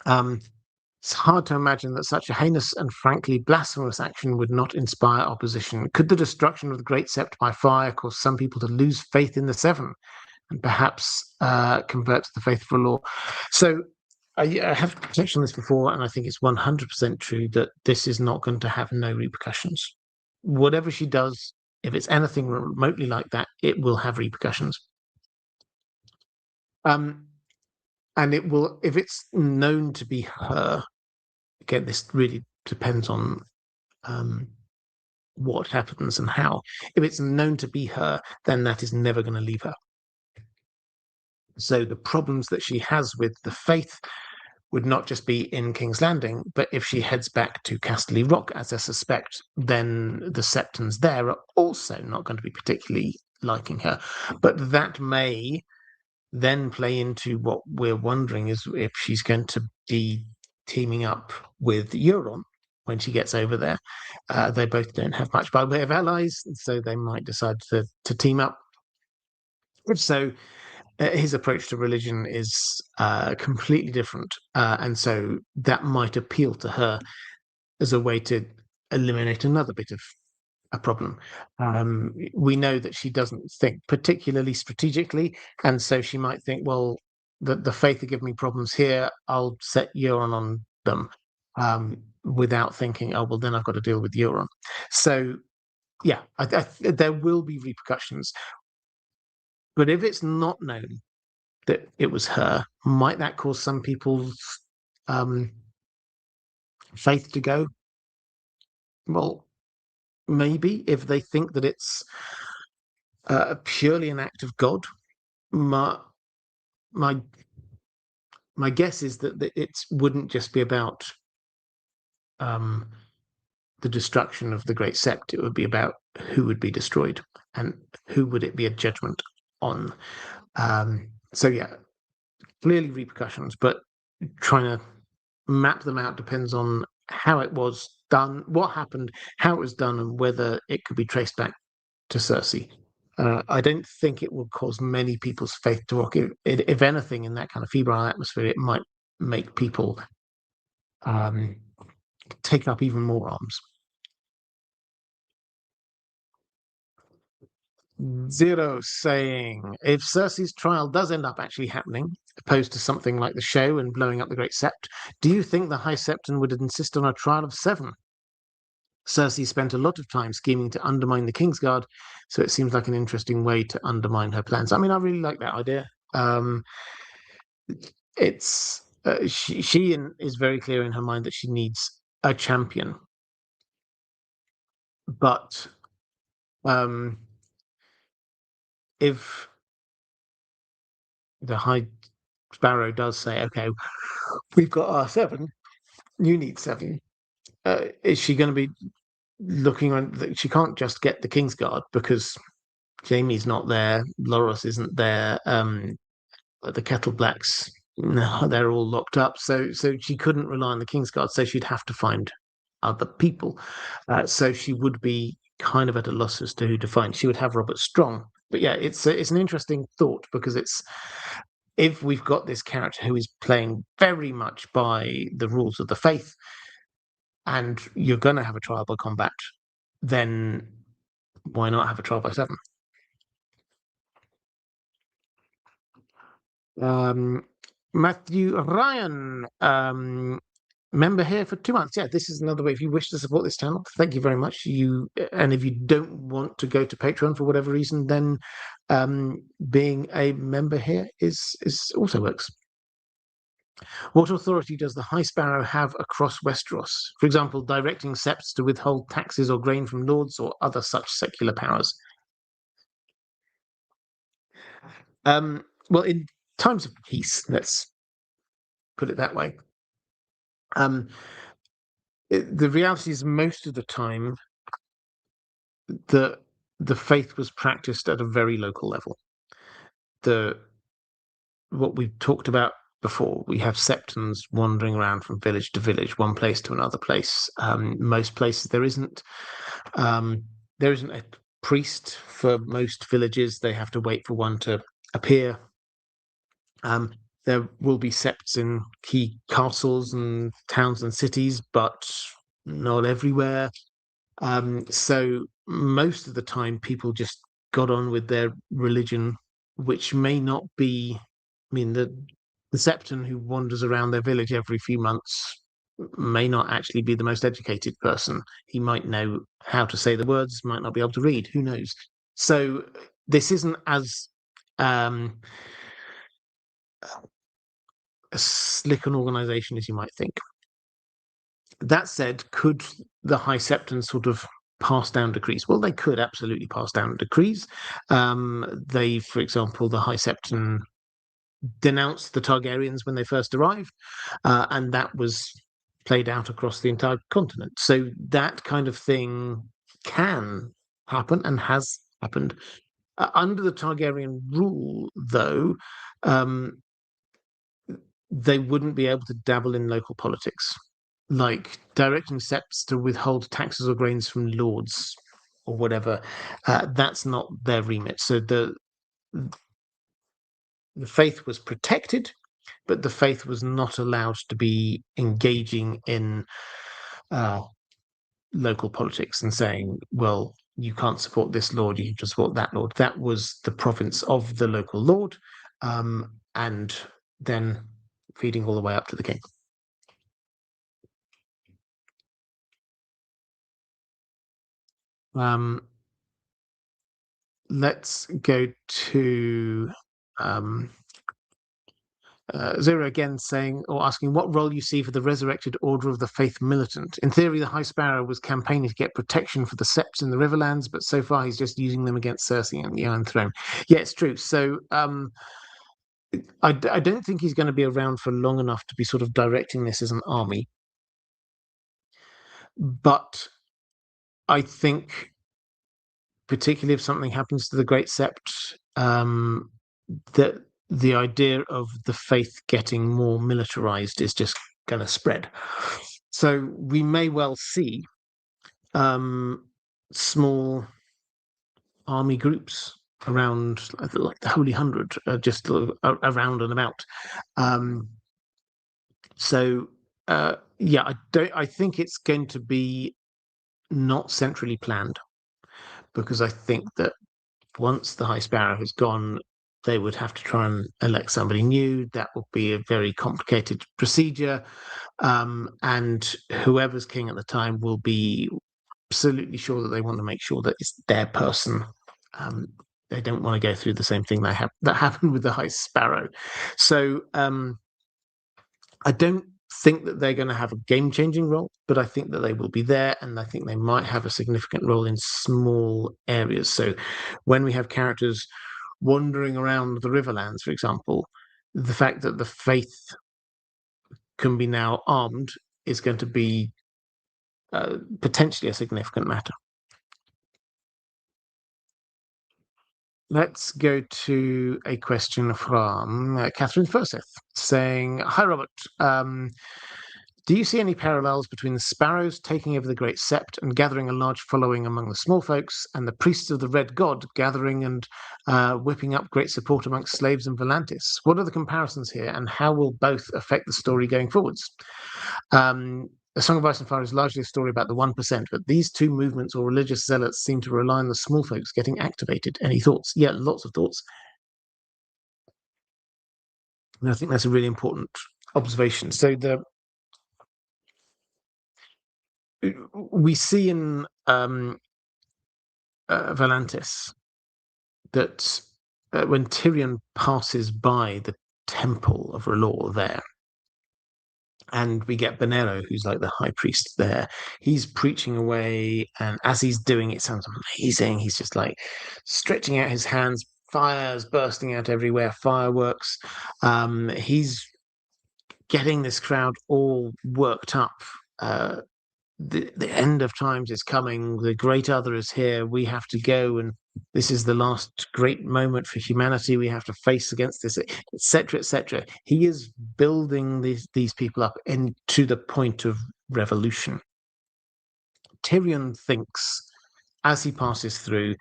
It's hard to imagine that such a heinous and frankly blasphemous action would not inspire opposition. Could the destruction of the Great Sept by fire cause some people to lose faith in the Seven and perhaps convert to the faith of R'hllor? So I have touched on this before, and I think it's 100% true that this is not going to have no repercussions. Whatever she does, if it's anything remotely like that, it will have repercussions. And it will, if it's known to be her, again, this really depends on what happens and how. If it's known to be her, then that is never going to leave her. So the problems that she has with the faith would not just be in King's Landing, but if she heads back to Casterly Rock, as I suspect, then the Septons there are also not going to be particularly liking her. But that may then play into what we're wondering is if she's going to be teaming up with Euron when she gets over there. They both don't have much by way of allies, so they might decide to team up. If so, his approach to religion is completely different, and so that might appeal to her as a way to eliminate another bit of a problem. We know that she doesn't think particularly strategically, and so she might think, well, the faith are giving me problems here. I'll set Euron on them, without thinking, oh, well, then I've got to deal with Euron. So, yeah, there will be repercussions. But if it's not known that it was her, might that cause some people's faith to go? Well, maybe if they think that it's purely an act of God. My my my guess is that it wouldn't just be about um, the destruction of the Great Sept. It would be about who would be destroyed and who would it be a judgment on. So yeah, clearly repercussions, but trying to map them out depends on how it was done, what happened, how it was done, and whether it could be traced back to Cersei. I don't think it will cause many people's faith to rock. If anything, in that kind of febrile atmosphere, it might make people um, take up even more arms. Zero saying, if Cersei's trial does end up actually happening, opposed to something like the show and blowing up the Great Sept, do you think the High Septon would insist on a trial of 7? Cersei spent a lot of time scheming to undermine the Kingsguard, so it seems like an interesting way to undermine her plans. I mean, I really like that idea. It's she is very clear in her mind that she needs a champion, but if the High Sparrow does say, "Okay, we've got our 7, you need 7," is she going to be looking on? She can't just get the Kingsguard because Jaime's not there, Loras isn't there, the Kettle Blacks, no, they're all locked up. So she couldn't rely on the Kingsguard. So she'd have to find other people. So she would be kind of at a loss as to who to find. She would have Robert Strong. But yeah, it's an interesting thought because it's if we've got this character who is playing very much by the rules of the faith, and you're going to have a trial by combat, then why not have a trial by 7? Matthew Ryan, member here for 2 months. Yeah, this is another way. If you wish to support this channel, thank you very much. And if you don't want to go to Patreon for whatever reason, then being a member here is also works. What authority does the High Sparrow have across Westeros? For example, directing septs to withhold taxes or grain from lords or other such secular powers. Well, in times of peace, let's put it that way. The reality is, most of the time, the faith was practiced at a very local level. What we've talked about before, we have septons wandering around from village to village, one place to another place. Most places there isn't a priest for most villages. They have to wait for one to appear. There will be septs in key castles and towns and cities, but not everywhere. So most of the time, people just got on with their religion, which may not be. I mean, the septon who wanders around their village every few months may not actually be the most educated person. He might know how to say the words, might not be able to read. Who knows? So this isn't as a slick an organization as you might think. That said, could the High Septon sort of pass down decrees? Well, they could absolutely pass down decrees. For example, the High Septon denounced the Targaryens when they first arrived, and that was played out across the entire continent. So that kind of thing can happen and has happened. Under the Targaryen rule, though, they wouldn't be able to dabble in local politics, like directing septs to withhold taxes or grains from lords or whatever. That's not their remit. So the faith was protected, but the faith was not allowed to be engaging in local politics and saying, well, you can't support this lord, you can support that lord. That was the province of the local lord, and then feeding all the way up to the king. Let's go to Zero again, saying or asking what role you see for the resurrected Order of the Faith militant. In theory, the High Sparrow was campaigning to get protection for the septs in the Riverlands, but so far he's just using them against Cersei and the Iron Throne. Yeah, it's true. So I don't think he's going to be around for long enough to be sort of directing this as an army. But I think, particularly if something happens to the Great Sept, that the idea of the faith getting more militarized is just going to spread. So we may well see small army groups around, like the Holy Hundred, just around and about. Yeah, I think it's going to be not centrally planned, because I think that once the High Sparrow has gone, they would have to try and elect somebody new. That will be a very complicated procedure. And whoever's king at the time will be absolutely sure that they want to make sure that it's their person. They don't want to go through the same thing that happened with the High Sparrow. So I don't think that they're going to have a game-changing role, but I think that they will be there, and I think they might have a significant role in small areas. So when we have characters wandering around the Riverlands, for example, the fact that the faith can be now armed is going to be potentially a significant matter. Let's go to a question from Cathrine Forsyth, saying, "Hi, Robert. Do you see any parallels between the Sparrows taking over the Great Sept and gathering a large following among the small folks, and the priests of the Red God gathering and whipping up great support amongst slaves and Volantis? What are the comparisons here, and how will both affect the story going forwards? A Song of Ice and Fire is largely a story about the 1%, but these two movements or religious zealots seem to rely on the small folks getting activated. Any thoughts?" Yeah, lots of thoughts. And I think that's a really important observation. So we see in Volantis that when Tyrion passes by the temple of R'hllor there, and we get Bonero, who's like the high priest there, he's preaching away, and as he's doing it, sounds amazing. He's just like stretching out his hands, fires bursting out everywhere, fireworks. He's getting this crowd all worked up. The end of times is coming. The great other is here. We have to go, and this is the last great moment for humanity. We have to face against this, etc., etc. He is building these people up into the point of revolution. Tyrion thinks, as he passes through,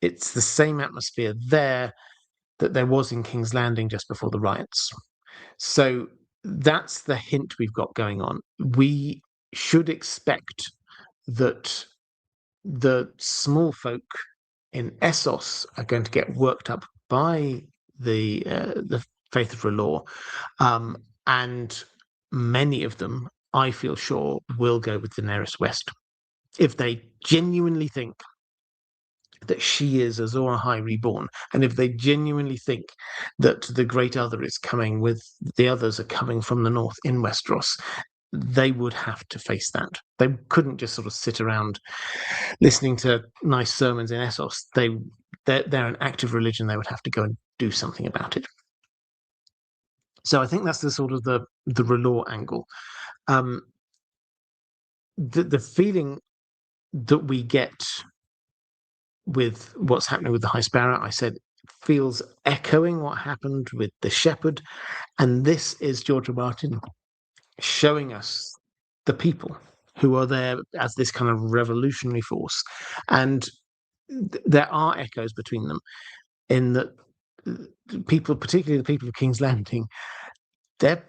it's the same atmosphere there that there was in King's Landing just before the riots. So that's the hint we've got going on. We should expect that the small folk in Essos are going to get worked up by the faith of R'hllor, and many of them, I feel sure, will go with Daenerys West if they genuinely think that she is Azor Ahai reborn, and if they genuinely think that the Great Other is coming with the others are coming from the north in Westeros, they would have to face that. They couldn't just sort of sit around listening to nice sermons in Essos. They're an active religion. They would have to go and do something about it. So I think that's the sort of the R'hllor angle. The feeling that we get with what's happening with the High Sparrow. I said feels echoing what happened with the Shepherd, and this is George R. Martin showing us the people who are there as this kind of revolutionary force, and there are echoes between them in that people, particularly the people of King's Landing, they're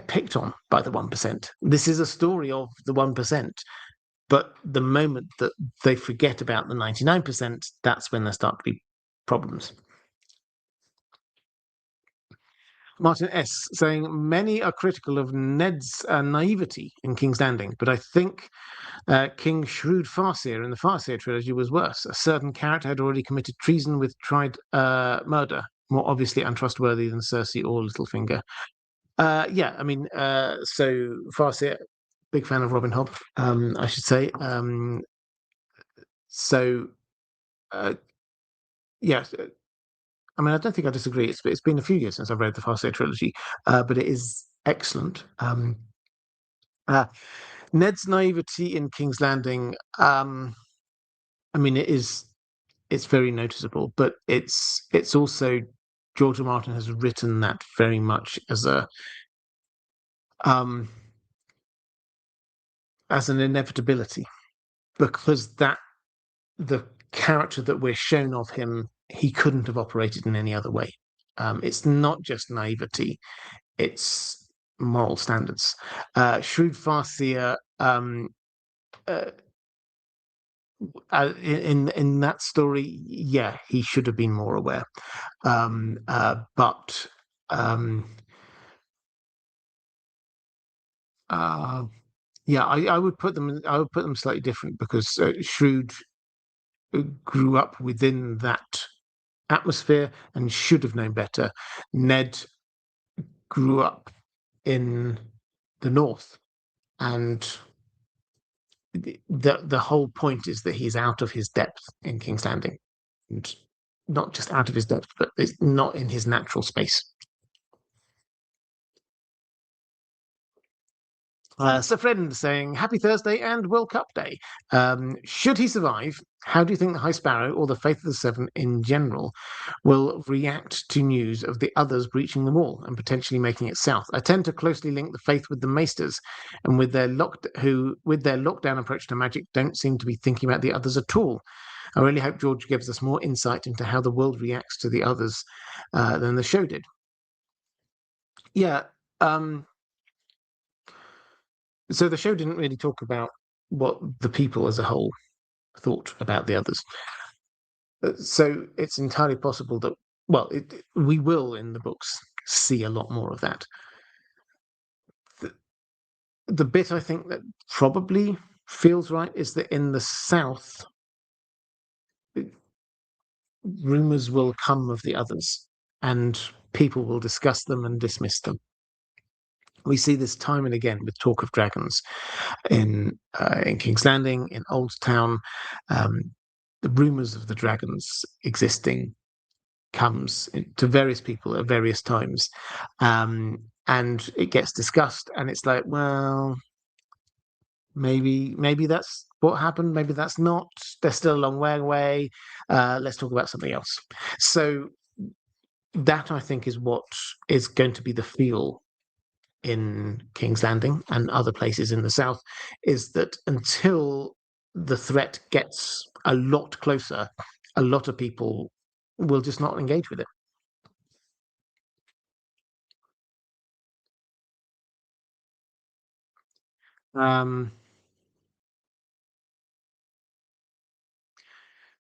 picked on by the 1%. This is a story of the 1%. But the moment that they forget about the 99%, that's when there start to be problems. Martin S. saying, many are critical of Ned's naivety in King's Landing, but I think King Shrewd Farseer in the Farseer trilogy was worse. A certain character had already committed treason with tried murder, more obviously untrustworthy than Cersei or Littlefinger. Yeah, I mean, so Farseer, big fan of Robin Hobb, I should say. So, yeah, I mean, I don't think I disagree. It's been a few years since I've read the Farseer trilogy, but it is excellent. Ned's naivety in King's Landing, I mean, it's very noticeable, but it's also George R. Martin has written that very much as an inevitability, because that the character that we're shown of him, he couldn't have operated in any other way. It's not just naivety, it's moral standards. Shrewd Farseer, in that story, yeah, he should have been more aware. But yeah, I would put them. I would put them slightly different, because Shrewd grew up within that atmosphere and should have known better. Ned grew up in the north, and the whole point is that he's out of his depth in King's Landing, and not just out of his depth, but it's not in his natural space. Sir Fred saying, happy Thursday and World Cup Day. Should he survive, how do you think the High Sparrow, or the Faith of the Seven in general, will react to news of the others breaching the wall and potentially making it south? I tend to closely link the Faith with the Maesters, and with their lockdown approach to magic, don't seem to be thinking about the others at all. I really hope George gives us more insight into how the world reacts to the others than the show did. Yeah. So the show didn't really talk about what the people as a whole thought about the others. So it's entirely possible that, well, we will in the books see a lot more of that. The bit I think that probably feels right is that in the South, rumors will come of the others, and people will discuss them and dismiss them. We see this time and again with talk of dragons in King's Landing, in Old Town. The rumors of the dragons existing comes to various people at various times, and it gets discussed, and it's like, well, maybe that's what happened, maybe that's not. They're still a long way away. Let's talk about something else. So that, I think, is what is going to be the feel in King's Landing and other places in the South, is that until the threat gets a lot closer, a lot of people will just not engage with it.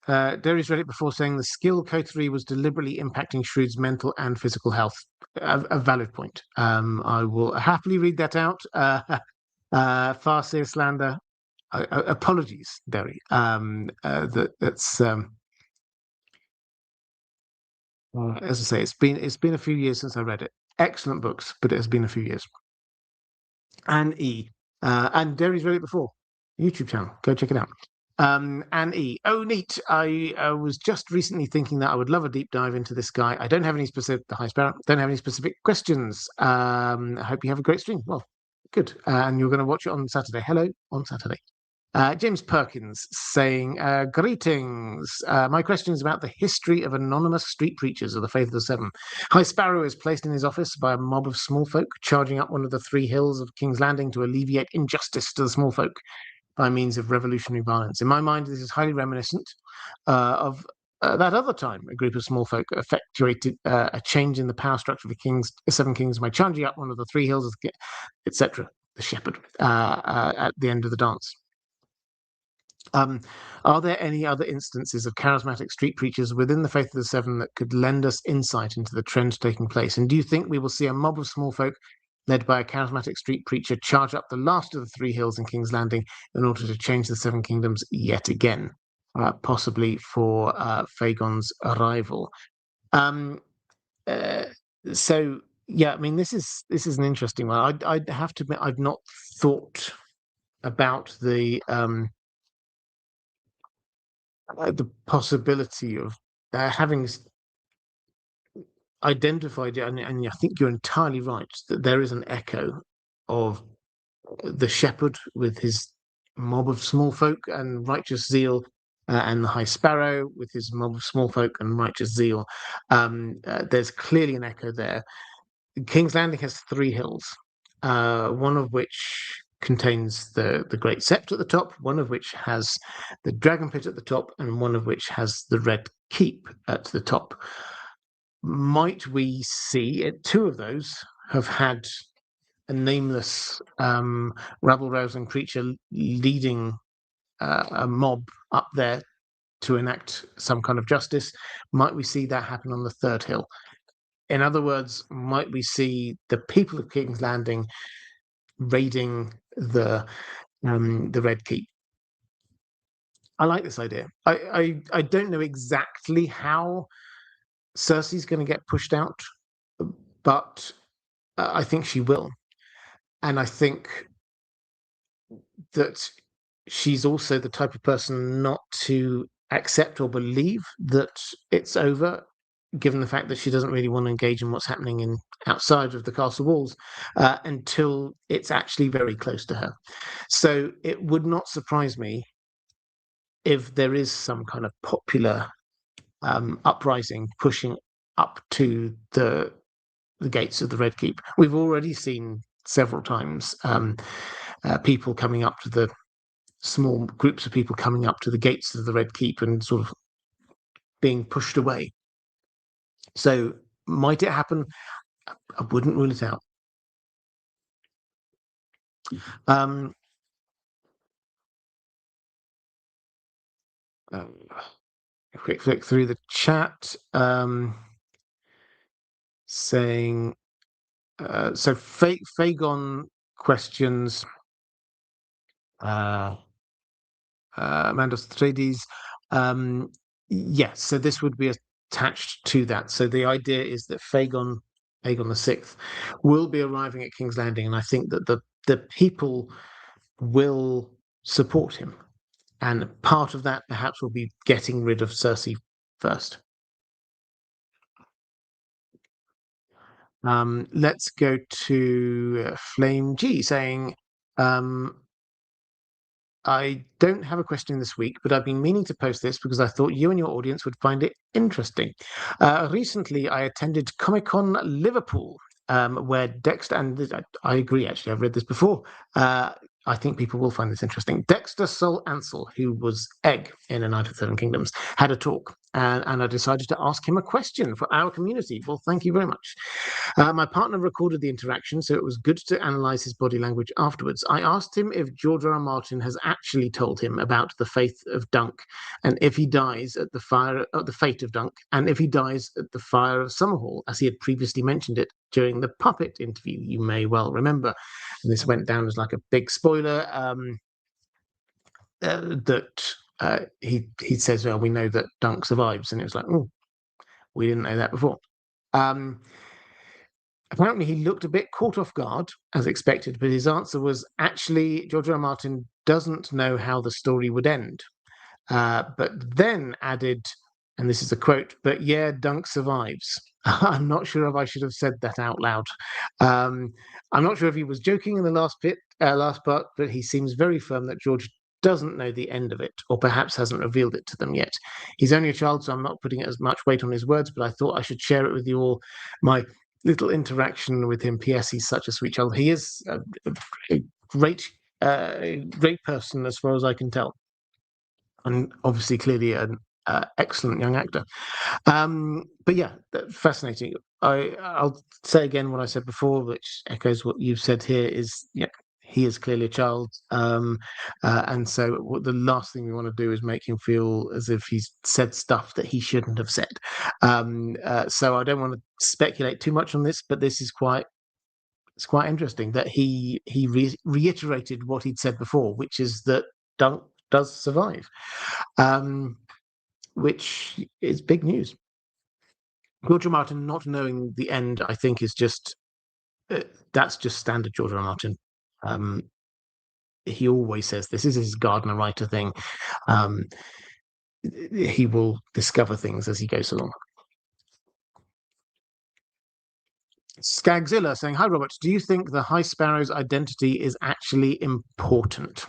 Derry's read it before, saying the skill coterie was deliberately impacting Shrewd's mental and physical health. A valid point. I will happily read that out. Farseer slander. Apologies, Derry. That's as I say, it's been a few years since I read it. Excellent books, but it has been a few years. Anne E. And Derry's read it before. YouTube channel. Go check it out. Anne E. Oh, neat. I was just recently thinking that I would love a deep dive into this guy. I don't have any specific, the High Sparrow, don't have any specific questions. I hope you have a great stream. Well, good. And you're going to watch it on Saturday. Hello on Saturday. James Perkins saying, greetings. My question is about the history of anonymous street preachers of the Faith of the Seven. High Sparrow is placed in his office by a mob of small folk charging up one of the 3 hills of King's Landing to alleviate injustice to the small folk by means of revolutionary violence. In my mind, this is highly reminiscent of that other time a group of small folk effectuated a change in the power structure of the 7 kings by charging up one of the 3 hills, etc., the shepherd, at the end of the dance. Are there any other instances of charismatic street preachers within the Faith of the Seven that could lend us insight into the trend taking place? And do you think we will see a mob of small folk led by a charismatic street preacher charge up the last of the 3 hills in King's Landing in order to change the 7 kingdoms yet again, possibly for Fagon's arrival? So yeah, I mean, this is an interesting one. I'd have to admit I've not thought about the possibility of having identified it, and I think you're entirely right that there is an echo of the shepherd with his mob of small folk and righteous zeal, and the High Sparrow with his mob of small folk and righteous zeal. There's clearly an echo there. King's Landing has 3 hills, one of which contains the Great Sept at the top, one of which has the Dragon Pit at the top, and one of which has the Red Keep at the top. Might we see it? 2 of those have had a nameless rabble-rousing creature leading a mob up there to enact some kind of justice. Might we see that happen on the 3rd hill? In other words, might we see the people of King's Landing raiding the Red Keep? I like this idea. I don't know exactly how Cersei's going to get pushed out, but I think she will. And I think that she's also the type of person not to accept or believe that it's over, given the fact that she doesn't really want to engage in what's happening outside of the castle walls until it's actually very close to her. So it would not surprise me if there is some kind of popular uprising pushing up to the gates of the Red Keep. We've already seen several times people coming up to the small groups of people coming up to the gates of the Red Keep and sort of being pushed away. So might it happen? I wouldn't rule it out. A quick flick through the chat, saying so Fagon questions Mandos Trades. Yes, so this would be attached to that. So the idea is that Aegon VI will be arriving at King's Landing, and I think that the people will support him. And part of that perhaps will be getting rid of Cersei first. Let's go to Flame G saying, I don't have a question this week, but I've been meaning to post this because I thought you and your audience would find it interesting. Recently, I attended Comic-Con Liverpool, where Dexter, and I agree, actually, I've read this before. I think people will find this interesting. Dexter Sol Ansel, who was Egg in A Knight of the Seven Kingdoms, had a talk, and I decided to ask him a question for our community. Well, thank you very much. My partner recorded the interaction, so it was good to analyze his body language afterwards. I asked him if George R. R. Martin has actually told him about the faith of Dunk, and if he dies at the fate of Dunk, and if he dies at the fire of Summerhall, as he had previously mentioned it during the puppet interview. You may well remember. And this went down as like a big spoiler. That he says, well, we know that Dunk survives, and it was like, oh, we didn't know that before. Apparently he looked a bit caught off guard, as expected, but his answer was actually George R. R. Martin doesn't know how the story would end, but then added, and this is a quote, but yeah, Dunk survives. I'm not sure if I should have said that out loud. I'm not sure if he was joking in the last part, but he seems very firm that George doesn't know the end of it, or perhaps hasn't revealed it to them yet. He's only a child, so I'm not putting as much weight on his words, but I thought I should share it with you all. My little interaction with him. P.S. He's such a sweet child. He is a great person as far as I can tell, and obviously clearly an excellent young actor. But yeah, fascinating. I'll say again what I said before, which echoes what you've said here. Is he is clearly a child, and so the last thing we want to do is make him feel as if he's said stuff that he shouldn't have said. So I don't want to speculate too much on this, but this is quite interesting that he reiterated what he'd said before, which is that Dunk does survive, which is big news. George R. Martin not knowing the end, I think, is just that's just standard George R. Martin. He always says this is his gardener writer thing. He will discover things as he goes along. Skagzilla saying, "Hi Robert, do you think the High Sparrow's identity is actually important?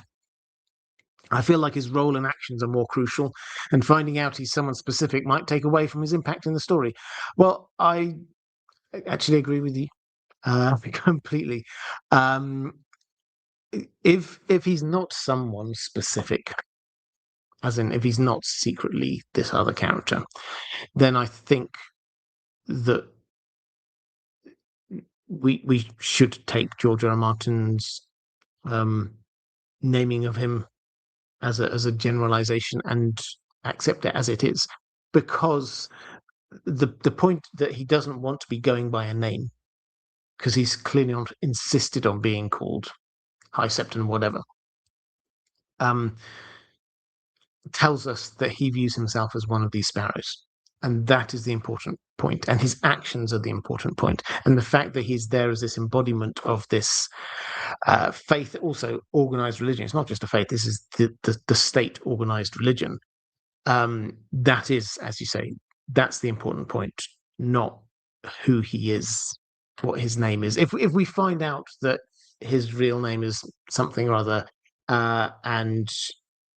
I feel like his role and actions are more crucial, and finding out he's someone specific might take away from his impact in the story." Well, I actually agree with you completely. If he's not someone specific, as in if he's not secretly this other character, then I think that we should take George R. R. Martin's naming of him as a generalization and accept it as it is, because the point that he doesn't want to be going by a name, because he's clearly not insisted on being called High Septon whatever, tells us that he views himself as one of these sparrows, and that is the important point, and his actions are the important point, and the fact that he's there as this embodiment of this faith, also organized religion. It's not just a faith, this is the state organized religion. That is, as you say, that's the important point, not who he is, what his name is. If we find out that his real name is something or other, and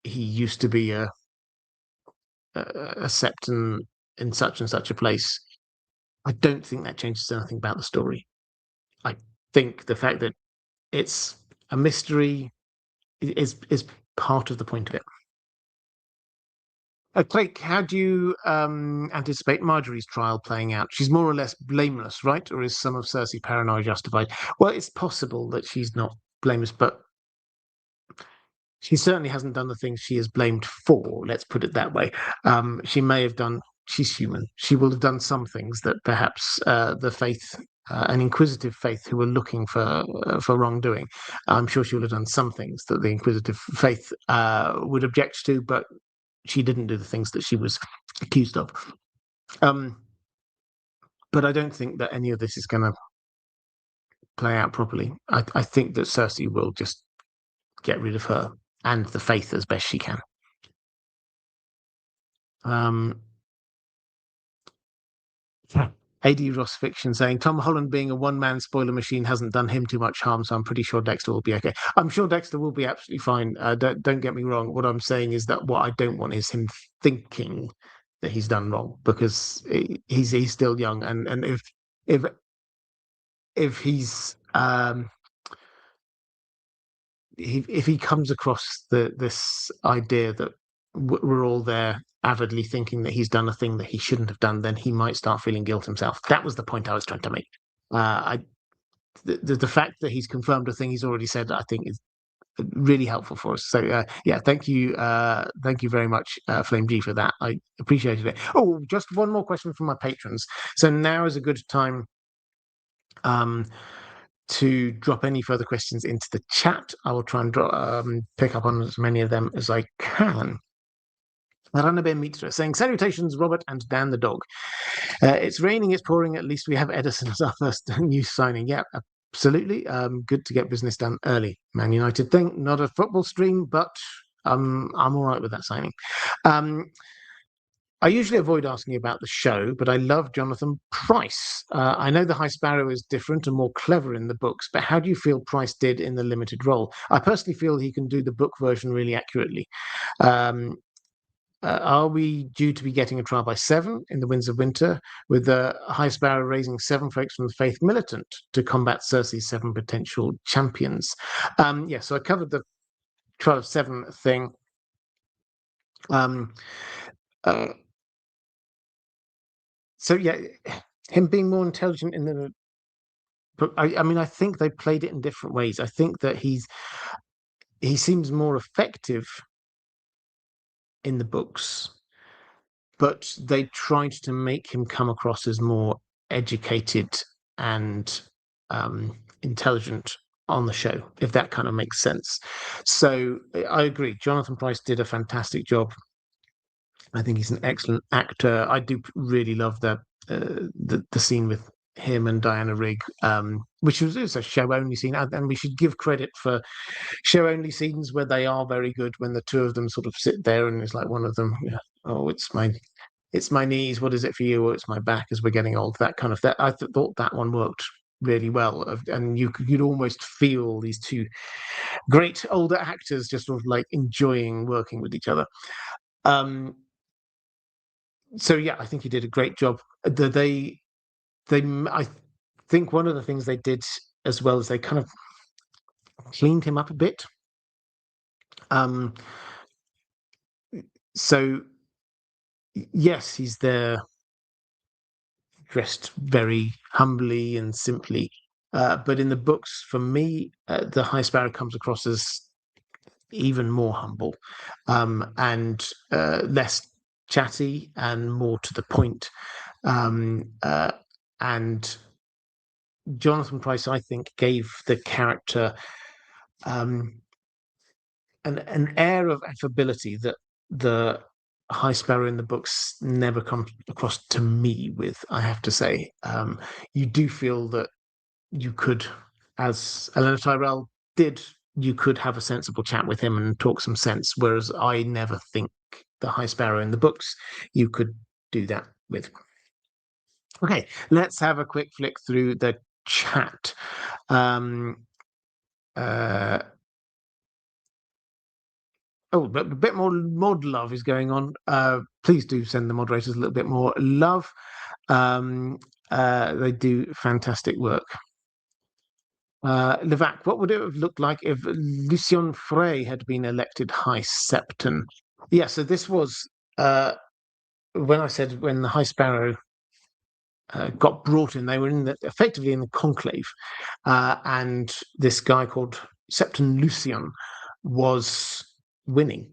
he used to be a septon in such and such a place, I don't think that changes anything about the story. I think the fact that it's a mystery is part of the point of it. Clake, how do you anticipate Marjorie's trial playing out? She's more or less blameless, right? Or is some of Cersei's paranoia justified? Well, it's possible that she's not blameless, but she certainly hasn't done the things she is blamed for. Let's put it that way. She may have done. She's human. She will have done some things that perhaps the faith, an inquisitive faith, who were looking for wrongdoing. I'm sure she will have done some things that the inquisitive faith would object to, but she didn't do the things that she was accused of. But I don't think that any of this is going to play out properly. I think that Cersei will just get rid of her and the faith as best she can. AD Ross Fiction saying, Tom Holland being a one-man spoiler machine hasn't done him too much harm, so I'm pretty sure Dexter will be okay. I'm sure Dexter will be absolutely fine. Don't get me wrong. What I'm saying is that what I don't want is him thinking that he's done wrong, because he's still young, and if he's if he comes across this idea that we're all there avidly thinking that he's done a thing that he shouldn't have done, then he might start feeling guilt himself. That was the point I was trying to make. The fact that he's confirmed a thing he's already said, I think, is really helpful for us. So yeah, thank you very much, Flame G, for that. I appreciated it. Oh, just one more question from my patrons. So now is a good time to drop any further questions into the chat. I will try and pick up on as many of them as I can. Ranabir Mitra saying, salutations, Robert and Dan the dog. It's raining, it's pouring. At least we have Edison as our first news signing. Yeah, absolutely. Good to get business done early. Man United thing, not a football stream, but I'm all right with that signing. I usually avoid asking about the show, but I love Jonathan Pryce. I know the High Sparrow is different and more clever in the books, but how do you feel Pryce did in the limited role? I personally feel he can do the book version really accurately. Um, are we due to be getting a trial by 7 in the Winds of Winter, with the High Sparrow raising 7 folks from the Faith Militant to combat Cersei's 7 potential champions? Yeah, so I covered the trial of 7 thing. Um, uh, so yeah, him being more intelligent in the, but I mean, I think they played it in different ways. I think that he seems more effective in the books, but they tried to make him come across as more educated and intelligent on the show, if that kind of makes sense. So I agree. Jonathan Pryce did a fantastic job. I think he's an excellent actor. I do really love the scene with him and Diana Rigg, which was a show only scene, and we should give credit for show only scenes where they are very good. When the two of them sort of sit there, and it's like one of them, oh, it's my knees. What is it for you? Or it's my back as we're getting old. That kind of that. Thought that one worked really well, and you'd almost feel these two great older actors just sort of like enjoying working with each other. So yeah, I think he did a great job. I think one of the things they did as well is they kind of cleaned him up a bit. Um, so yes, he's there dressed very humbly and simply, but in the books, for me, the High Sparrow comes across as even more humble, and less chatty and more to the point. And Jonathan Pryce, I think, gave the character an air of affability that the High Sparrow in the books never comes across to me with, I have to say. You do feel that you could, as Elena Tyrell did, you could have a sensible chat with him and talk some sense, whereas I never think the High Sparrow in the books you could do that with. Okay, let's have a quick flick through the chat. Oh, but a bit more mod love is going on. Please do send the moderators a little bit more love. They do fantastic work. Levac, what would it have looked like if Lucien Frey had been elected High Septon? Yeah, so this was when I said when the High Sparrow got brought in, they were effectively in the conclave, and this guy called Septon Lucien was winning.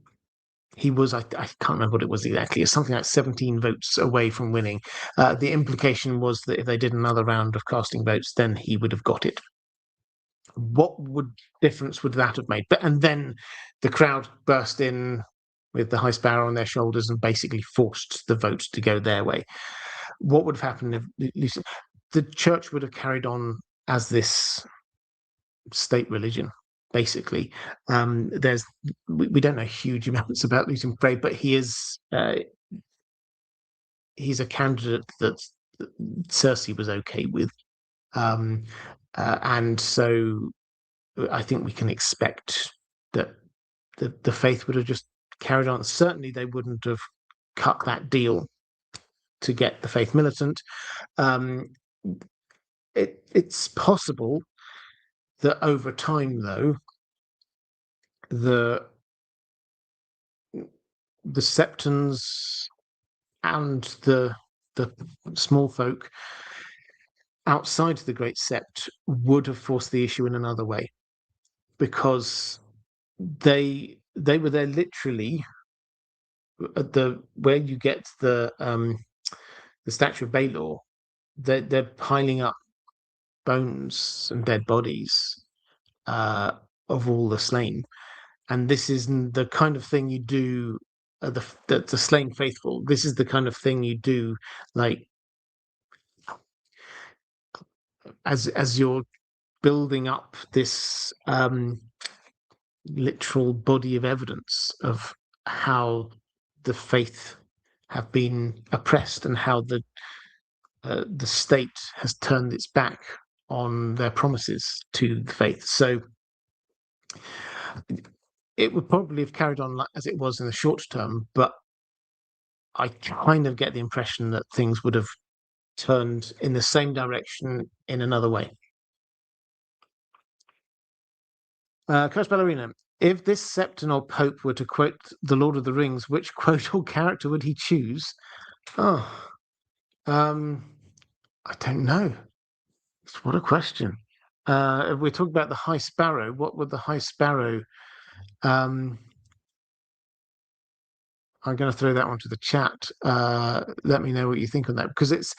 He was, I can't remember what it was exactly, it's something like 17 votes away from winning. The implication was that if they did another round of casting votes, then he would have got it. What difference would that have made? And then the crowd burst in with the High Sparrow on their shoulders and basically forced the vote to go their way. What would have happened if the church would have carried on as this state religion? Basically, we don't know huge amounts about Lucian Frey, but he's a candidate that Cersei was okay with, and so I think we can expect that the faith would have just carried on. Certainly, they wouldn't have cut that deal to get the faith militant. It's possible that over time, though, the Septons and the small folk outside the Great Sept would have forced the issue in another way, because they were there literally at the where you get the statue of Baelor. They're piling up bones and dead bodies of all the slain, and this is the kind of thing you do. The slain faithful. This is the kind of thing you do, like as you're building up this literal body of evidence of how the faith have been oppressed and how the state has turned its back on their promises to the faith. So it would probably have carried on as it was in the short term, but I kind of get the impression that things would have turned in the same direction in another way. Coach Ballerina, if this Septon Pope were to quote The Lord of the Rings, which quote or character would he choose? Oh, I don't know. What a question. If we're talking about the High Sparrow, what would the High Sparrow? I'm going to throw that one to the chat. Let me know what you think on that, because it's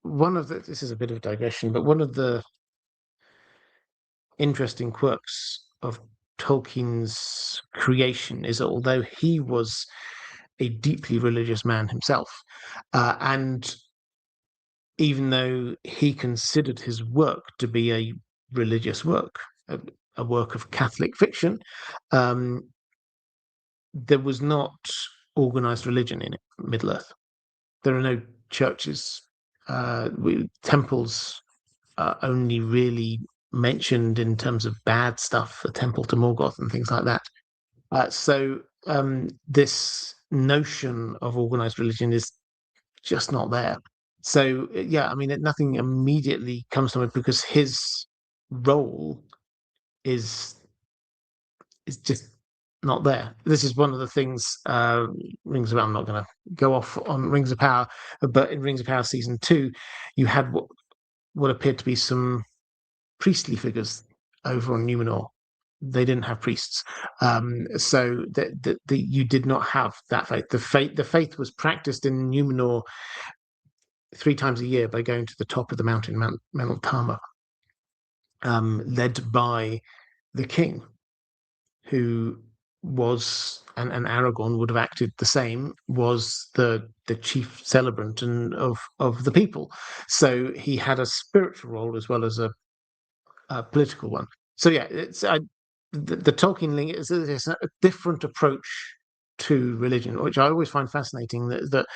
one of the. This is a bit of a digression, but one of the interesting quirks of Tolkien's creation is that although he was a deeply religious man himself, and even though he considered his work to be a religious work, a work of Catholic fiction, there was not organized religion in it, Middle Earth. There are no churches. Temples are only really mentioned in terms of bad stuff, a temple to Morgoth and things like that. So this notion of organized religion is just not there. So yeah, I mean, nothing immediately comes to mind because his role is just not there. This is one of the things Rings of Power. I'm not going to go off on Rings of Power, but in Rings of Power season 2, you had what appeared to be some priestly figures over on Numenor. They didn't have priests, so you did not have that faith. The faith was practiced in Numenor 3 times a year by going to the top of the mountain, Mount Meneltama, led by the king, who was, and Aragorn would have acted the same, was the chief celebrant of the people. So he had a spiritual role as well as a political one. So yeah, the Tolkien link is a different approach to religion, which I always find fascinating. That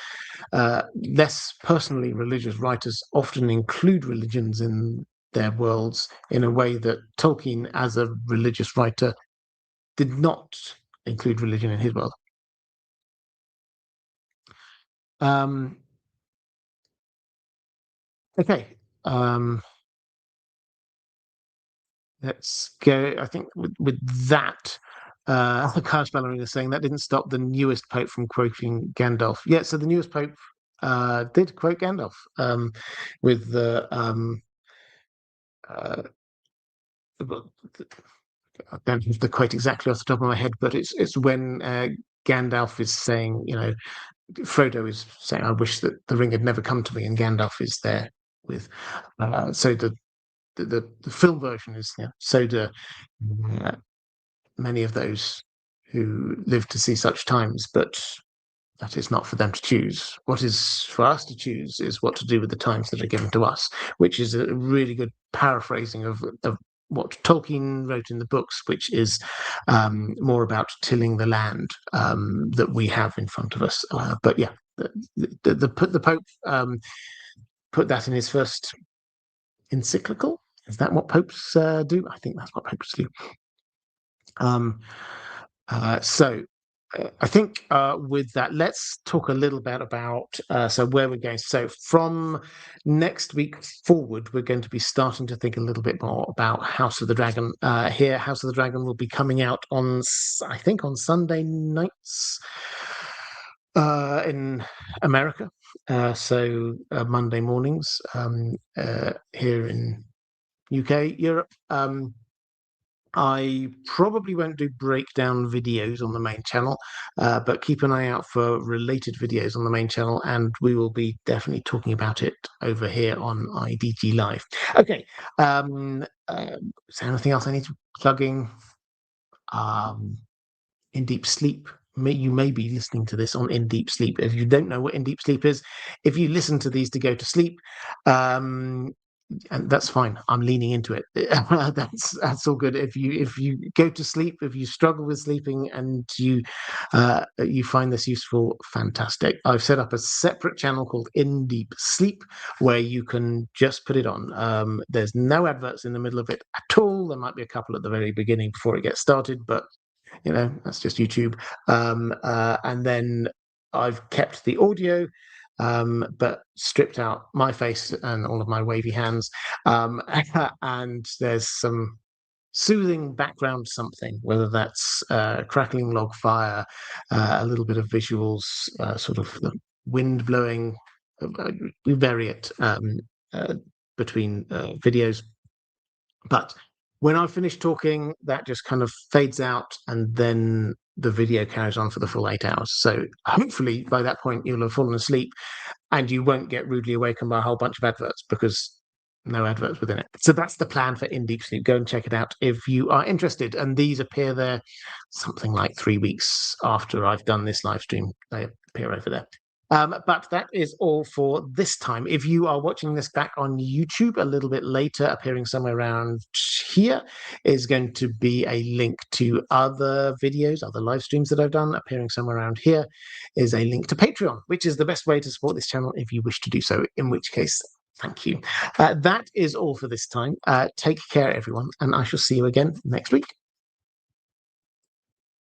less personally religious writers often include religions in their worlds in a way that Tolkien, as a religious writer, did not include religion in his world. Okay. Let's go. I think with that, Carlos Ballerina is saying that didn't stop the newest pope from quoting Gandalf. Yeah, so the newest pope did quote Gandalf with the I don't have the quote exactly off the top of my head, but it's when Gandalf is saying, Frodo is saying, "I wish that the ring had never come to me," and Gandalf is there with. So the film version is so do many of those who live to see such times, but that is not for them to choose. What is for us to choose is what to do with the times that are given to us, which is a really good paraphrasing of what Tolkien wrote in the books, which is more about tilling the land that we have in front of us. But yeah, the Pope put that in his first encyclical. Is that what popes do? I think that's what popes do. So I think with that, let's talk a little bit about so where we're going. So from next week forward, we're going to be starting to think a little bit more about House of the Dragon. Here, House of the Dragon will be coming out on, I think, on Sunday nights in America. So Monday mornings here in UK, Europe. I probably won't do breakdown videos on the main channel, but keep an eye out for related videos on the main channel, and we will be definitely talking about it over here on IDG Live. Okay, is there anything else I need to plug in? In Deep Sleep. You may be listening to this on In Deep Sleep. If you don't know what In Deep Sleep is, if you listen to these to go to sleep, and that's fine. I'm leaning into it. That's all good. If you go to sleep, if you struggle with sleeping, and you find this useful, fantastic. I've set up a separate channel called In Deep Sleep where you can just put it on. There's no adverts in the middle of it at all. There might be a couple at the very beginning before it gets started, but that's just YouTube. And then I've kept the audio, but stripped out my face and all of my wavy hands. And there's some soothing background something, whether that's crackling log fire, a little bit of visuals, sort of the wind blowing. We vary it between videos. But when I finish talking, that just kind of fades out, and then the video carries on for the full 8 hours. So hopefully by that point you'll have fallen asleep and you won't get rudely awakened by a whole bunch of adverts, because no adverts within it. So that's the plan for In Deep Sleep. Go and check it out if you are interested. And these appear there something like 3 weeks after I've done this live stream. They appear over there. But that is all for this time. If you are watching this back on YouTube a little bit later, appearing somewhere around here is going to be a link to other videos, other live streams that I've done. Appearing somewhere around here is a link to Patreon, which is the best way to support this channel if you wish to do so, in which case, thank you. That is all for this time. Take care, everyone, and I shall see you again next week.